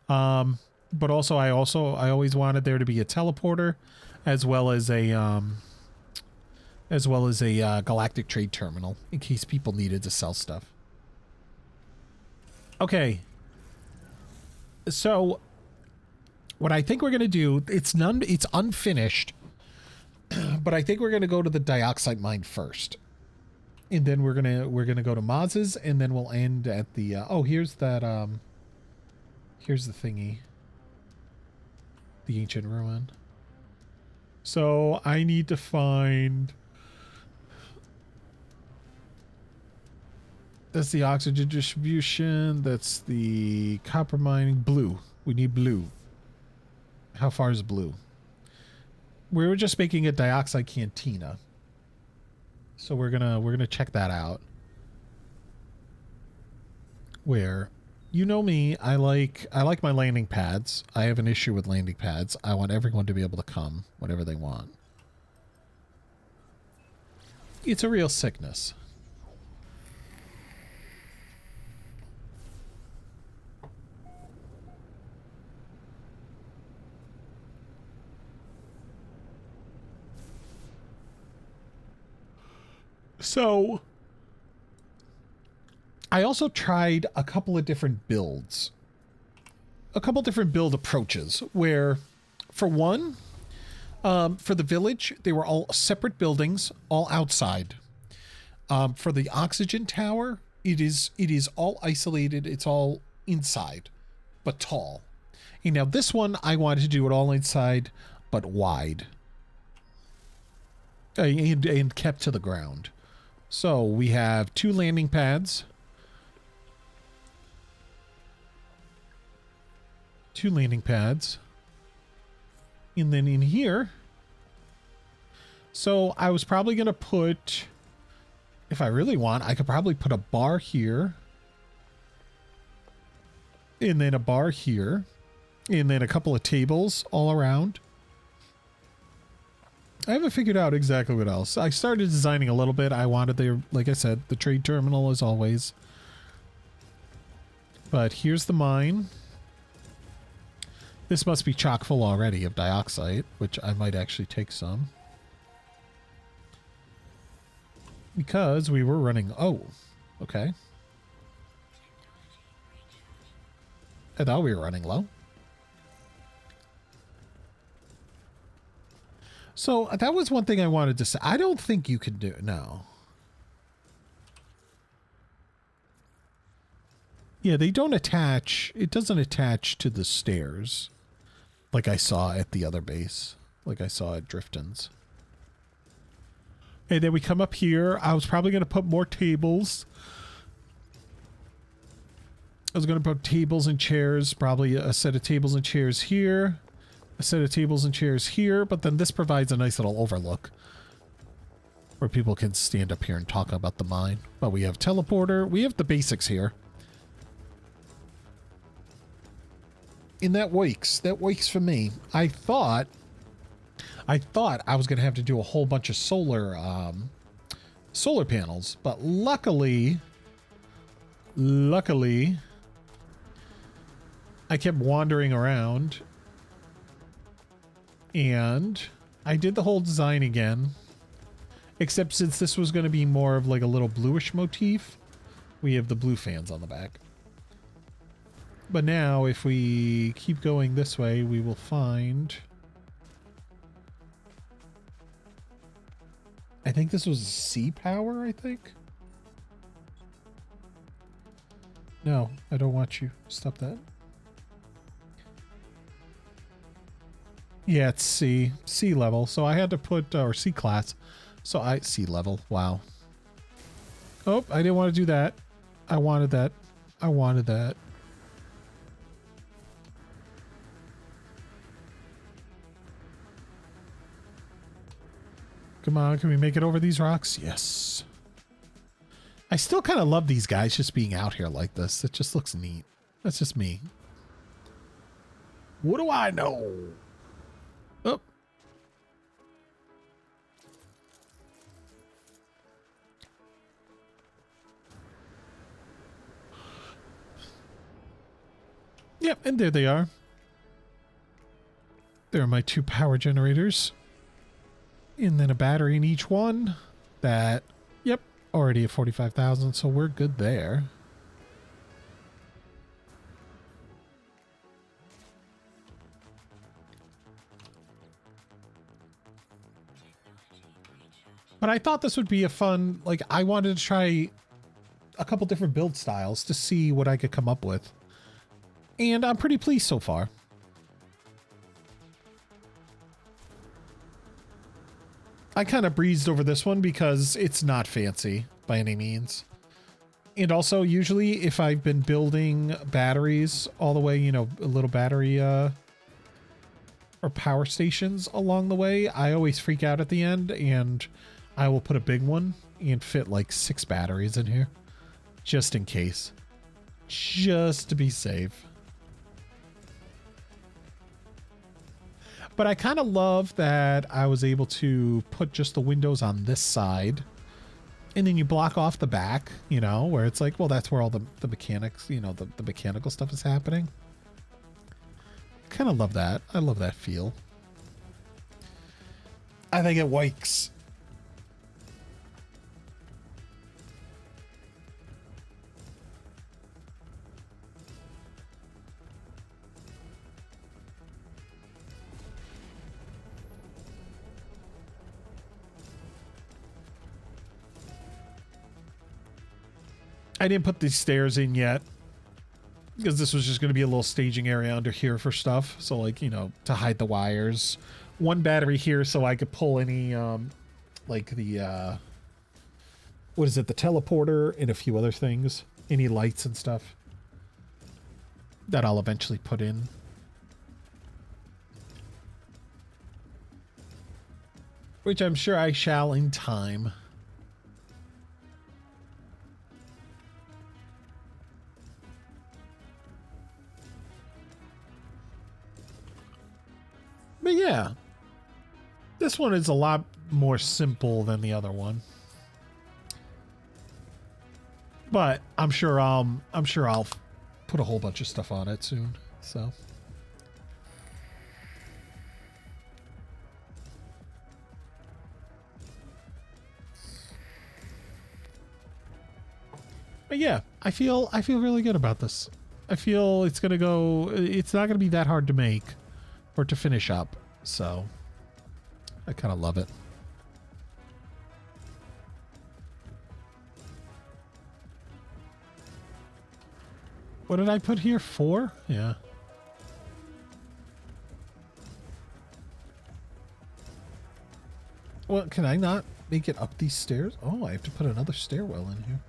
Speaker 2: But also I always wanted there to be a teleporter as well as a galactic trade terminal in case people needed to sell stuff. Okay. So what I think we're going to do, it's unfinished, but I think we're going to go to the dioxide mine first. And then we're going to go to Maz's, and then we'll end at the oh, here's that here's the thingy. The ancient ruin. So I need to find, that's the oxygen distribution, that's the copper mining. Blue. We need blue. How far is blue? We were just making a dioxide cantina. So we're gonna check that out. Where, you know me, I like my landing pads. I have an issue with landing pads. I want everyone to be able to come whenever they want. It's a real sickness. So I also tried a couple of different builds, a couple different build approaches where, for one, For the village, they were all separate buildings, all outside. For the oxygen tower, it is all isolated. It's all inside, but tall. And now this one, I wanted to do it all inside, but wide. And kept to the ground. So we have 2 landing pads. 2 landing pads. And then in here. So I was probably going to put, if I really want, I could probably put a bar here. And then a bar here. And then a couple of tables all around. I haven't figured out exactly what else. I started designing a little bit. I wanted the, like I said, the trade terminal as always. But here's the mine. This must be chock full already of dioxide, which I might actually take some. Because we were running... Oh, okay. I thought we were running low. So that was one thing I wanted to say. I don't think you can do it. No. Yeah, they don't attach. It doesn't attach to the stairs like I saw at the other base, like I saw at Drifton's. And then we come up here. I was probably going to put more tables. I was going to put tables and chairs, probably a set of tables and chairs here. A set of tables and chairs here, but then this provides a nice little overlook where people can stand up here and talk about the mine. But we have teleporter. We have the basics here. And that works. That works for me. I thought I was going to have to do a whole bunch of solar panels, but luckily I kept wandering around. And I did the whole design again, except since this was going to be more of like a little bluish motif, we have the blue fans on the back. But now if we keep going this way, we will find, I think this was sea power, I think. No, I don't want you. Stop that. Yeah, it's sea level. So I had to put, or sea class. So sea level. Wow. Oh, I didn't want to do that. I wanted that. I wanted that. Come on, can we make it over these rocks? Yes. I still kind of love these guys just being out here like this. It just looks neat. That's just me. What do I know? Oh. Yep, and there they are. There are my 2 power generators. And then a battery in each one. That, yep, already at 45,000, so we're good there. But I thought this would be a fun, like, I wanted to try a couple different build styles to see what I could come up with. And I'm pretty pleased so far. I kind of breezed over this one because it's not fancy by any means. And also, usually, if I've been building batteries all the way, you know, a little battery, or power stations along the way, I always freak out at the end, and I will put a big one and fit like 6 batteries in here. Just in case. Just to be safe. But I kind of love that I was able to put just the windows on this side. And then you block off the back, you know, where it's like, well, that's where all the mechanics, you know, the mechanical stuff is happening. Kind of love that. I love that feel. I think it works. I didn't put these stairs in yet because this was just going to be a little staging area under here for stuff. So like, you know, to hide the wires. One battery here so I could pull any, like the, what is it? The teleporter and a few other things. Any lights and stuff that I'll eventually put in. Which I'm sure I shall in time. But yeah, this one is a lot more simple than the other one. But I'm sure I'll put a whole bunch of stuff on it soon. So. But yeah, I feel really good about this. I feel it's not gonna be that hard to make or to finish up. So I kind of love it. What did I put here? 4? Yeah. Well, can I not make it up these stairs? Oh, I have to put another stairwell in here.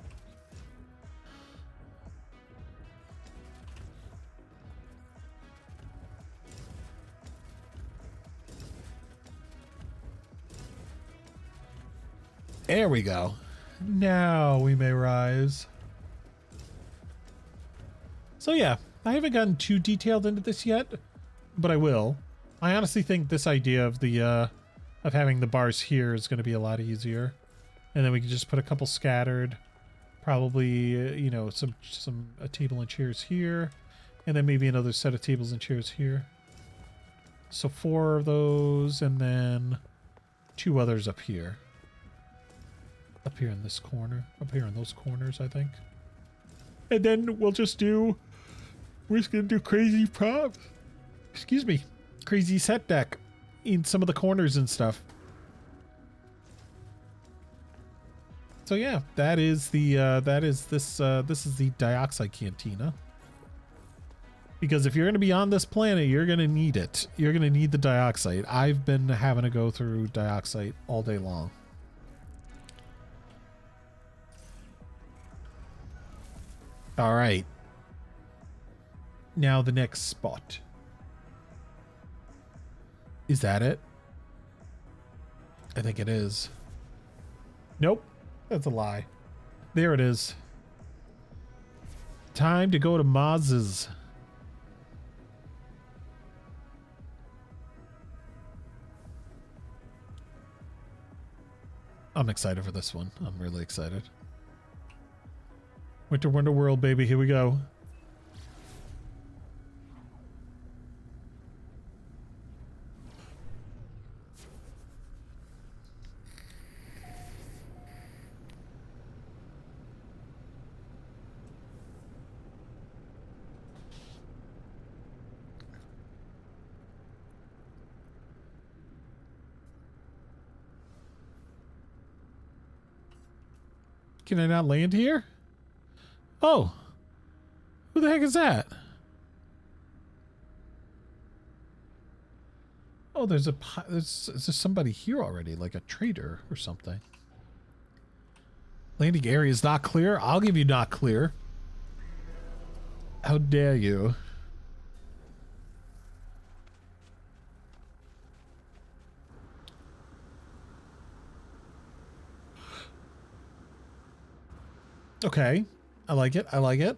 Speaker 2: There we go. Now we may rise. So yeah, I haven't gotten too detailed into this yet, but I will. I honestly think this idea of the of having the bars here is going to be a lot easier, and then we can just put a couple scattered, probably you know, a table and chairs here, and then maybe another set of tables and chairs here. So 4 of those, and then 2 others up here. Up here in this corner. Up here in those corners, I think. And then we're just gonna do crazy props. Excuse me. Crazy set deck in some of the corners and stuff. So yeah, that is this is the dioxide cantina. Because if you're gonna be on this planet, you're gonna need it. You're gonna need the dioxide. I've been having to go through dioxide all day long. All right. Now the next spot. Is that it? I think it is. Nope. That's a lie. There it is. Time to go to Maz's. I'm excited for this one. I'm really excited. Winter Wonder World, baby. Here we go. Can I not land here? Oh, who the heck is that? Oh, there's somebody here already, like a trader or something. Landing area is not clear. I'll give you not clear. How dare you? Okay. I like it. I like it.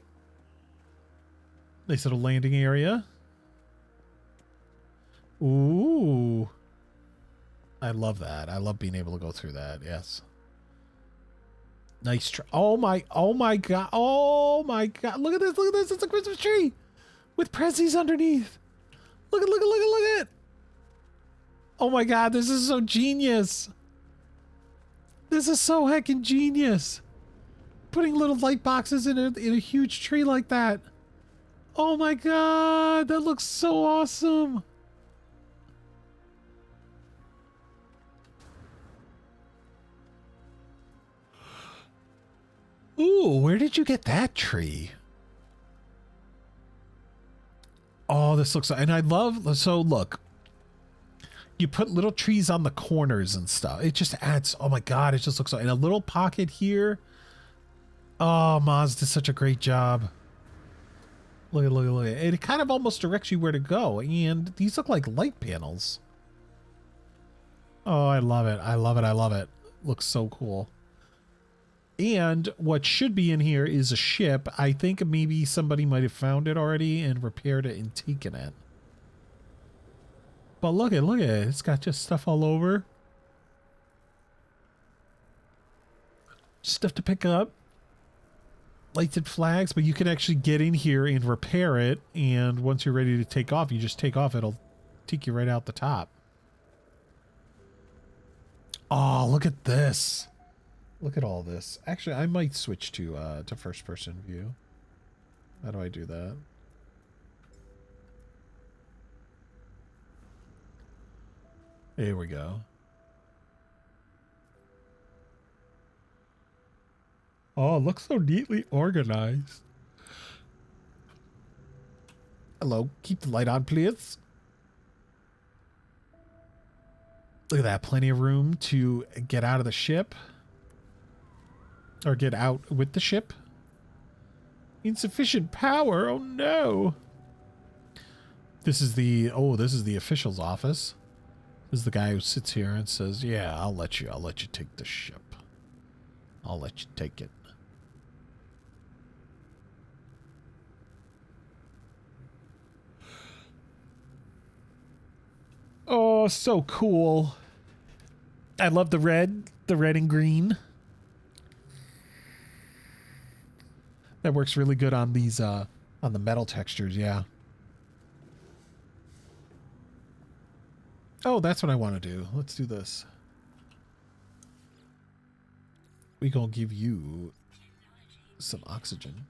Speaker 2: Nice little landing area. Ooh. I love that. I love being able to go through that. Yes. Nice. Oh my God. Oh my God. Look at this. Look at this. It's a Christmas tree with prezzies underneath. Look at. Oh my God. This is so genius. This is so heckin' genius. Putting little light boxes in a huge tree like that. Oh my God, that looks so awesome. Ooh, Ooh, where did you get that tree? Oh, this looks, and I love, so look, you put little trees on the corners and stuff. It just adds, oh my God, it just looks like, in a little pocket here. Oh, Maz did such a great job. Look at, look at, look at it. It kind of almost directs you where to go. And these look like light panels. Oh, I love it. I love it. I love it. Looks so cool. And what should be in here is a ship. I think maybe somebody might have found it already and repaired it and taken it. But look at it. It's got just stuff all over. Stuff to pick up. Lighted flags, but you can actually get in here and repair it. And once you're ready to take off, you just take off. It'll take you right out the top. Oh, look at this. Look at all this. Actually, I might switch to first person view. How do I do that? There we go. Oh, it looks so neatly organized. Hello, keep the light on, please. Look at that, plenty of room to get out of the ship. Or get out with the ship. Insufficient power, oh no. This is the official's office. This is the guy who sits here and says, yeah, I'll let you take the ship. I'll let you take it. Oh, so cool. I love the red and green. That works really good on these, on the metal textures, yeah. Oh, that's what I want to do. Let's do this. We gonna give you some oxygen.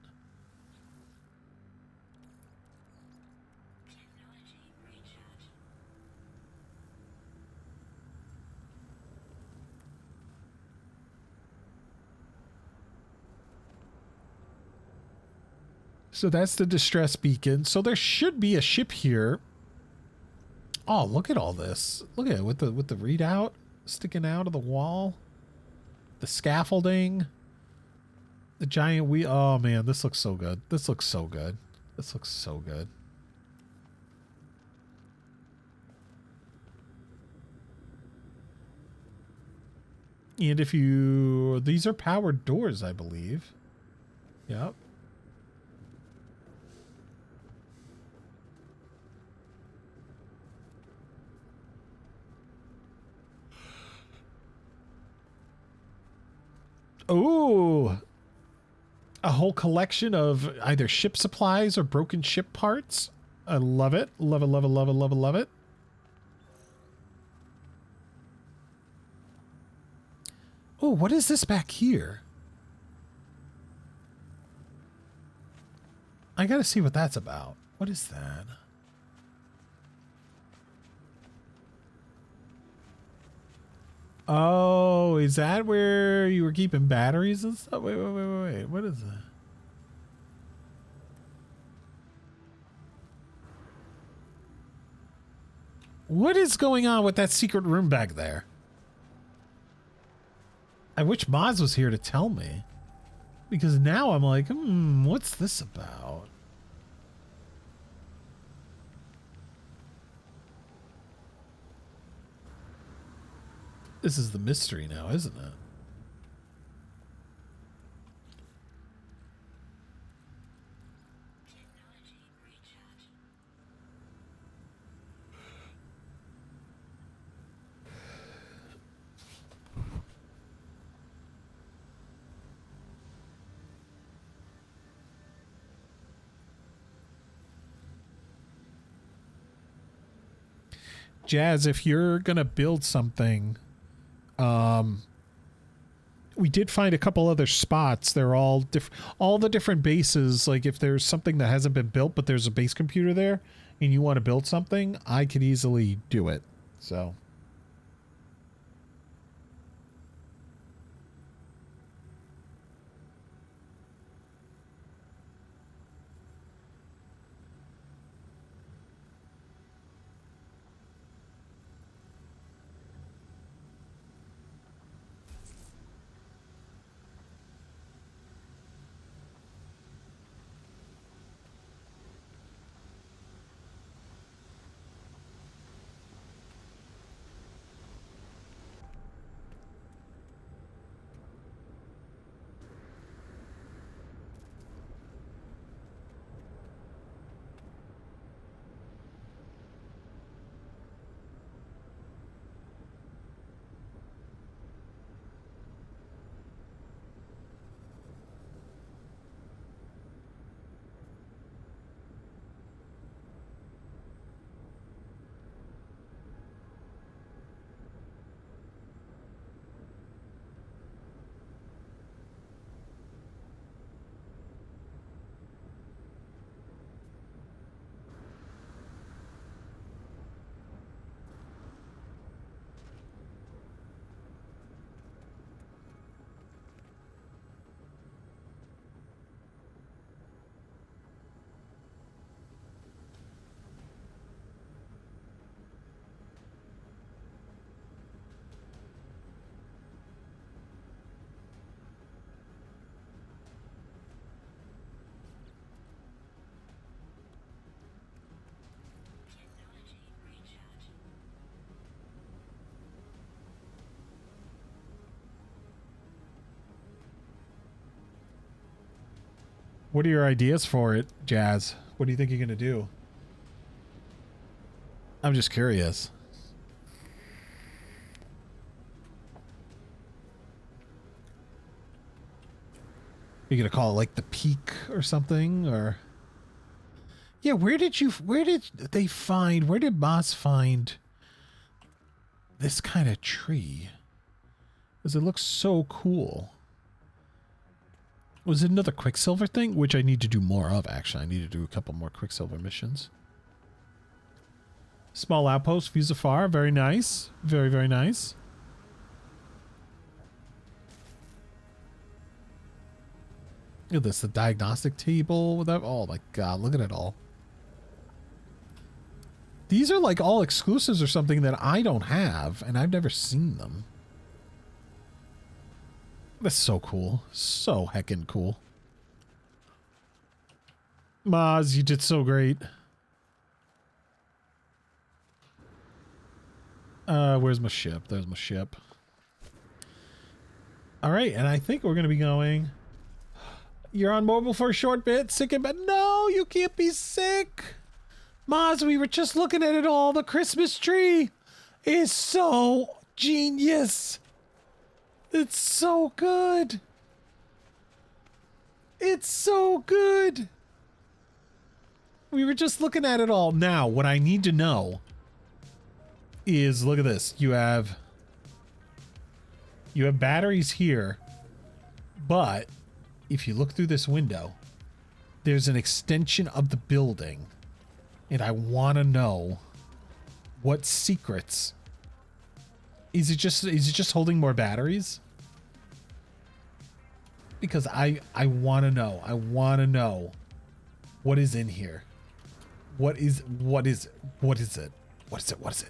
Speaker 2: So that's the distress beacon. So there should be a ship here. Oh, look at all this. Look at it with the readout sticking out of the wall. The scaffolding. The giant wheel. Oh man, this looks so good. This looks so good. This looks so good. And if you, these are powered doors, I believe. Yep. Ooh, a whole collection of either ship supplies or broken ship parts. I love it. Love it, love it, love it, love it, love it. Oh, what is this back here? I gotta see what that's about. What is that? Oh, is that where you were keeping batteries and stuff? Wait. What is that? What is going on with that secret room back there? I wish Maz was here to tell me. Because now I'm like, what's this about? This is the mystery now, isn't it? Jazz, if you're gonna build something, we did find a couple other spots. They're all all the different bases. Like if there's something that hasn't been built, but there's a base computer there and you want to build something, I could easily do it. So. What are your ideas for it, Jazz? What do you think you're going to do? I'm just curious. You're going to call it like the peak or something? Or... Yeah, where did Moss find this kind of tree? Because it looks so cool. Was it another Quicksilver thing? Which I need to do more of, actually. I need to do a couple more Quicksilver missions. Small outpost, views afar. Very nice. Very, very nice. Look at this. The diagnostic table. With that. Oh my god. Look at it all. These are like all exclusives or something that I don't have. And I've never seen them. That's so cool. So heckin' cool. Maz, you did so great. Where's my ship? There's my ship. All right, and I think we're going to be going... You're on mobile for a short bit, sick and bad. No, you can't be sick. Maz, we were just looking at it all. The Christmas tree is so genius. It's so good. It's so good. We were just looking at it all. Now, what I need to know is, look at this. You have batteries here, but if you look through this window, there's an extension of the building, and I want to know what secrets. Is it just holding more batteries? Because I want to know. I want to know what is in here. What is it? What is it? What is it? What is it? What is it?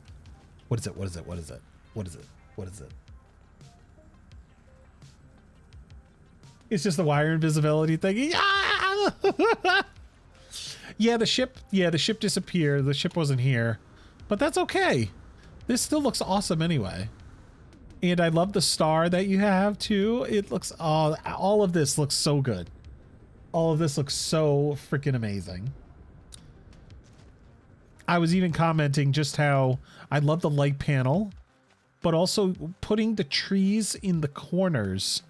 Speaker 2: What is it? What is it? What is it? What is it? What is it? It's just the wire invisibility thing. Yeah, the ship disappeared. The ship wasn't here. But that's okay. This still looks awesome anyway. And I love the star that you have too. It looks all of this looks so good. All of this looks so freaking amazing. I was even commenting just how I love the light panel, but also putting the trees in the corners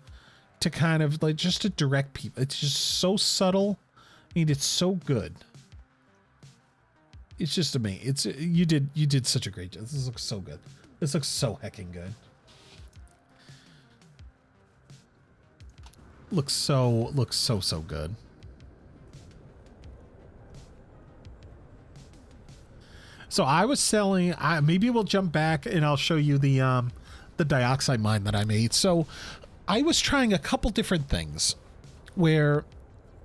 Speaker 2: to kind of like just to direct people. It's just so subtle and it's so good. It's just amazing. You did such a great job. This looks so good. This looks so hecking good. Looks so good. So I was selling, maybe we'll jump back and I'll show you the dioxide mine that I made. So I was trying a couple different things where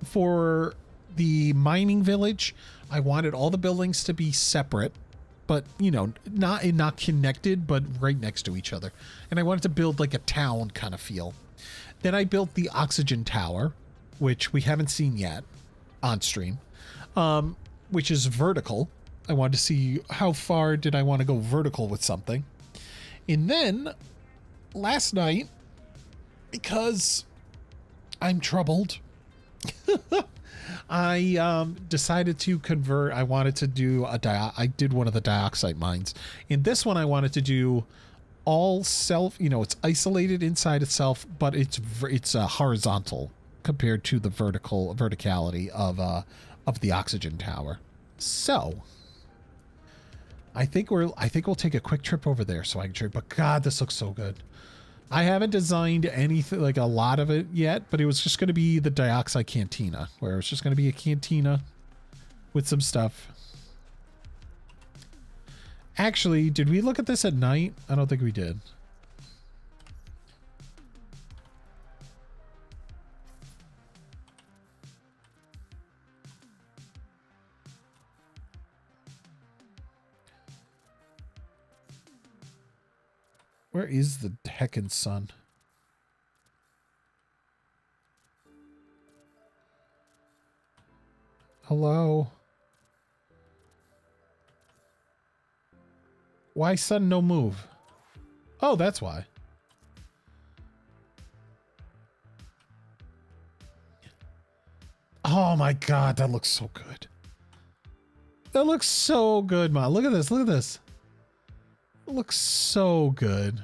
Speaker 2: for the mining village, I wanted all the buildings to be separate, but you know, not connected, but right next to each other. And I wanted to build like a town kind of feel. Then I built the oxygen tower, which we haven't seen yet on stream, which is vertical. I wanted to see how far did I want to go vertical with something. And then last night, because I'm troubled, I decided to convert. I wanted to do I did one of the dioxide mines. In this one, I wanted to do all self, you know, it's isolated inside itself, but it's horizontal compared to the verticality of the oxygen tower. So I think we'll take a quick trip over there so I can trade. But God, this looks so good. I haven't designed anything like a lot of it yet, but it was just going to be the dioxide cantina, where it's just going to be a cantina with some stuff. Actually, did we look at this at night? I don't think we did. Where is the heckin' sun? Hello? Why sun no move? Oh, that's why. Oh my God, that looks so good. That looks so good, Ma. Look at this. Look at this. It looks so good.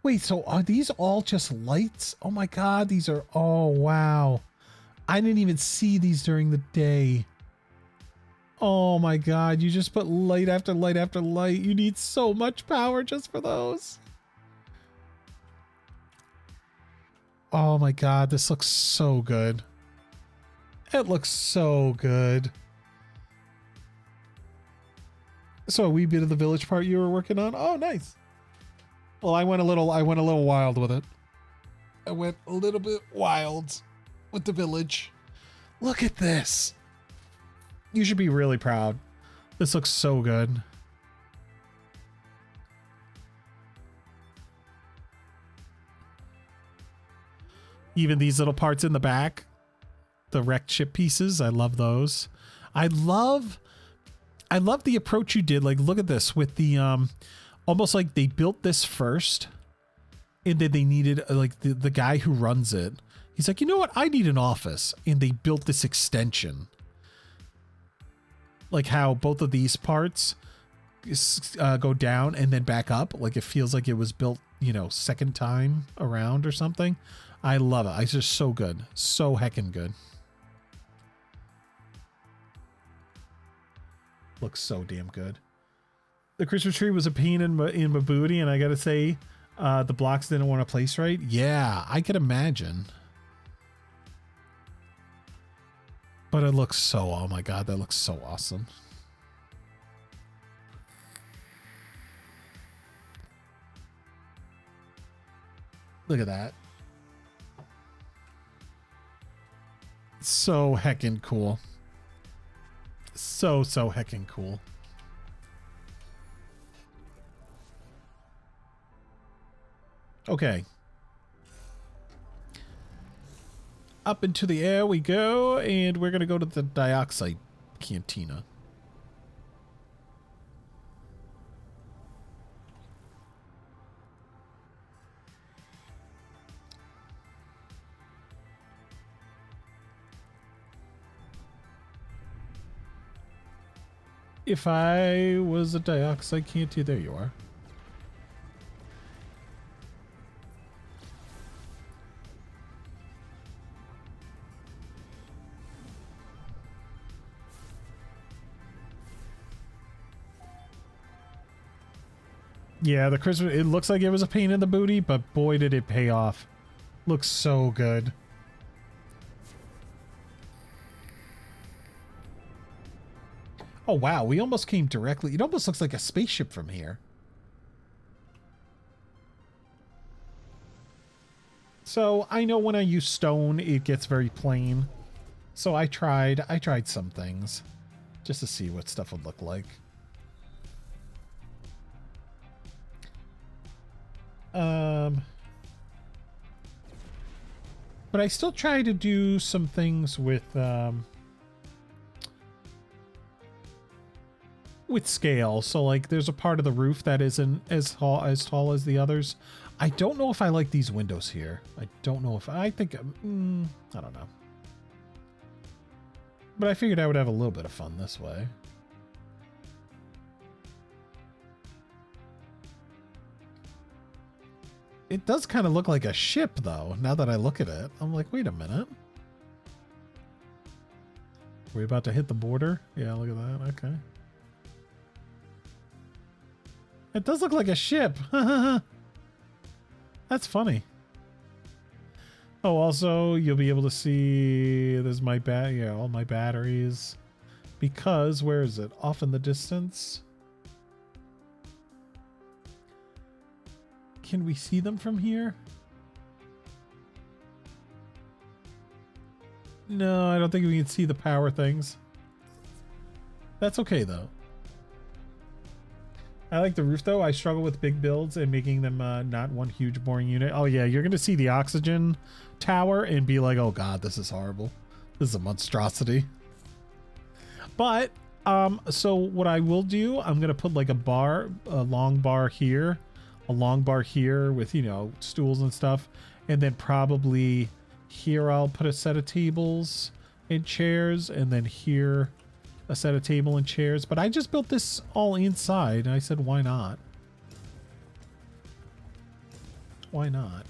Speaker 2: Wait, so are these all just lights? Oh my God, these are, oh wow. I didn't even see these during the day. Oh my God, you just put light after light after light. You need so much power just for those. Oh my God, this looks so good. It looks so good. So a wee bit of the village part you were working on? Oh, nice. Well, I went a little wild with it. I went a little bit wild with the village. Look at this. You should be really proud. This looks so good. Even these little parts in the back, the wrecked ship pieces, I love those. I love the approach you did. Like, look at this with the almost like they built this first and then they needed like the guy who runs it. He's like, you know what? I need an office. And they built this extension. Like how both of these parts go down and then back up. Like it feels like it was built, you know, second time around or something. I love it. It's just so good. So heckin' good. Looks so damn good. The Christmas tree was a pain in my booty, and I gotta say, the blocks didn't want to place right. Yeah, I could imagine. But it looks so, oh my God, that looks so awesome. Look at that. So heckin' cool. So heckin' cool. Okay. Up into the air we go, and we're going to go to the dioxide cantina. If I was a dioxide cantina, there you are. Yeah, the Christmas, it looks like it was a pain in the booty, but boy did it pay off. Looks so good. Oh wow, we almost came directly. It almost looks like a spaceship from here. So I know when I use stone, it gets very plain. So I tried some things just to see what stuff would look like. But I still try to do some things with scale. So like there's a part of the roof that isn't as tall as the others. I don't know if I like these windows here. I don't know if I think I don't know. But I figured I would have a little bit of fun this way. It does kind of look like a ship, though, now that I look at it. I'm like, wait a minute. Are we about to hit the border? Yeah, look at that. Okay. It does look like a ship. That's funny. Oh, also, you'll be able to see there's my all my batteries. Because, where is it? Off in the distance. Can we see them from here? No, I don't think we can see the power things. That's okay, though. I like the roof, though. I struggle with big builds and making them not one huge boring unit. Oh, yeah, you're going to see the oxygen tower and be like, oh, God, this is horrible. This is a monstrosity. But, so what I will do, I'm going to put like a long bar here. A long bar here with, you know, stools and stuff. And then probably Here I'll put a set of tables and chairs, and then here a set of table and chairs. But I just built this all inside, and I said, why not? Why not?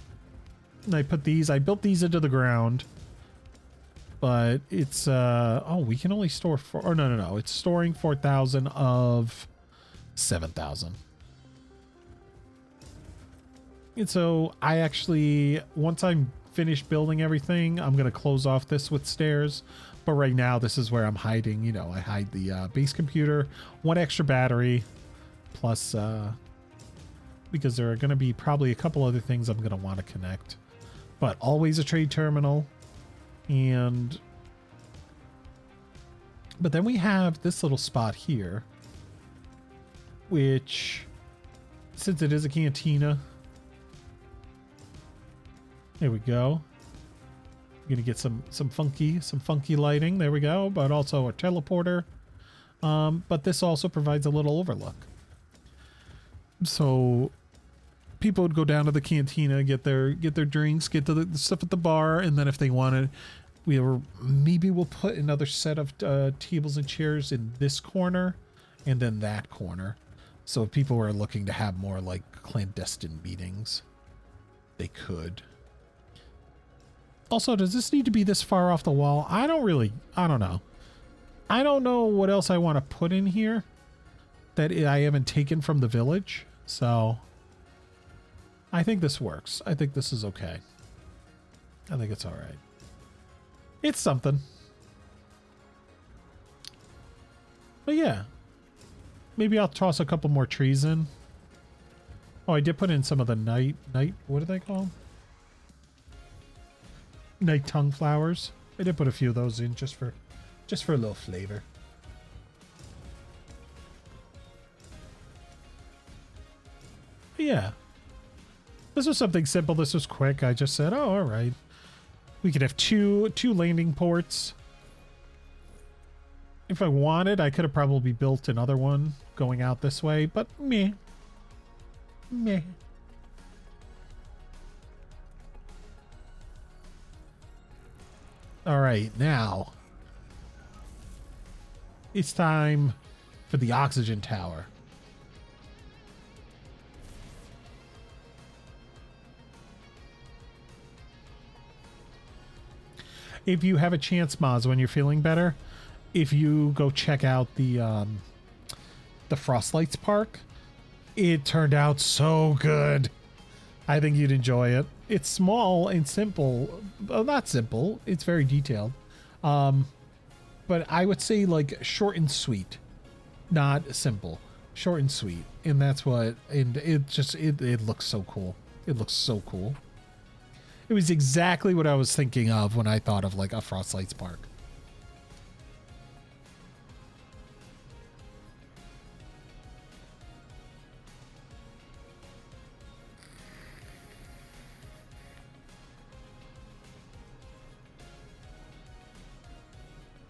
Speaker 2: And I built these into the ground. But it's, oh, we can only store no. It's storing 4,000 of 7,000. And so I actually, once I'm finished building everything, I'm going to close off this with stairs. But right now, this is where I'm hiding. You know, I hide the base computer, one extra battery, plus, because there are going to be probably a couple other things I'm going to want to connect. But always a trade terminal. But then we have this little spot here, which, since it is a cantina, there we go. We're gonna get some funky lighting. There we go. But also a teleporter. But this also provides a little overlook. So people would go down to the cantina, get their drinks, get to the stuff at the bar, and then if they wanted, maybe we'll put another set of tables and chairs in this corner, and then that corner. So if people were looking to have more like clandestine meetings, they could. Also, does this need to be this far off the wall? I don't know. I don't know what else I want to put in here that I haven't taken from the village. So I think this works. I think this is okay. I think it's all right. It's something. But yeah. Maybe I'll toss a couple more trees in. Oh, I did put in some of the night, what do they call them? Night tongue flowers. I did put a few of those in just for a little flavor. But yeah. This was something simple. This was quick. I just said, oh, all right. We could have two landing ports. If I wanted, I could have probably built another one going out this way, but meh. All right, now it's time for the oxygen tower. If you have a chance, Moz, when you're feeling better, if you go check out the Frostlights Park, it turned out so good. I think you'd enjoy it. It's small and simple. Well, not simple. It's very detailed. But I would say like short and sweet, not simple. Short and sweet, and that's what. And it looks so cool. It looks so cool. It was exactly what I was thinking of when I thought of like a Frostlights Park.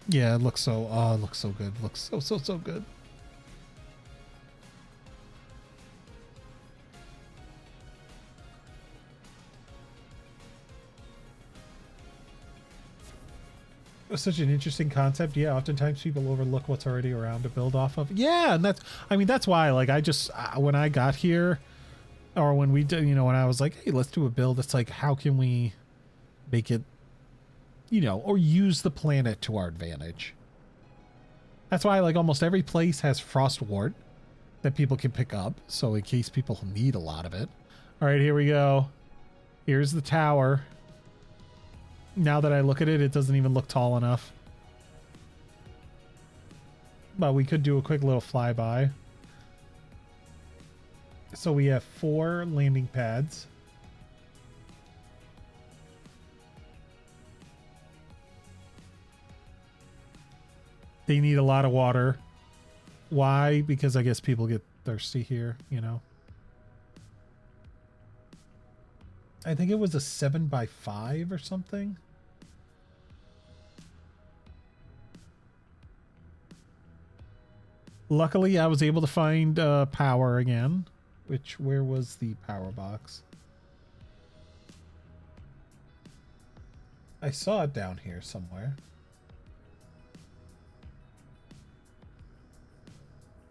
Speaker 2: Yeah, it looks so good. Looks so good. It was such an interesting concept. Yeah, oftentimes people overlook what's already around to build off of. Yeah, and that's why, like, when I got here, or when we did, when I was like, hey, let's do a build, it's like, how can we make it, or use the planet to our advantage? That's why, like, almost every place has frost wart that people can pick up, so in case people need a lot of it. All right, here we go. Here's the tower. Now that I look at it, it doesn't even look tall enough. But we could do a quick little flyby. So we have 4 landing pads. They need a lot of water. Why? Because I guess people get thirsty here, I think it was a 7x5 or something. Luckily, I was able to find power again. Where was the power box? I saw it down here somewhere.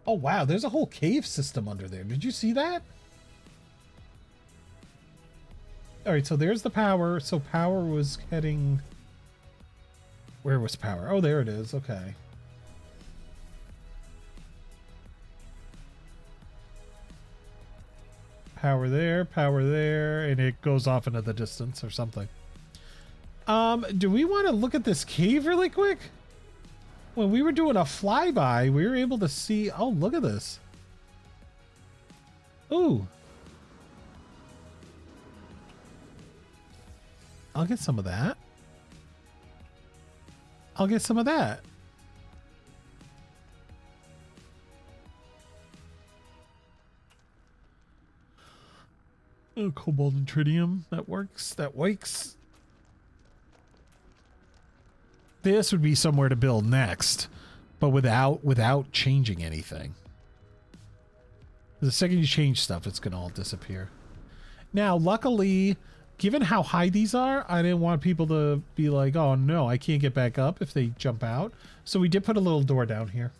Speaker 2: Oh, wow. There's a whole cave system under there. Did you see that? All right, so there's the power. So power was heading... Where was power? Oh, there it is. Okay. Power there, and it goes off into the distance or something. Do we want to look at this cave really quick? When we were doing a flyby, we were able to see... Oh, look at this. Ooh. I'll get some of that. I'll get some of that. Oh, cobalt and tritium. That works. That works. This would be somewhere to build next, but without changing anything. The second you change stuff, it's gonna all disappear. Now, luckily, given how high these are, I didn't want people to be like, oh no, I can't get back up if they jump out. So we did put a little door down here.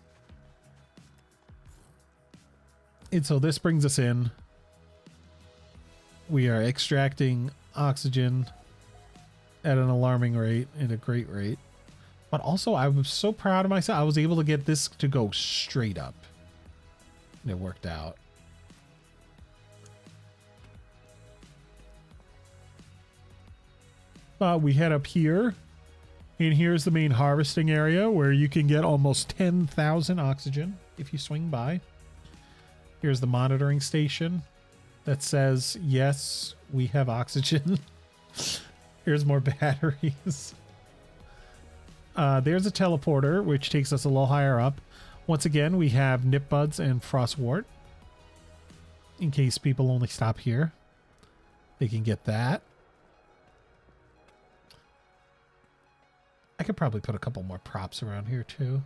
Speaker 2: And so this brings us in. We are extracting oxygen at an alarming rate, at a great rate. But also, I was so proud of myself. I was able to get this to go straight up. And it worked out. We head up here. And here's the main harvesting area where you can get almost 10,000 oxygen if you swing by. Here's the monitoring station that says, yes, we have oxygen. Here's more batteries. There's a teleporter, which takes us a little higher up. Once again, we have nip buds and frostwort. In case people only stop here, they can get that. I could probably put a couple more props around here too.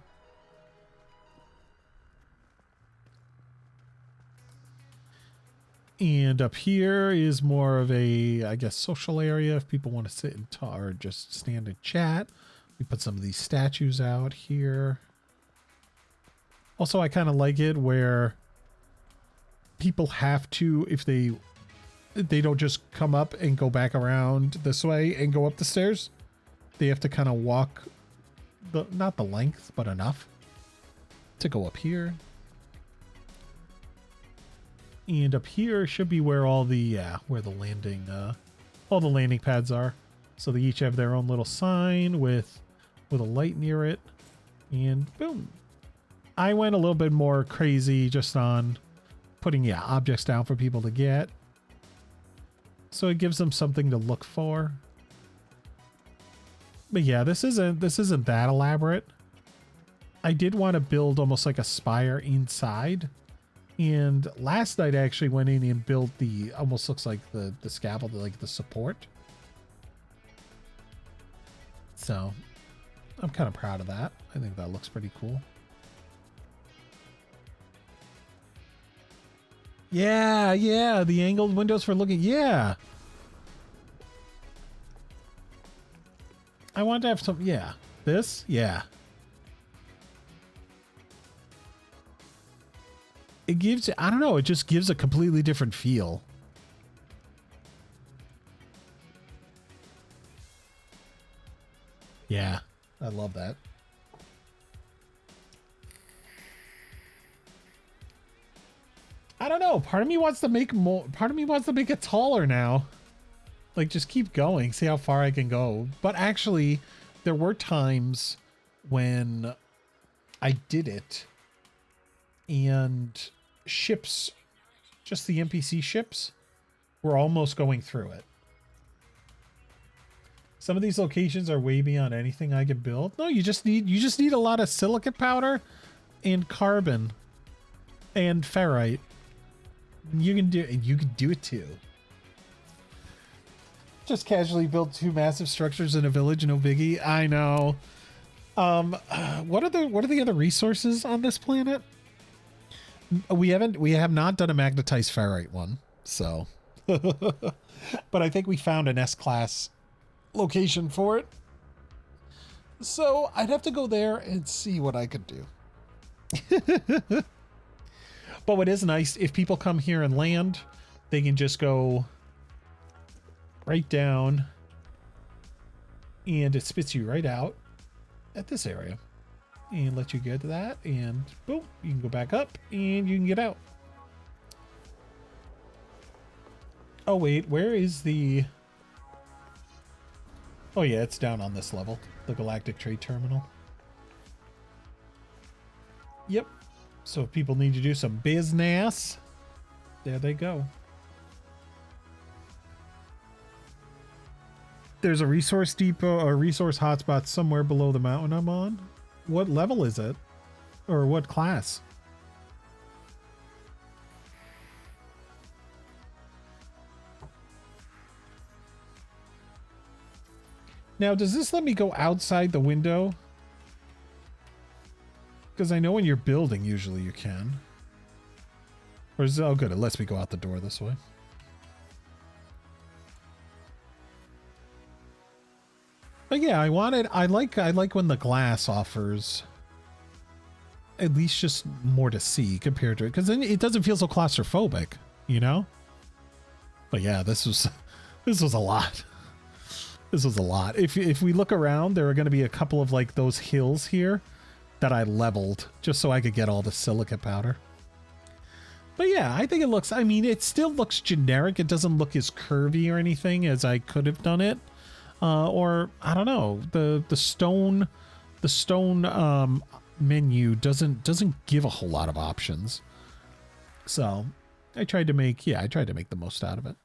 Speaker 2: And up here is more of a, I guess, social area if people want to sit and talk or just stand and chat. We put some of these statues out here. Also, I kind of like it where people have to, if they don't just come up and go back around this way and go up the stairs. They have to kind of walk, not the length, but enough to go up here. And up here should be where all the, where the landing, all the landing pads are. So they each have their own little sign with a light near it. And boom. I went a little bit more crazy just on putting, objects down for people to get. So it gives them something to look for. But yeah, this isn't that elaborate. I did want to build almost like a spire inside. And last night I actually went in and built the, almost looks like the scaffold, like the support. So I'm kind of proud of that. I think that looks pretty cool. Yeah, the angled windows for looking, yeah. I want to have some, this, It gives, I don't know, it just gives a completely different feel. Yeah, I love that. I don't know, part of me wants to make more, part of me wants to make it taller now. Like, just keep going, see how far I can go. But actually, there were times when I did it and ships, just the NPC ships, were almost going through it. Some of these locations are way beyond anything I could build. No, you just need a lot of silicate powder and carbon and ferrite. You can do it too. Just casually build 2 massive structures in a village, no biggie. I know. What are the other resources on this planet? We have not done a magnetized ferrite one, so. But I think we found an S-class location for it. So I'd have to go there and see what I could do. But what is nice, if people come here and land, they can just go right down and it spits you right out at this area and let you get to that, and boom, you can go back up and you can get out. Oh wait, where is the... Oh yeah, it's down on this level, the Galactic Trade Terminal. Yep. So if people need to do some business, there they go. There's a resource depot or resource hotspot somewhere below the mountain I'm on. What level is it? Or what class? Now, does this let me go outside the window? Because I know when you're building, usually you can. Or is it, oh good, it lets me go out the door this way. But yeah, I like when the glass offers at least just more to see compared to it, because then it doesn't feel so claustrophobic, you know? But yeah, this was a lot. This was a lot. If we look around, there are going to be a couple of like those hills here that I leveled just so I could get all the silica powder. But yeah, I think it looks, I mean, it still looks generic. It doesn't look as curvy or anything as I could have done it. Or I don't know, the stone menu doesn't give a whole lot of options. So I tried to make the most out of it.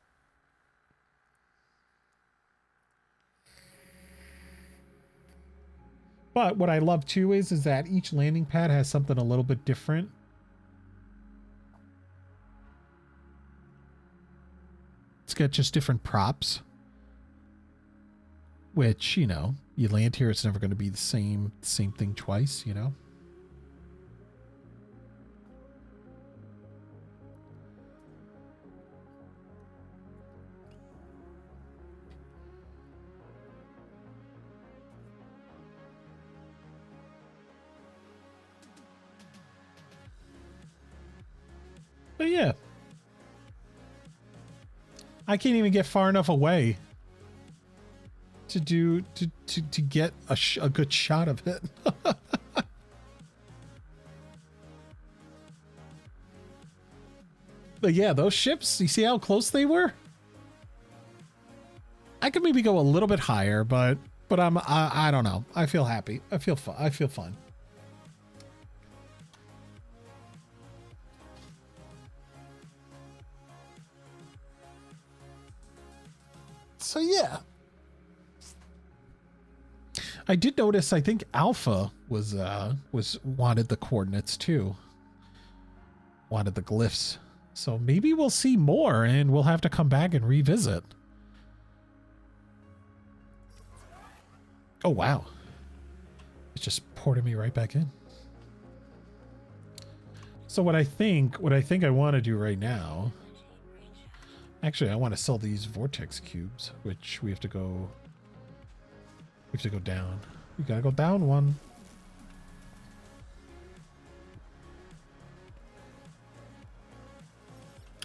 Speaker 2: But what I love too is that each landing pad has something a little bit different. It's got just different props. Which, you know, you land here, it's never going to be the same thing twice, you know? But yeah. I can't even get far enough away to get a good shot of it. But yeah, those ships, you see how close they were? I could maybe go a little bit higher, but I don't know. I feel happy. I feel fun. So yeah. I did notice, I think Alpha was wanted the coordinates too. Wanted the glyphs. So maybe we'll see more and we'll have to come back and revisit. Oh wow. It just ported me right back in. So what I think I want to do right now, actually I want to sell these vortex cubes, which we have to go down. We gotta go down one.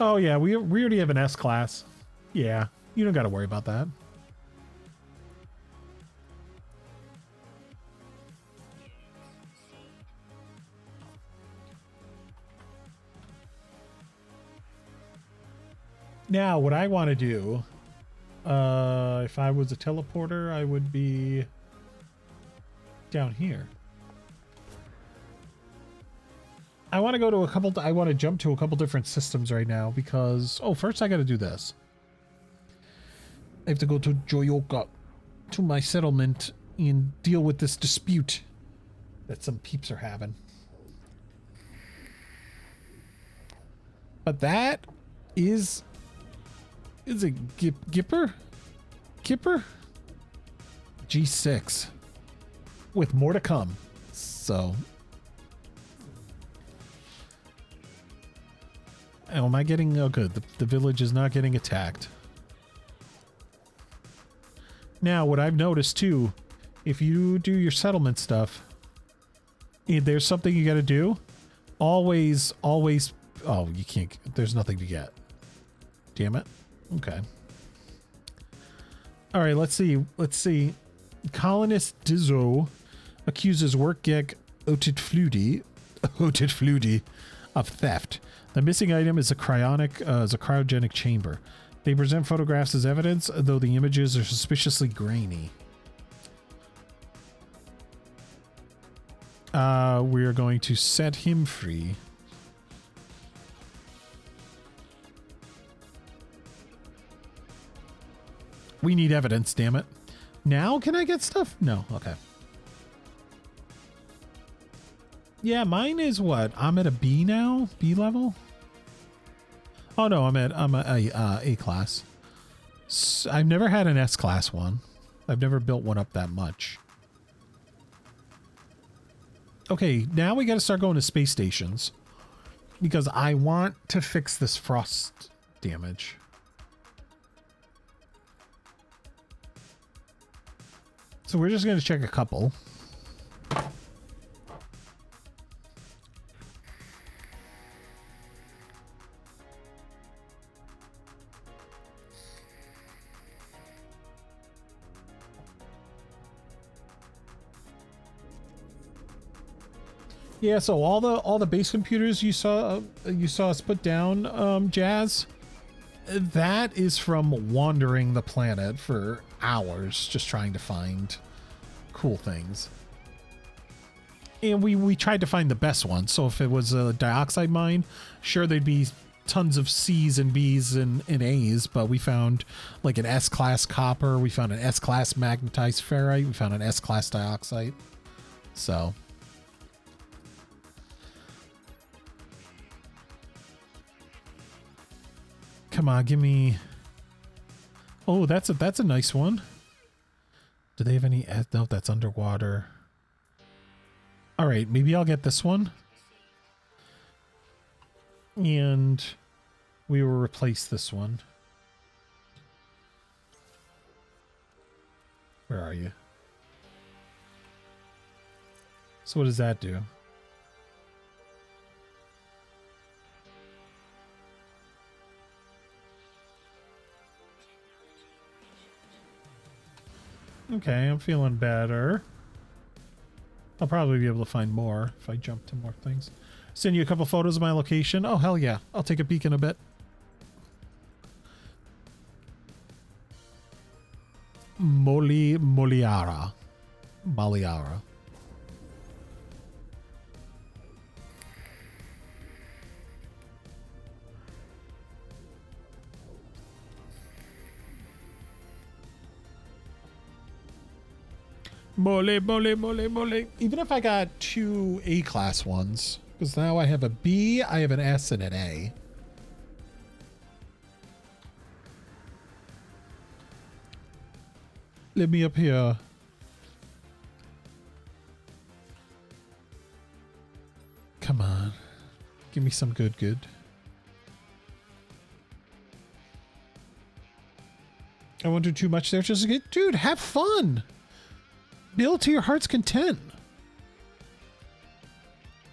Speaker 2: Oh yeah, we already have an S class. Yeah, you don't gotta worry about that. Now, what I want to do, if I was a teleporter, I would be down here. I want to go to I want to jump to a couple different systems right now because, oh, first I got to do this. I have to go to Joyoka, to my settlement, and deal with this dispute that some peeps are having. But that is it Gipper? Kipper? G6. With more to come. So. Oh, am I getting... Oh, good. The village is not getting attacked. Now, what I've noticed too, if you do your settlement stuff, if there's something you got to do, always, oh, you can't, there's nothing to get. Damn it. Okay. All right, let's see. Colonist Dizzo accuses work gek Otitfludi of theft. The missing item is a cryogenic chamber. They present photographs as evidence, though the images are suspiciously grainy. We are going to set him free. We need evidence, damn it. Now can I get stuff? No, okay. Yeah, mine is what? I'm at a B now? B level? Oh no, I'm a class. So I've never had an S class one. I've never built one up that much. Okay, now we got to start going to space stations because I want to fix this frost damage. So we're just going to check a couple. Yeah, so all the base computers you saw us put down, Jazz, that is from wandering the planet for hours just trying to find cool things. And we tried to find the best one. So if it was a dioxide mine, sure there'd be tons of C's and B's and A's, but we found like an S-class copper, we found an S-class magnetized ferrite, we found an S-class dioxide. So come on, give me. Oh, that's a nice one. Do they have any? No, that's underwater. All right, maybe I'll get this one. And we will replace this one. Where are you? So what does that do? Okay, I'm feeling better. I'll probably be able to find more if I jump to more things. Send you a couple photos of my location. Oh, hell yeah. I'll take a peek in a bit. Moliara. Mole. Even if I got 2 A-class ones, because now I have a B, I have an S, and an A. Let me up here. Come on. Give me some good. I won't do too much there. Just get, dude, have fun. Build to your heart's content.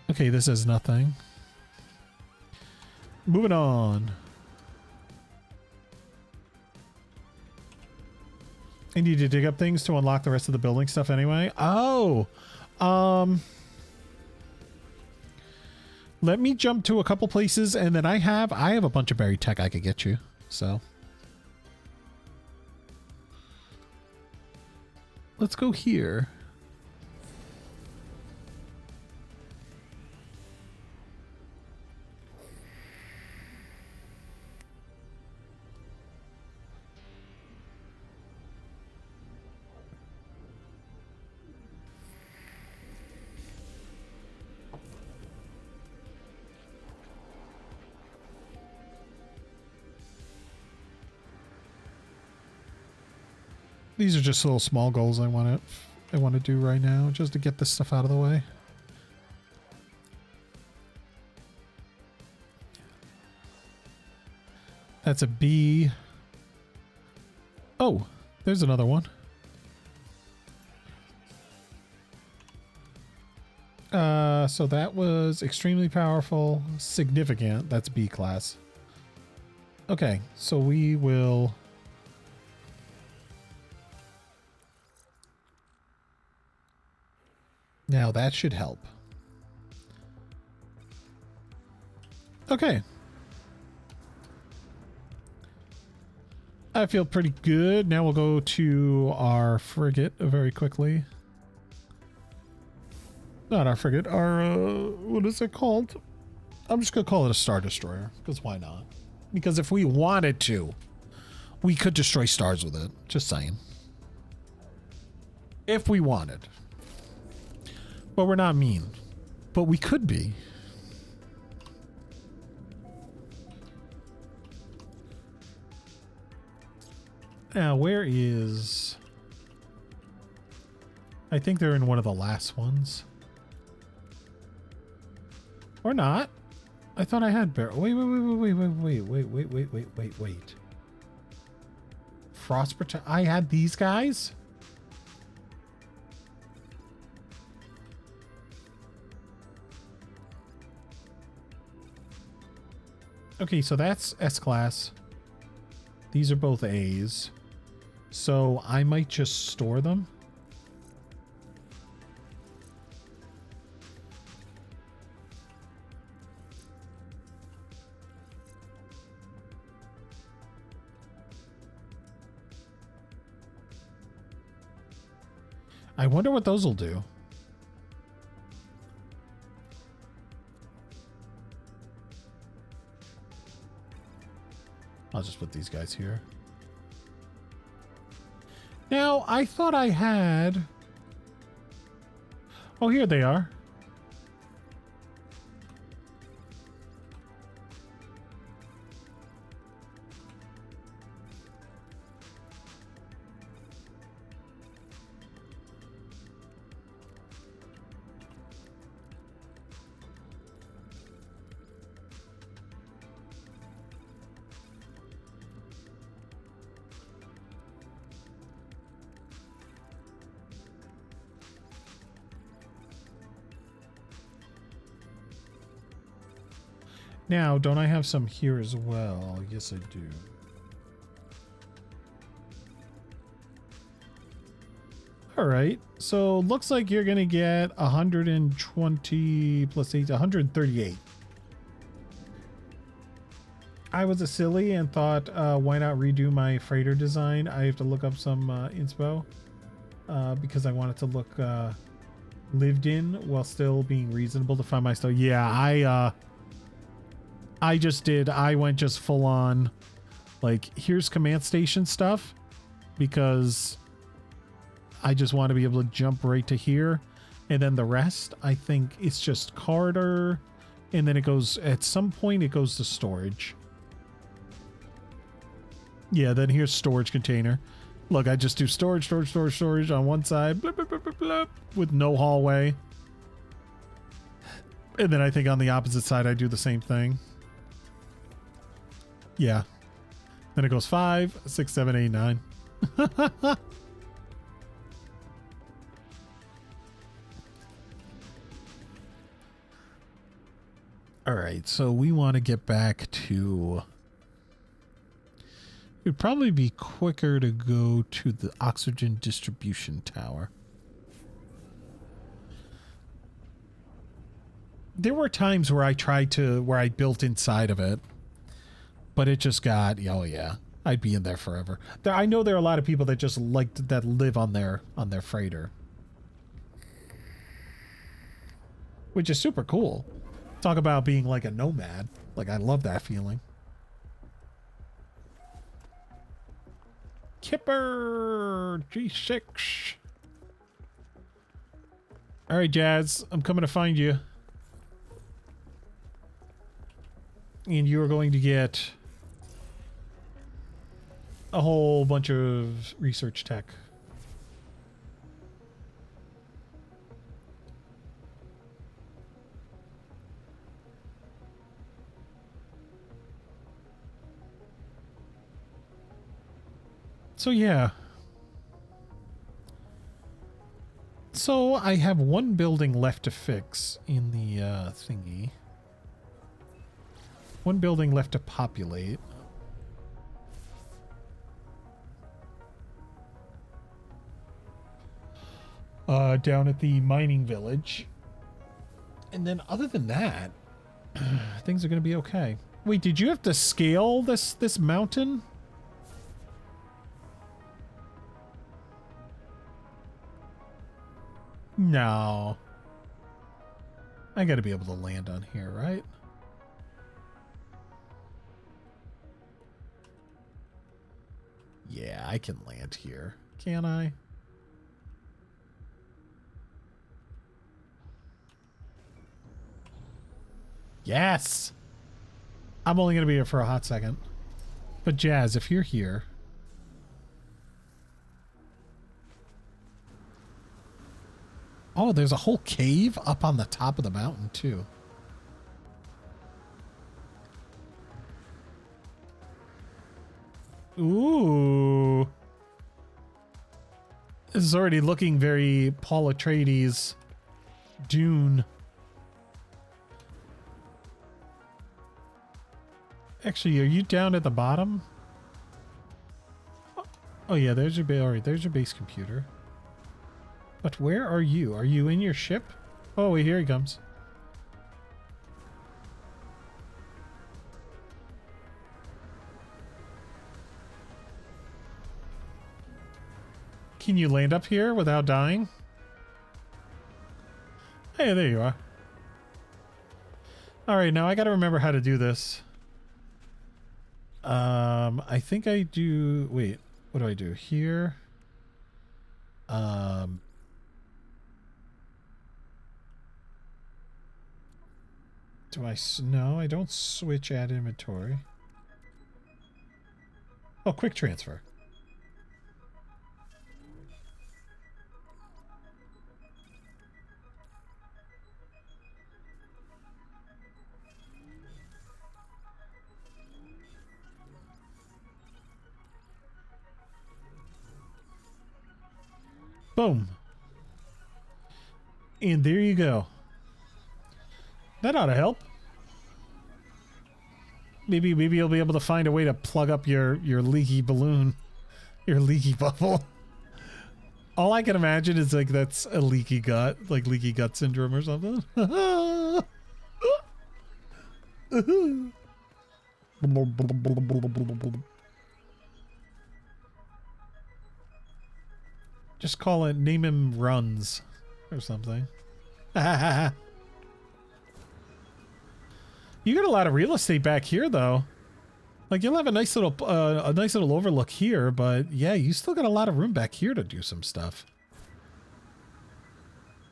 Speaker 2: Okay, this is nothing. Moving on. I need to dig up things to unlock the rest of the building stuff anyway. Oh. Let me jump to a couple places and then I have a bunch of buried tech I could get you. So let's go here. These are just little small goals I want to do right now just to get this stuff out of the way. That's a B. Oh, there's another one. So that was extremely powerful, significant. That's B class. Okay, so we will. Now that should help. Okay. I feel pretty good. Now we'll go to our frigate very quickly. Not our frigate, our, what is it called? I'm just going to call it a Star Destroyer, because why not? Because if we wanted to, we could destroy stars with it. Just saying. If we wanted. But we're not mean. But we could be. Now, where is... I think they're in one of the last ones. Or not. I thought I had bear. Wait. Frost protect. I had these guys? Okay, so that's S-class. These are both A's. So I might just store them. I wonder what those will do. I'll just put these guys here. Now, I thought I had... Oh, here they are. Now, don't I have some here as well? Yes, I do. All right. So looks like you're going to get 120 plus 8, 138. I was a silly and thought, why not redo my freighter design? I have to look up some inspo because I want it to look lived in while still being reasonable to find my stuff. Yeah, I just did. I went just full on, like, here's command station stuff because I just want to be able to jump right to here. And then the rest, I think it's just corridor. And then it goes, at some point, it goes to storage. Yeah, then here's storage container. Look, I just do storage on one side, blip, blip, blip, blip, blip, with no hallway. And then I think on the opposite side, I do the same thing. Yeah. Then it goes 5, 6, 7, 8, 9. All right, so we want to get back to... It'd probably be quicker to go to the oxygen distribution tower. There were times where I tried to, where I built inside of it, but it just got, oh yeah, I'd be in there forever. I know there are a lot of people that just that live on their freighter, which is super cool. Talk about being like a nomad. Like, I love that feeling. Kipper G6. All right, Jazz, I'm coming to find you. And you are going to get a whole bunch of research tech. So yeah. So I have one building left to fix in the thingy. One building left to populate. Down at the mining village. And then other than that, things are going to be okay. Wait, did you have to scale this mountain? No. I got to be able to land on here, right? Yeah, I can land here. Can I? Yes! I'm only going to be here for a hot second. But Jazz, if you're here... Oh, there's a whole cave up on the top of the mountain, too. Ooh. This is already looking very Paul Atreides Dune. Actually, are you down at the bottom? Oh yeah, there's your all right, there's your base computer. But where are you? Are you in your ship? Oh wait, here he comes. Can you land up here without dying? Hey, there you are. All right, now I got to remember how to do this. I think I do. Wait, what do I do here? Do I? No, I don't switch add inventory. Oh, quick transfer. Boom. And there you go. That ought to help. Maybe you'll be able to find a way to plug up your leaky balloon, your leaky bubble. All I can imagine is like that's a leaky gut, like leaky gut syndrome or something. Just call it, name him Runs or something. You got a lot of real estate back here, though. Like you'll have a nice little overlook here, but yeah, you still got a lot of room back here to do some stuff.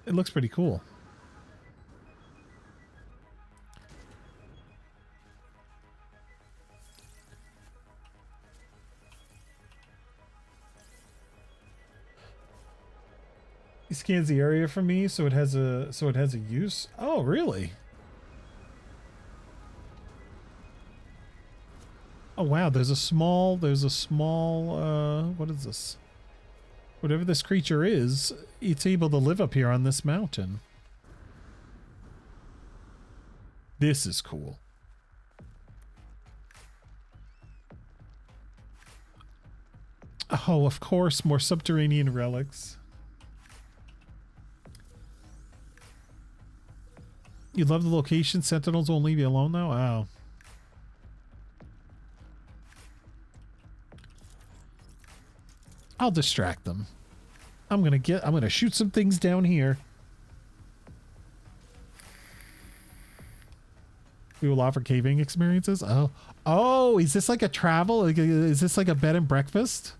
Speaker 2: It looks pretty cool. He scans the area for me, so it has a use. Oh, really? Oh wow, there's a small what is this? Whatever this creature is, it's able to live up here on this mountain. This is cool. Oh, of course, more subterranean relics. You love the location? Sentinels won't leave you alone though? Wow. I'll distract them. I'm gonna shoot some things down here. We will offer caving experiences. Oh, is this like a travel? Is this like a bed and breakfast?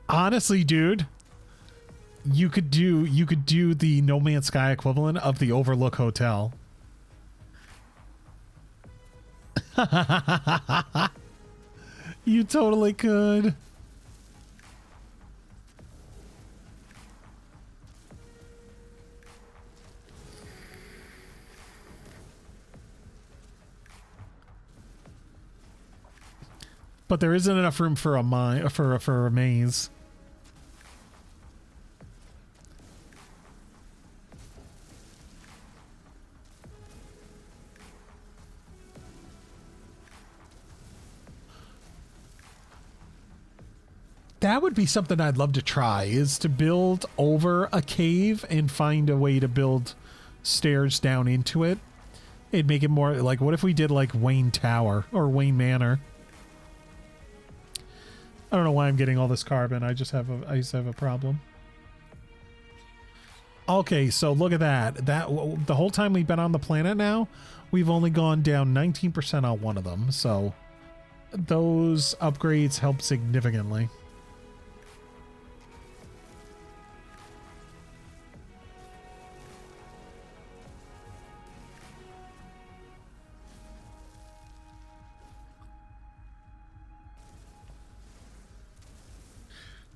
Speaker 2: Honestly, dude, you could do the No Man's Sky equivalent of the Overlook Hotel. You totally could. But there isn't enough room for a maze. That would be something I'd love to try, is to build over a cave and find a way to build stairs down into it. It'd make it more like, what if we did like Wayne Tower or Wayne Manor? I don't know why I'm getting all this carbon. I just have a problem. Okay, so look at that. The whole time we've been on the planet now, we've only gone down 19% on one of them. So those upgrades help significantly.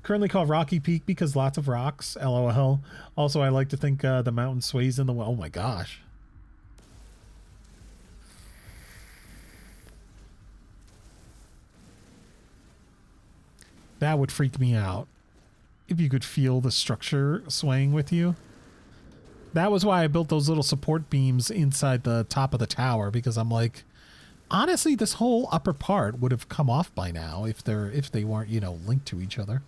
Speaker 2: Currently called Rocky Peak because lots of rocks. LOL. Also, I like to think the mountain sways in the wind. Oh my gosh. That would freak me out. If you could feel the structure swaying with you. That was why I built those little support beams inside the top of the tower, because I'm like, honestly, this whole upper part would have come off by now if they weren't, you know, linked to each other.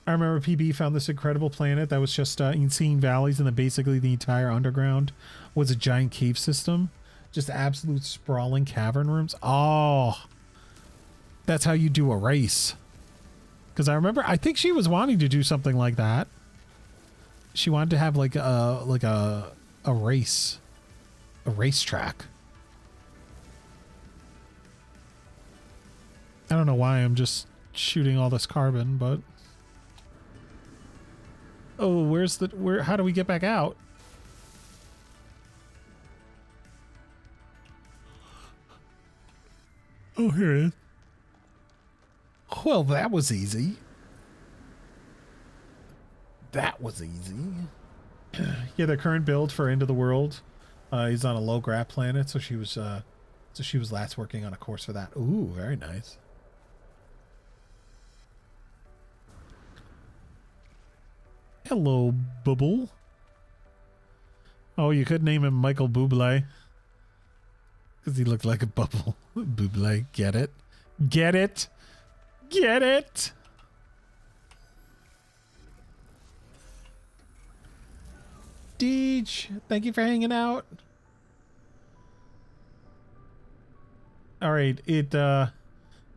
Speaker 2: I remember PB found this incredible planet that was just insane valleys, and then basically the entire underground was a giant cave system. Just absolute sprawling cavern rooms. Oh, that's how you do a race. Because I remember, I think she was wanting to do something like that. She wanted to have like a racetrack. I don't know why I'm just shooting all this carbon, but. Oh, how do we get back out? Oh, here it is. Well, that was easy. That was easy. Yeah, the current build for End of the World is on a low graph planet, so she was last working on a course for that. Ooh, very nice. Hello, Bubble. Oh, you could name him Michael Bublé. Because he looked like a bubble. Bublé, get it? Get it? Get it? Deej, thank you for hanging out. Alright,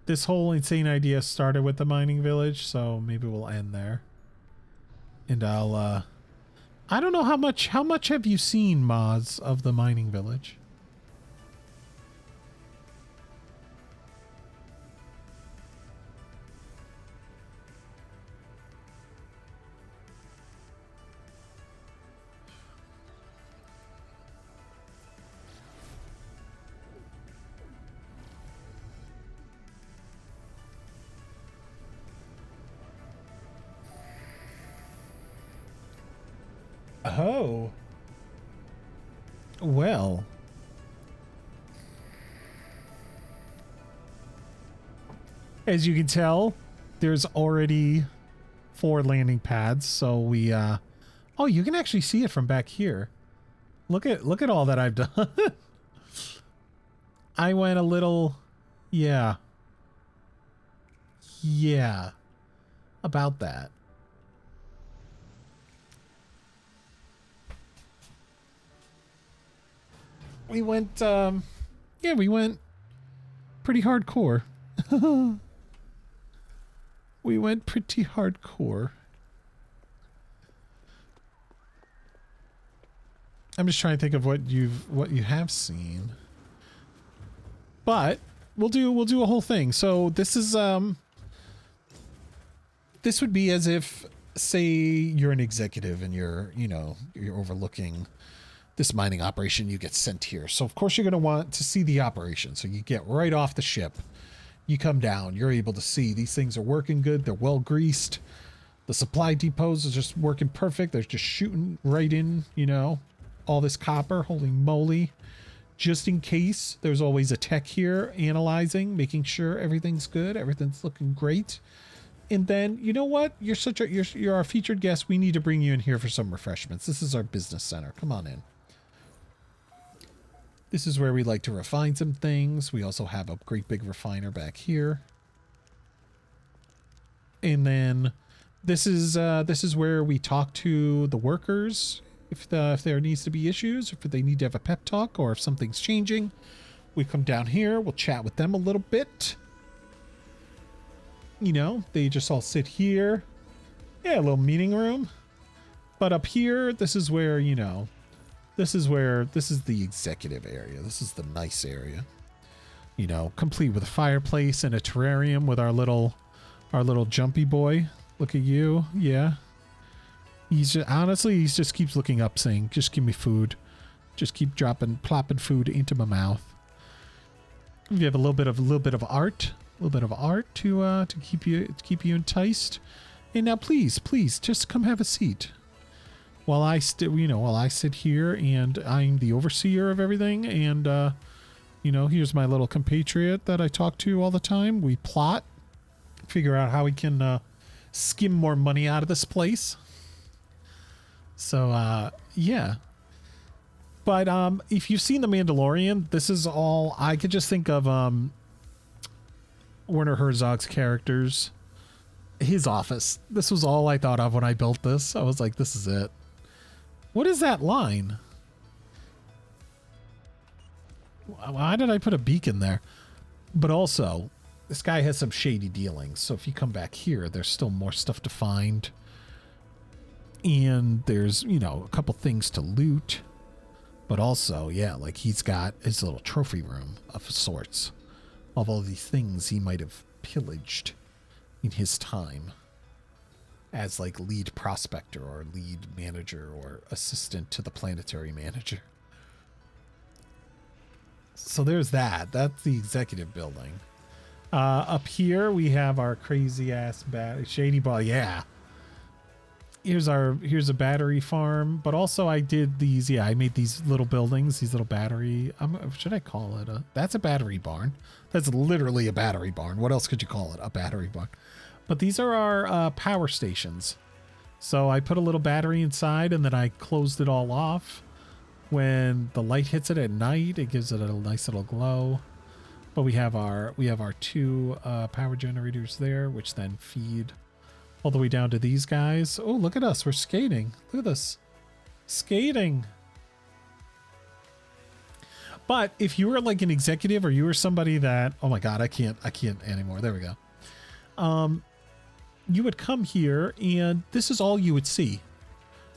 Speaker 2: this whole insane idea started with the mining village, so maybe we'll end there. And I don't know how much have you seen, Moz, of the mining village? Oh. Well. As you can tell, there's already 4 landing pads, so we oh, you can actually see it from back here. Look at all that I've done. I went a little, yeah. Yeah. About that. We went, yeah, we went pretty hardcore. We went pretty hardcore. I'm just trying to think of what you have seen. But we'll do a whole thing. So this is this would be as if, say, you're an executive and you're overlooking this mining operation. You get sent here, so of course you're going to want to see the operation. So you get right off the ship, you come down, you're able to see these things are working good, they're well greased, the supply depots are just working perfect, they're just shooting right in, all this copper. Holy moly. Just in case, there's always a tech here analyzing, making sure everything's good, everything's looking great. And then, you know what, you're our featured guest, we need to bring you in here for some refreshments. This is our business center, come on in. This is where we like to refine some things. We also have a great big refiner back here. and then this is where we talk to the workers if there needs to be issues, if they need to have a pep talk, or if something's changing. We come down here, we'll chat with them a little bit. You know, they just all sit here. Yeah, a little meeting room. But up here, this is where, you know, this is the executive area. This is the nice area. You know, complete with a fireplace and a terrarium with our little jumpy boy. Look at you. Yeah. He's just, honestly, he just keeps looking up saying, just give me food. Just keep plopping food into my mouth. We have a little bit of art to keep you enticed. And now please just come have a seat. While I sit here and I'm the overseer of everything, and you know, here's my little compatriot that I talk to all the time. We plot, figure out how we can skim more money out of this place. So yeah. But if you've seen The Mandalorian, this is all I could just think of. Werner Herzog's characters, his office. This was all I thought of when I built this. I was like, this is it. What is that line? Why did I put a beacon there? But also, this guy has some shady dealings. So if you come back here, there's still more stuff to find. And there's, you know, a couple things to loot. But also, yeah, like he's got his little trophy room of sorts of all these things he might have pillaged in his time as like lead prospector or lead manager or assistant to the planetary manager. So there's that. That's the executive building. Up here we have our crazy ass shady ball. Yeah. Here's a battery farm, but also I did these. Yeah, I made these little buildings, these little battery. Should I call it that's a battery barn. That's literally a battery barn. What else could you call it? A battery barn. But these are our power stations. So I put a little battery inside and then I closed it all off. When the light hits it at night, it gives it a nice little glow. But we have our two power generators there, which then feed all the way down to these guys. Oh, look at us. We're skating. Look at this. Skating. But if you were like an executive or you were somebody that, oh my God, I can't anymore. There we go. You would come here and this is all you would see.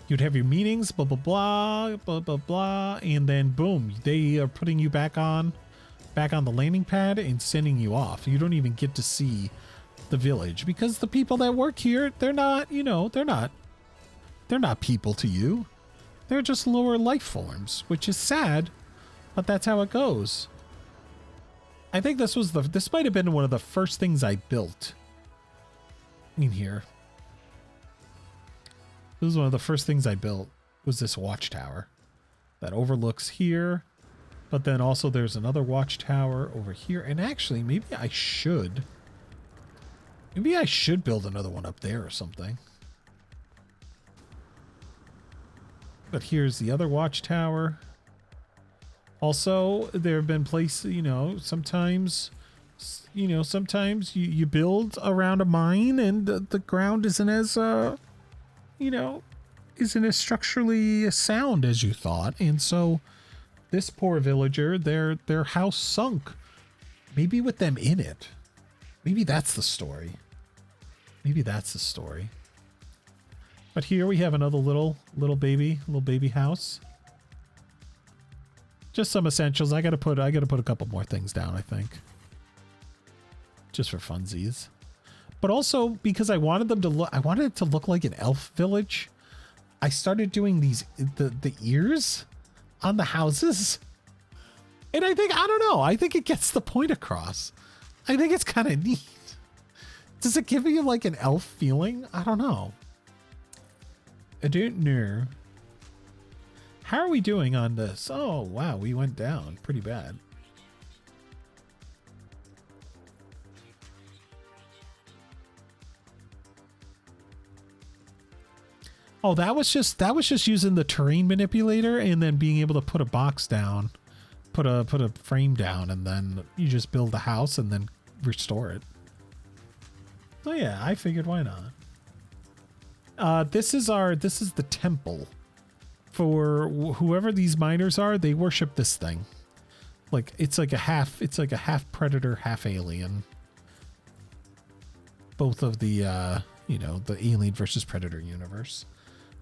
Speaker 2: You'd have your meetings, blah, blah, blah, blah, blah, blah. And then boom, they are putting you back on the landing pad and sending you off. You don't even get to see the village because the people that work here, they're not, you know, they're not people to you. They're just lower life forms, which is sad, but that's how it goes. I think this might have been one of the first things I built in here. This was one of the first things I built, was this watchtower that overlooks here, but then also there's another watchtower over here. And actually, maybe I should build another one up there or something. But here's the other watchtower. Also, there have been places, you know, sometimes you build around a mine and the ground isn't as, isn't as structurally sound as you thought. And so this poor villager, their house sunk. Maybe with them in it. Maybe that's the story. But here we have another little baby house. Just some essentials. I gotta put a couple more things down, I think. Just for funsies. But also because I wanted it to look like an elf village. I started doing the ears on the houses. And I think it gets the point across. I think it's kind of neat. Does it give you like an elf feeling? I don't know. I don't know. How are we doing on this? Oh, wow. We went down pretty bad. Oh, that was just using the terrain manipulator and then being able to put a box down, put a frame down, and then you just build a house and then restore it. So yeah, I figured why not. This is the temple for whoever these miners are. They worship this thing. Like it's like a half predator, half alien. Both of the the alien versus predator universe.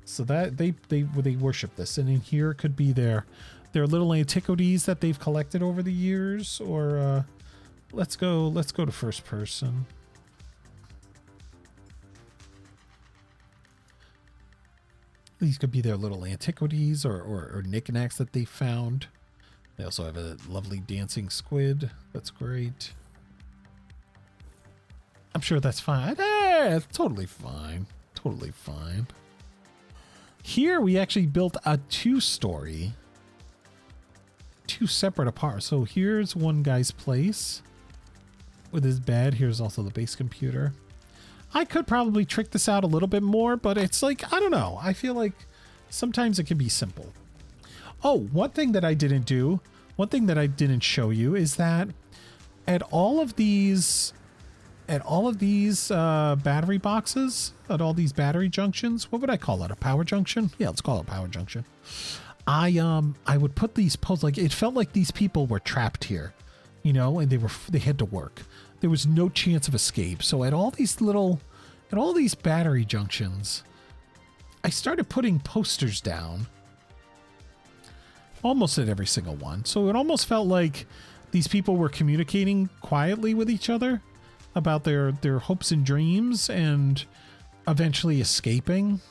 Speaker 2: So that they worship this, and in here could be their little antiquities that they've collected over the years. Or let's go to first person. These could be their little antiquities or knickknacks that they found. They also have a lovely dancing squid. That's great. I'm sure that's fine. It's totally fine. Totally fine. Here we actually built a 2-story. 2 separate apart. So here's one guy's place with his bed. Here's also the base computer. I could probably trick this out a little bit more, but it's like, I don't know. I feel like sometimes it can be simple. Oh, one thing that I didn't show you is that at all of these battery boxes, at all these battery junctions, what would I call it? A power junction? Yeah, let's call it a power junction. I would put these posts, like it felt like these people were trapped here, and they had to work. There was no chance of escape. So at all these battery junctions, I started putting posters down almost at every single one. So it almost felt like these people were communicating quietly with each other about their hopes and dreams and eventually escaping.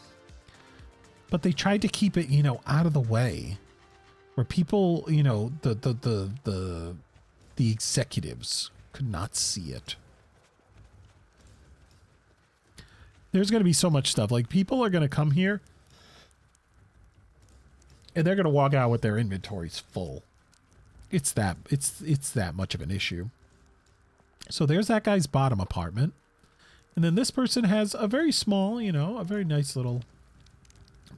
Speaker 2: But they tried to keep it, out of the way where people, the executives could not see it. There's going to be so much stuff. Like people are going to come here and they're going to walk out with their inventories full. It's that much of an issue. So there's that guy's bottom apartment. And then this person has a very small, a very nice little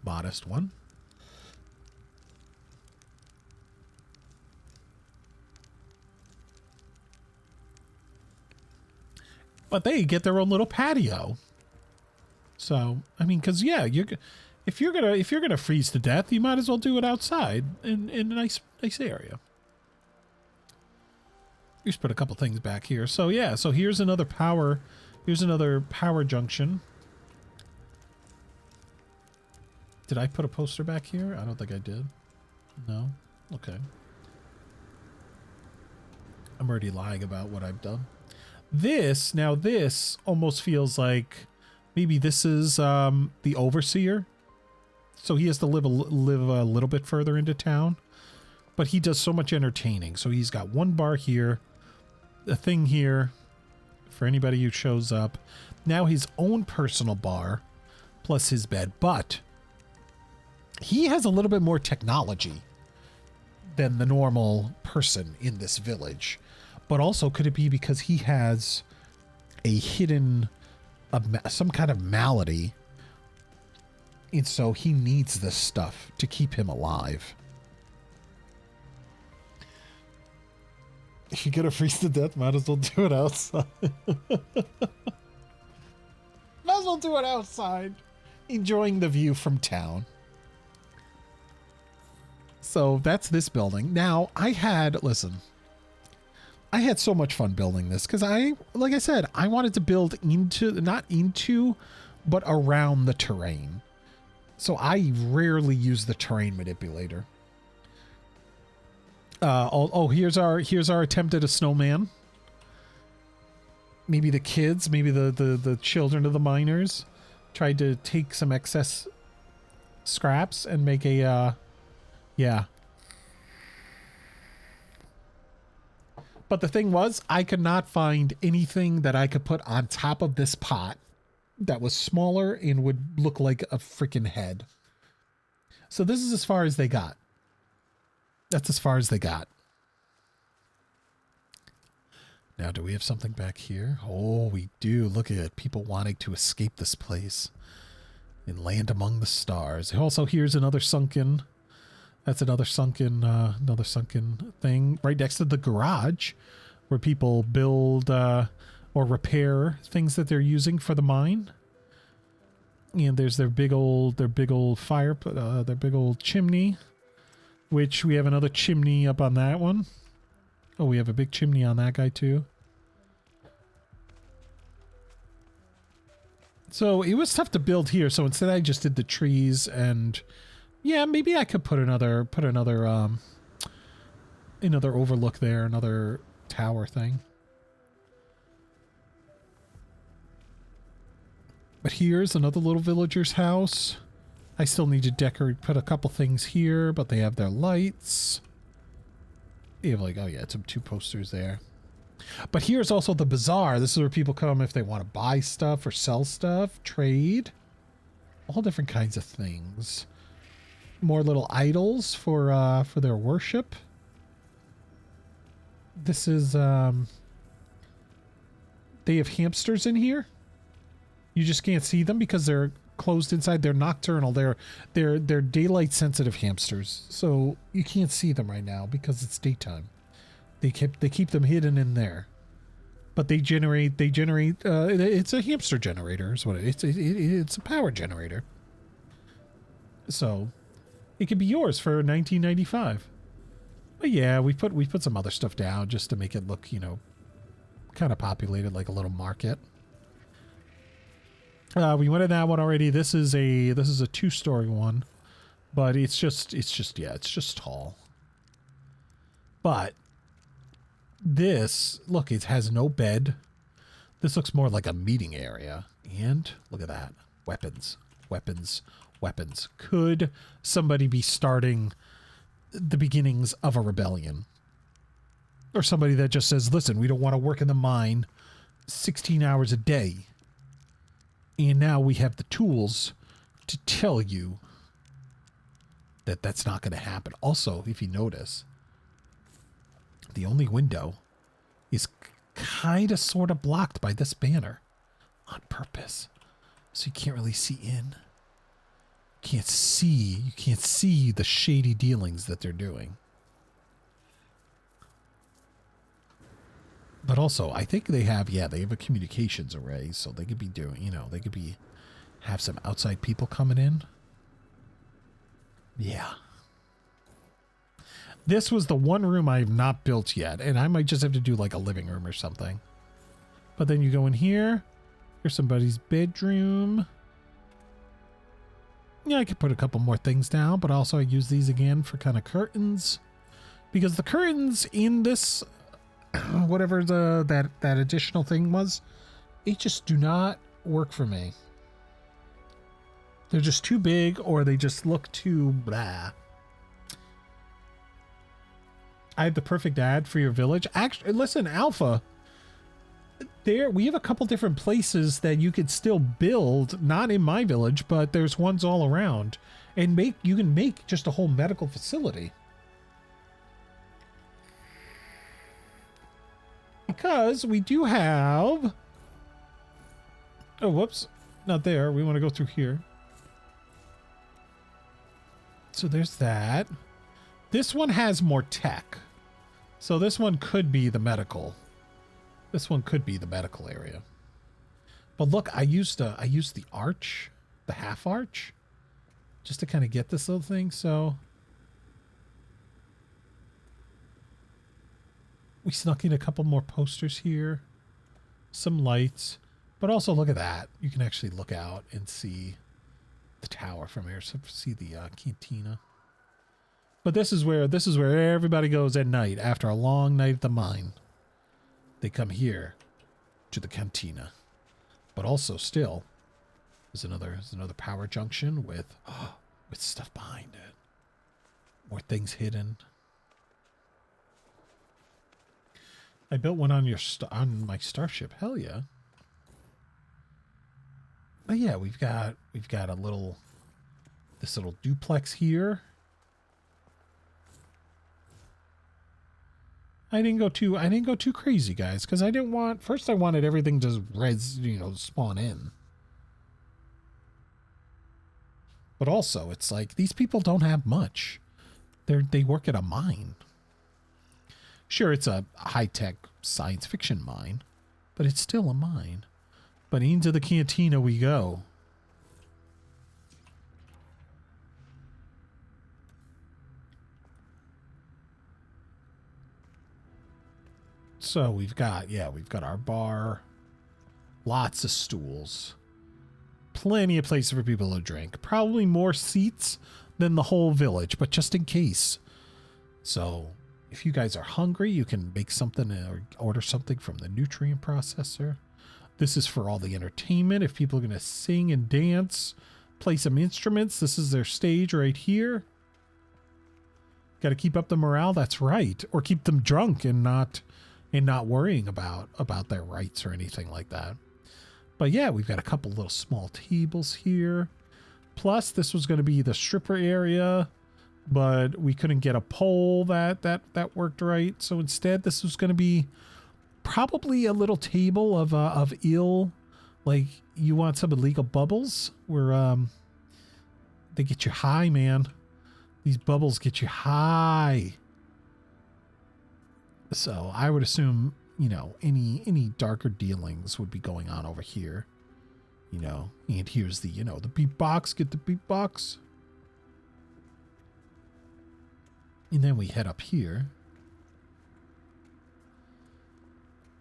Speaker 2: modest one. But they get their own little patio. So, I mean, because yeah, if you're gonna freeze to death, you might as well do it outside in a nice area. Just put a couple things back here. So yeah, so here's another power junction. Did I put a poster back here? I don't think I did. No? Okay. I'm already lying about what I've done. This almost feels like maybe this is the overseer. So he has to live a little bit further into town. But he does so much entertaining. So he's got one bar here, a thing here for anybody who shows up. Now his own personal bar plus his bed. But he has a little bit more technology than the normal person in this village. But also, could it be because he has a hidden, some kind of malady, and so he needs this stuff to keep him alive? If you're gonna freeze to death, might as well do it outside. Might as well do it outside, enjoying the view from town. So that's this building. Now, I had so much fun building this because like I said, I wanted to build not into, but around the terrain. So I rarely use the terrain manipulator. Here's our attempt at a snowman. Maybe the kids, maybe the children of the miners tried to take some excess scraps and make a, yeah. But the thing was, I could not find anything that I could put on top of this pot that was smaller and would look like a freaking head. So this is as far as they got. That's as far as they got. Now, do we have something back here? Oh, we do. Look at it. People wanting to escape this place and land among the stars. Also, here's another sunken... That's another sunken thing right next to the garage where people build, or repair things that they're using for the mine. And there's their big old fire, their big old chimney, which we have another chimney up on that one. Oh, we have a big chimney on that guy too. So it was tough to build here. So instead I just did the trees, and yeah, maybe I could put another overlook there, another tower thing. But here's another little villager's house. I still need to decorate, put a couple things here, but they have their lights. They have like, oh yeah, some 2 posters there. But here's also the bazaar. This is where people come if they want to buy stuff or sell stuff, trade, all different kinds of things. More little idols for their worship. This is they have hamsters in here. You just can't see them because they're closed inside. They're nocturnal. They're daylight sensitive hamsters. So you can't see them right now because it's daytime. They keep them hidden in there. But they generate it's a hamster generator is what it's a power generator. So it could be yours for $19.95. But yeah, we put some other stuff down just to make it look, you know, kind of populated like a little market. We went in that one already. This is a 2-story one, but it's just tall. But this, look, it has no bed. This looks more like a meeting area. And look at that. Weapons. Could somebody be starting the beginnings of a rebellion? Or somebody that just says, listen, we don't want to work in the mine 16 hours a day. And now we have the tools to tell you that that's not going to happen. Also, if you notice, the only window is kind of sort of blocked by this banner on purpose. So you can't really see in. You can't see the shady dealings that they're doing. But also, I think they have a communications array, so they could be doing, you know, have some outside people coming in. Yeah. This was the one room I have not built yet, and I might just have to do like a living room or something. But then you go in here. Here's somebody's bedroom. Yeah, I could put a couple more things down, but also I use these again for kind of curtains. Because the curtains in this, whatever that additional thing was, it just do not work for me. They're just too big, or they just look too blah. I have the perfect ad for your village. Actually, listen, Alpha, we have a couple different places that you could still build, not in my village, but there's ones all around, and you can make just a whole medical facility. Because we do have, oh, whoops, not there. We want to go through here. So there's that. This one has more tech. So this one could be the medical. This one could be the medical area. But look, I used the arch, the half arch, just to kind of get this little thing. So we snuck in a couple more posters here, some lights, but also look at that. You can actually look out and see the tower from here. So see the cantina. But this is where everybody goes at night after a long night at the mine. They come here to the cantina. But also still there's another power junction with stuff behind it. More things hidden. I built one on my starship. Hell yeah. But yeah, we've got this little duplex here. I didn't go too crazy, guys, because I wanted everything to spawn in. But also, it's like these people don't have much. They work at a mine. Sure, it's a high-tech science fiction mine, but it's still a mine. But into the cantina we go. So we've got our bar, lots of stools, plenty of places for people to drink, probably more seats than the whole village, but just in case. So if you guys are hungry, you can make something or order something from the nutrient processor. This is for all the entertainment. If people are going to sing and dance, play some instruments, this is their stage right here. Got to keep up the morale. That's right. Or keep them drunk and not worrying about their rights or anything like that. But yeah, we've got a couple little small tables here. Plus, this was going to be the stripper area, but we couldn't get a pole that worked right. So instead, this was going to be probably a little table of ill, like you want some illegal bubbles where they get you high, man. These bubbles get you high. So I would assume, you know, any darker dealings would be going on over here, you know, and here's the, you know, the beatbox, get the beatbox. And then we head up here.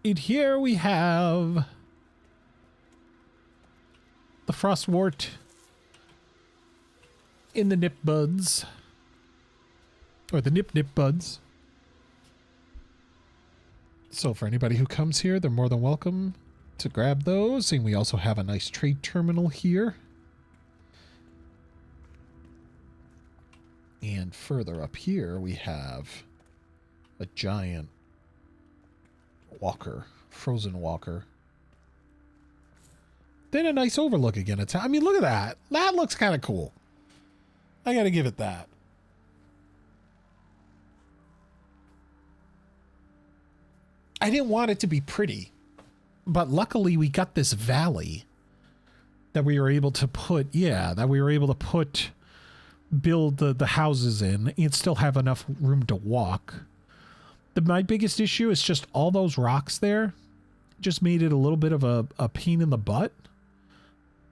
Speaker 2: And here we have the frostwort in the nip buds, or the nip buds. So for anybody who comes here, they're more than welcome to grab those. And we also have a nice trade terminal here. And further up here, we have a giant walker, frozen walker. Then a nice overlook again. I mean, look at that. That looks kind of cool. I got to give it that. I didn't want it to be pretty, but luckily we got this valley that we were able to put, build the houses in and still have enough room to walk. My biggest issue is just all those rocks there just made it a little bit of a pain in the butt.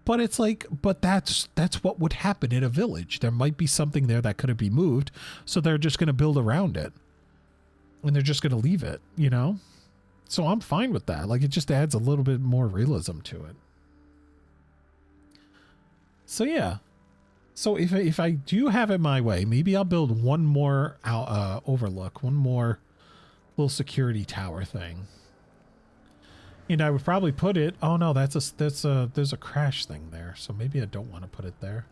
Speaker 2: But it's like, but that's what would happen in a village. There might be something there that couldn't be moved, so they're just going to build around it. And they're just going to leave it, you know? So I'm fine with that. Like, it just adds a little bit more realism to it. So yeah. So if I do have it my way, maybe I'll build one more overlook, one more little security tower thing. And I would probably put it, oh no, there's a crash thing there. So maybe I don't want to put it there.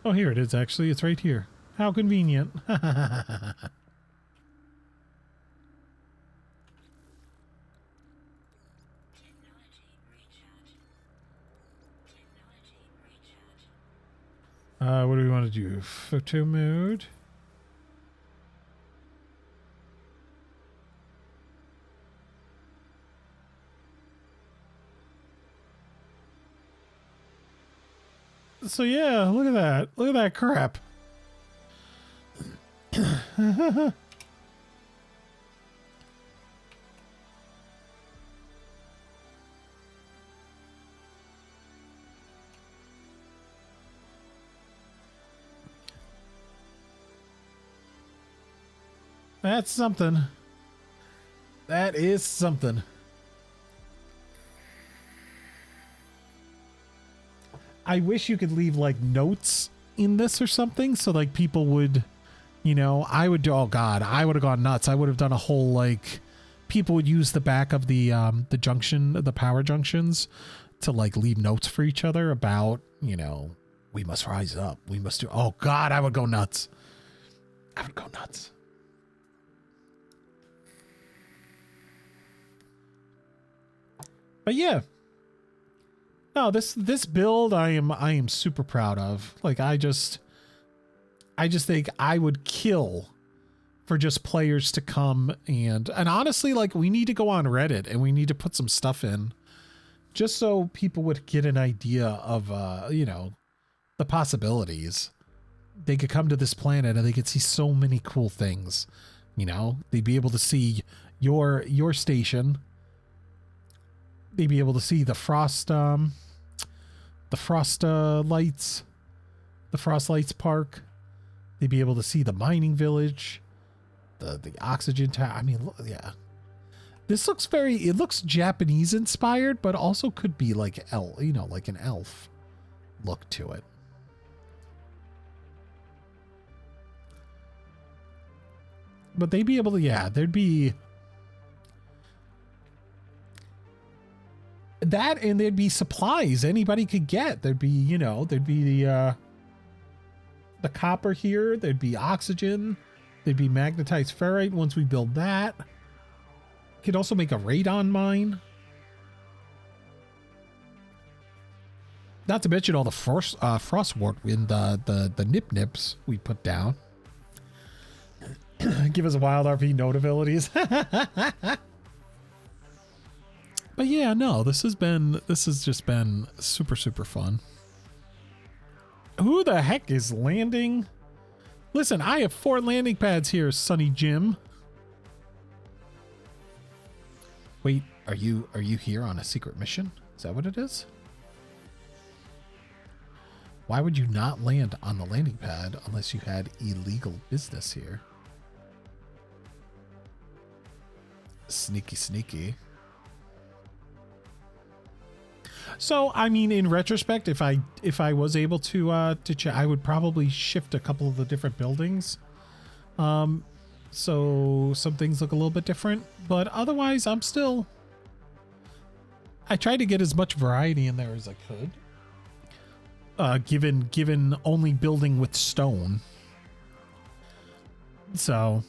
Speaker 2: Oh, here it is, actually. It's right here. How convenient. What do we want to do? Photo mode. So yeah, look at that. Look at that crap. That's something. That is something. I wish you could leave like notes in this or something, so like people would, you know, I would do, oh god, I would have gone nuts. I would have done a whole, like, people would use the back of the junction, the power junctions, to like leave notes for each other about, you know, we must rise up. We must do, oh god, I would go nuts. I would go nuts. But yeah. No, this build I am super proud of. Like, I just think I would kill for just players to come and honestly, like, we need to go on Reddit and we need to put some stuff in just so people would get an idea of you know, the possibilities. They could come to this planet and they could see so many cool things. You know, they'd be able to see your station. They'd be able to see the frost lights, the Frost Lights Park. They'd be able to see the mining village, the oxygen tower. I mean, yeah. This looks it looks Japanese inspired, but also could be like like an elf look to it. But they'd be able to, yeah, there'd be that, and there'd be supplies anybody could get. There'd be, there'd be the copper here. There'd be oxygen. There'd be magnetized ferrite once we build that. Could also make a radon mine. Not to mention all the frostwort and the nip-nips we put down. Give us a wild RP node abilities. But yeah, no, this has just been super, super fun. Who the heck is landing? Listen, I have 4 landing pads here, Sonny Jim. Wait, are you here on a secret mission? Is that what it is? Why would you not land on the landing pad unless you had illegal business here? Sneaky, sneaky. So, I mean, in retrospect, if I was able to I would probably shift a couple of the different buildings. So some things look a little bit different, but otherwise I tried to get as much variety in there as I could. Given only building with stone. So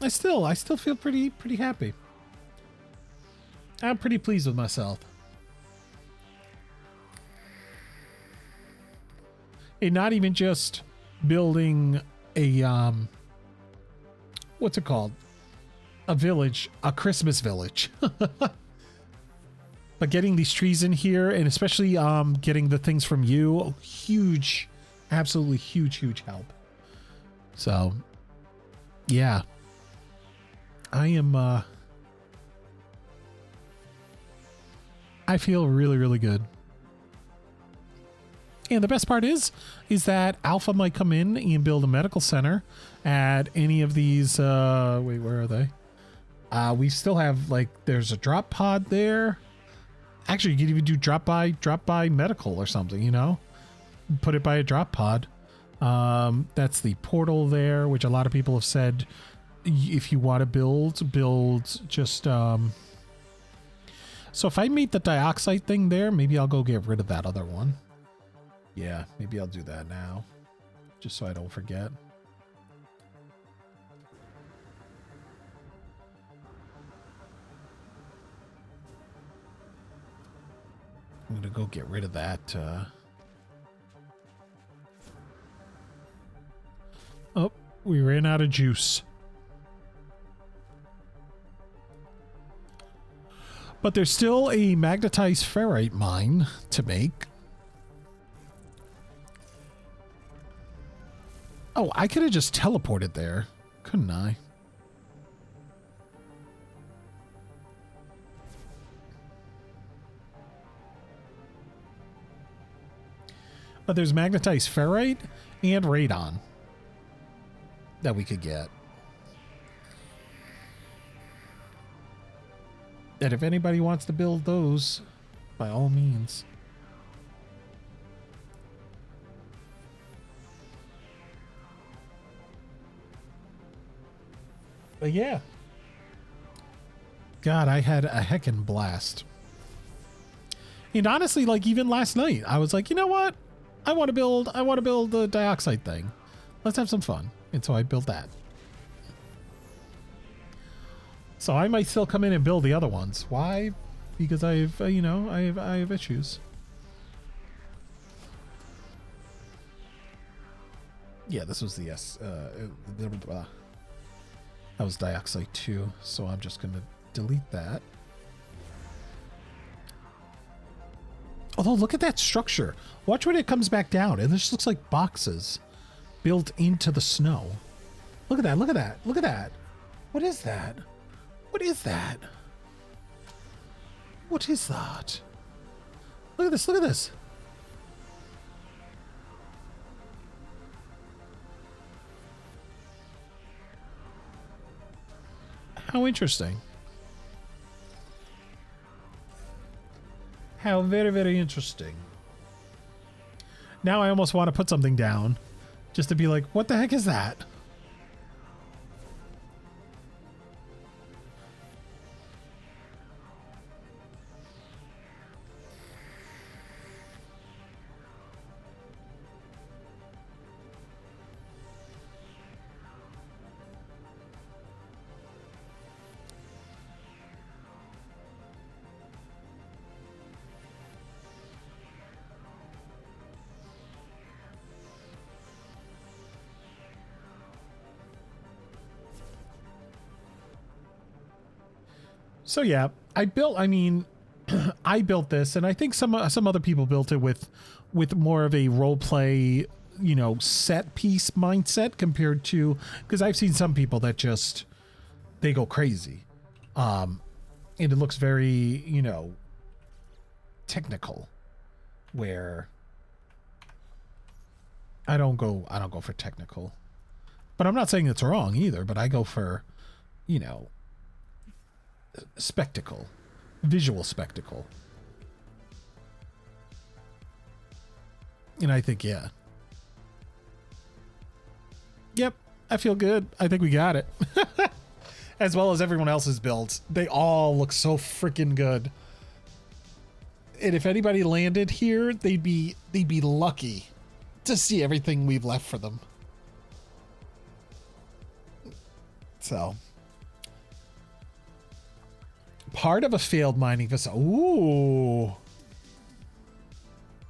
Speaker 2: I still feel pretty happy. I'm pretty pleased with myself. And not even just building a what's it called? A village, a Christmas village. But getting these trees in here, and especially getting the things from you, huge, absolutely huge help. So yeah. I feel really, really good. And the best part is that Alpha might come in and build a medical center at any of these. Wait, where are they? We still have, like, there's a drop pod there. Actually, you could even do drop by medical or something, put it by a drop pod. That's the portal there, which a lot of people have said, if you want to build just, so if I made the dioxide thing there, maybe I'll go get rid of that other one. Yeah, maybe I'll do that now, just so I don't forget. I'm gonna go get rid of that. Oh, we ran out of juice. But there's still a magnetized ferrite mine to make. Oh, I could have just teleported there, couldn't I? But there's magnetized ferrite and radon that we could get. And if anybody wants to build those, by all means. But yeah. God, I had a heckin' blast. And honestly, like, even last night, I was like, you know what? I want to build the dioxide thing. Let's have some fun. And so I built that. So I might still come in and build the other ones. Why? Because I've, I have issues. Yeah, this was the that was dioxide 2. So I'm just going to delete that. Although, look at that structure. Watch when it comes back down. And this looks like boxes built into the snow. Look at that. Look at that. Look at that. What is that? What is that? What is that? Look at this. Look at this. How interesting. How very, very interesting. Now I almost want to put something down just to be like, what the heck is that? So yeah, I mean, I built this, and I think some other people built it with more of a role play, you know, set piece mindset compared to, because I've seen some people that just, they go crazy. And it looks very, you know, technical, where I don't go for technical. But I'm not saying it's wrong either, but I go for, you know, spectacle, visual spectacle. And I think, yeah. Yep, I feel good. I think we got it. As well as everyone else's builds. They all look so freaking good. And if anybody landed here, they'd be lucky to see everything we've left for them. So, part of a failed mining facility.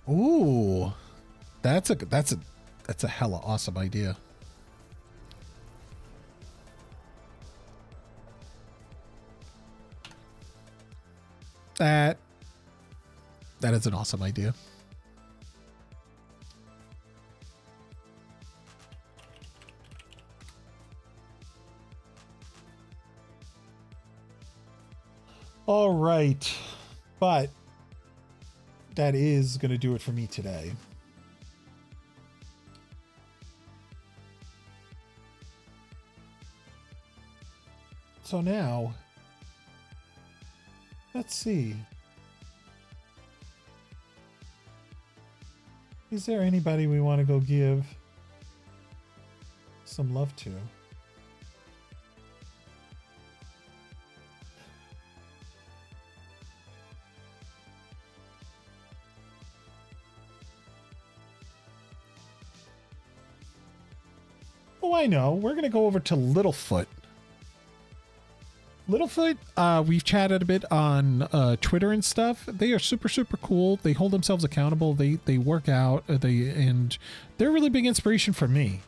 Speaker 2: Ooh, that's a hella awesome idea. That is an awesome idea. All right, but that is going to do it for me today. So now, let's see. Is there anybody we want to go give some love to? Oh, I know. We're going to go over to Littlefoot. Littlefoot, we've chatted a bit on Twitter and stuff. They are super, super cool. They hold themselves accountable. They work out. And they're a really big inspiration for me,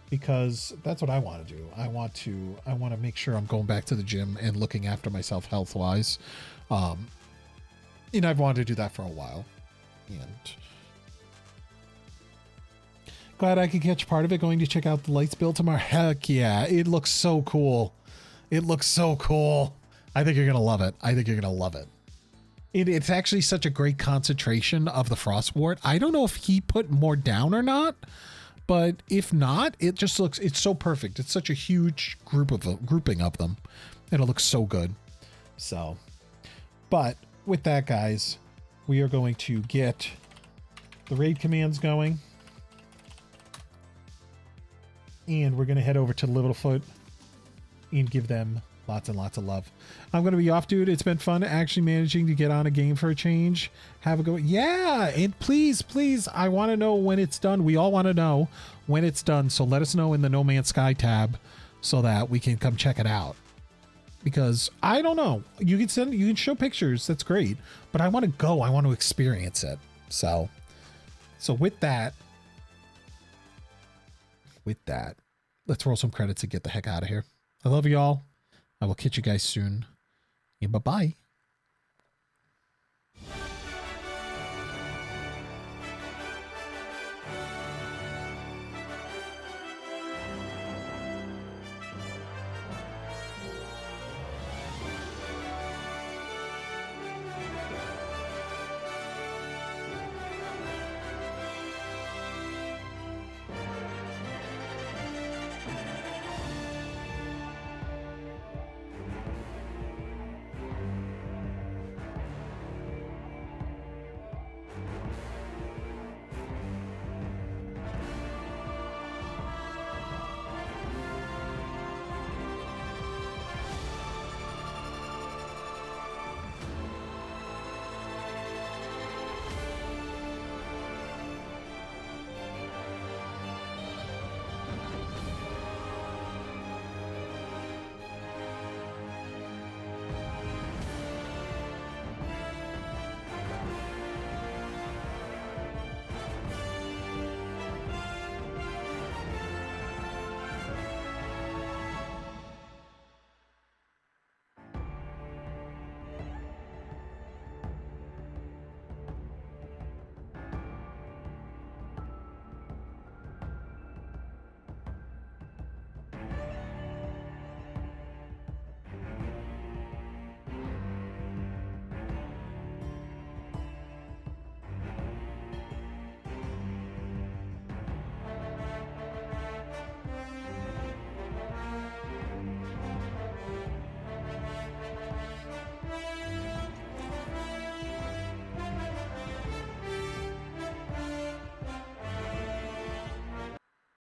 Speaker 2: because that's what I want to do. I want to make sure I'm going back to the gym and looking after myself health wise. And I've wanted to do that for a while. And glad I could catch part of it. Going to check out the lights build tomorrow. Heck yeah. It looks so cool. It looks so cool. I think you're going to love it. It's actually such a great concentration of the frostwort. I don't know if he put more down or not, but if not, it just looks, it's so perfect. It's such a huge grouping of them, and it looks so good. So, but with that, guys, we are going to get the raid commands going, and we're going to head over to Littlefoot and give them lots and lots of love. I'm going to be off, dude. It's been fun actually managing to get on a game for a change. Have a go. Yeah. And please, I want to know when it's done. We all want to know when it's done. So let us know in the No Man's Sky tab so that we can come check it out. Because I don't know. You can show pictures. That's great. But I want to go. I want to experience it. So with that, let's roll some credits and get the heck out of here. I love you all. I will catch you guys soon. And bye-bye.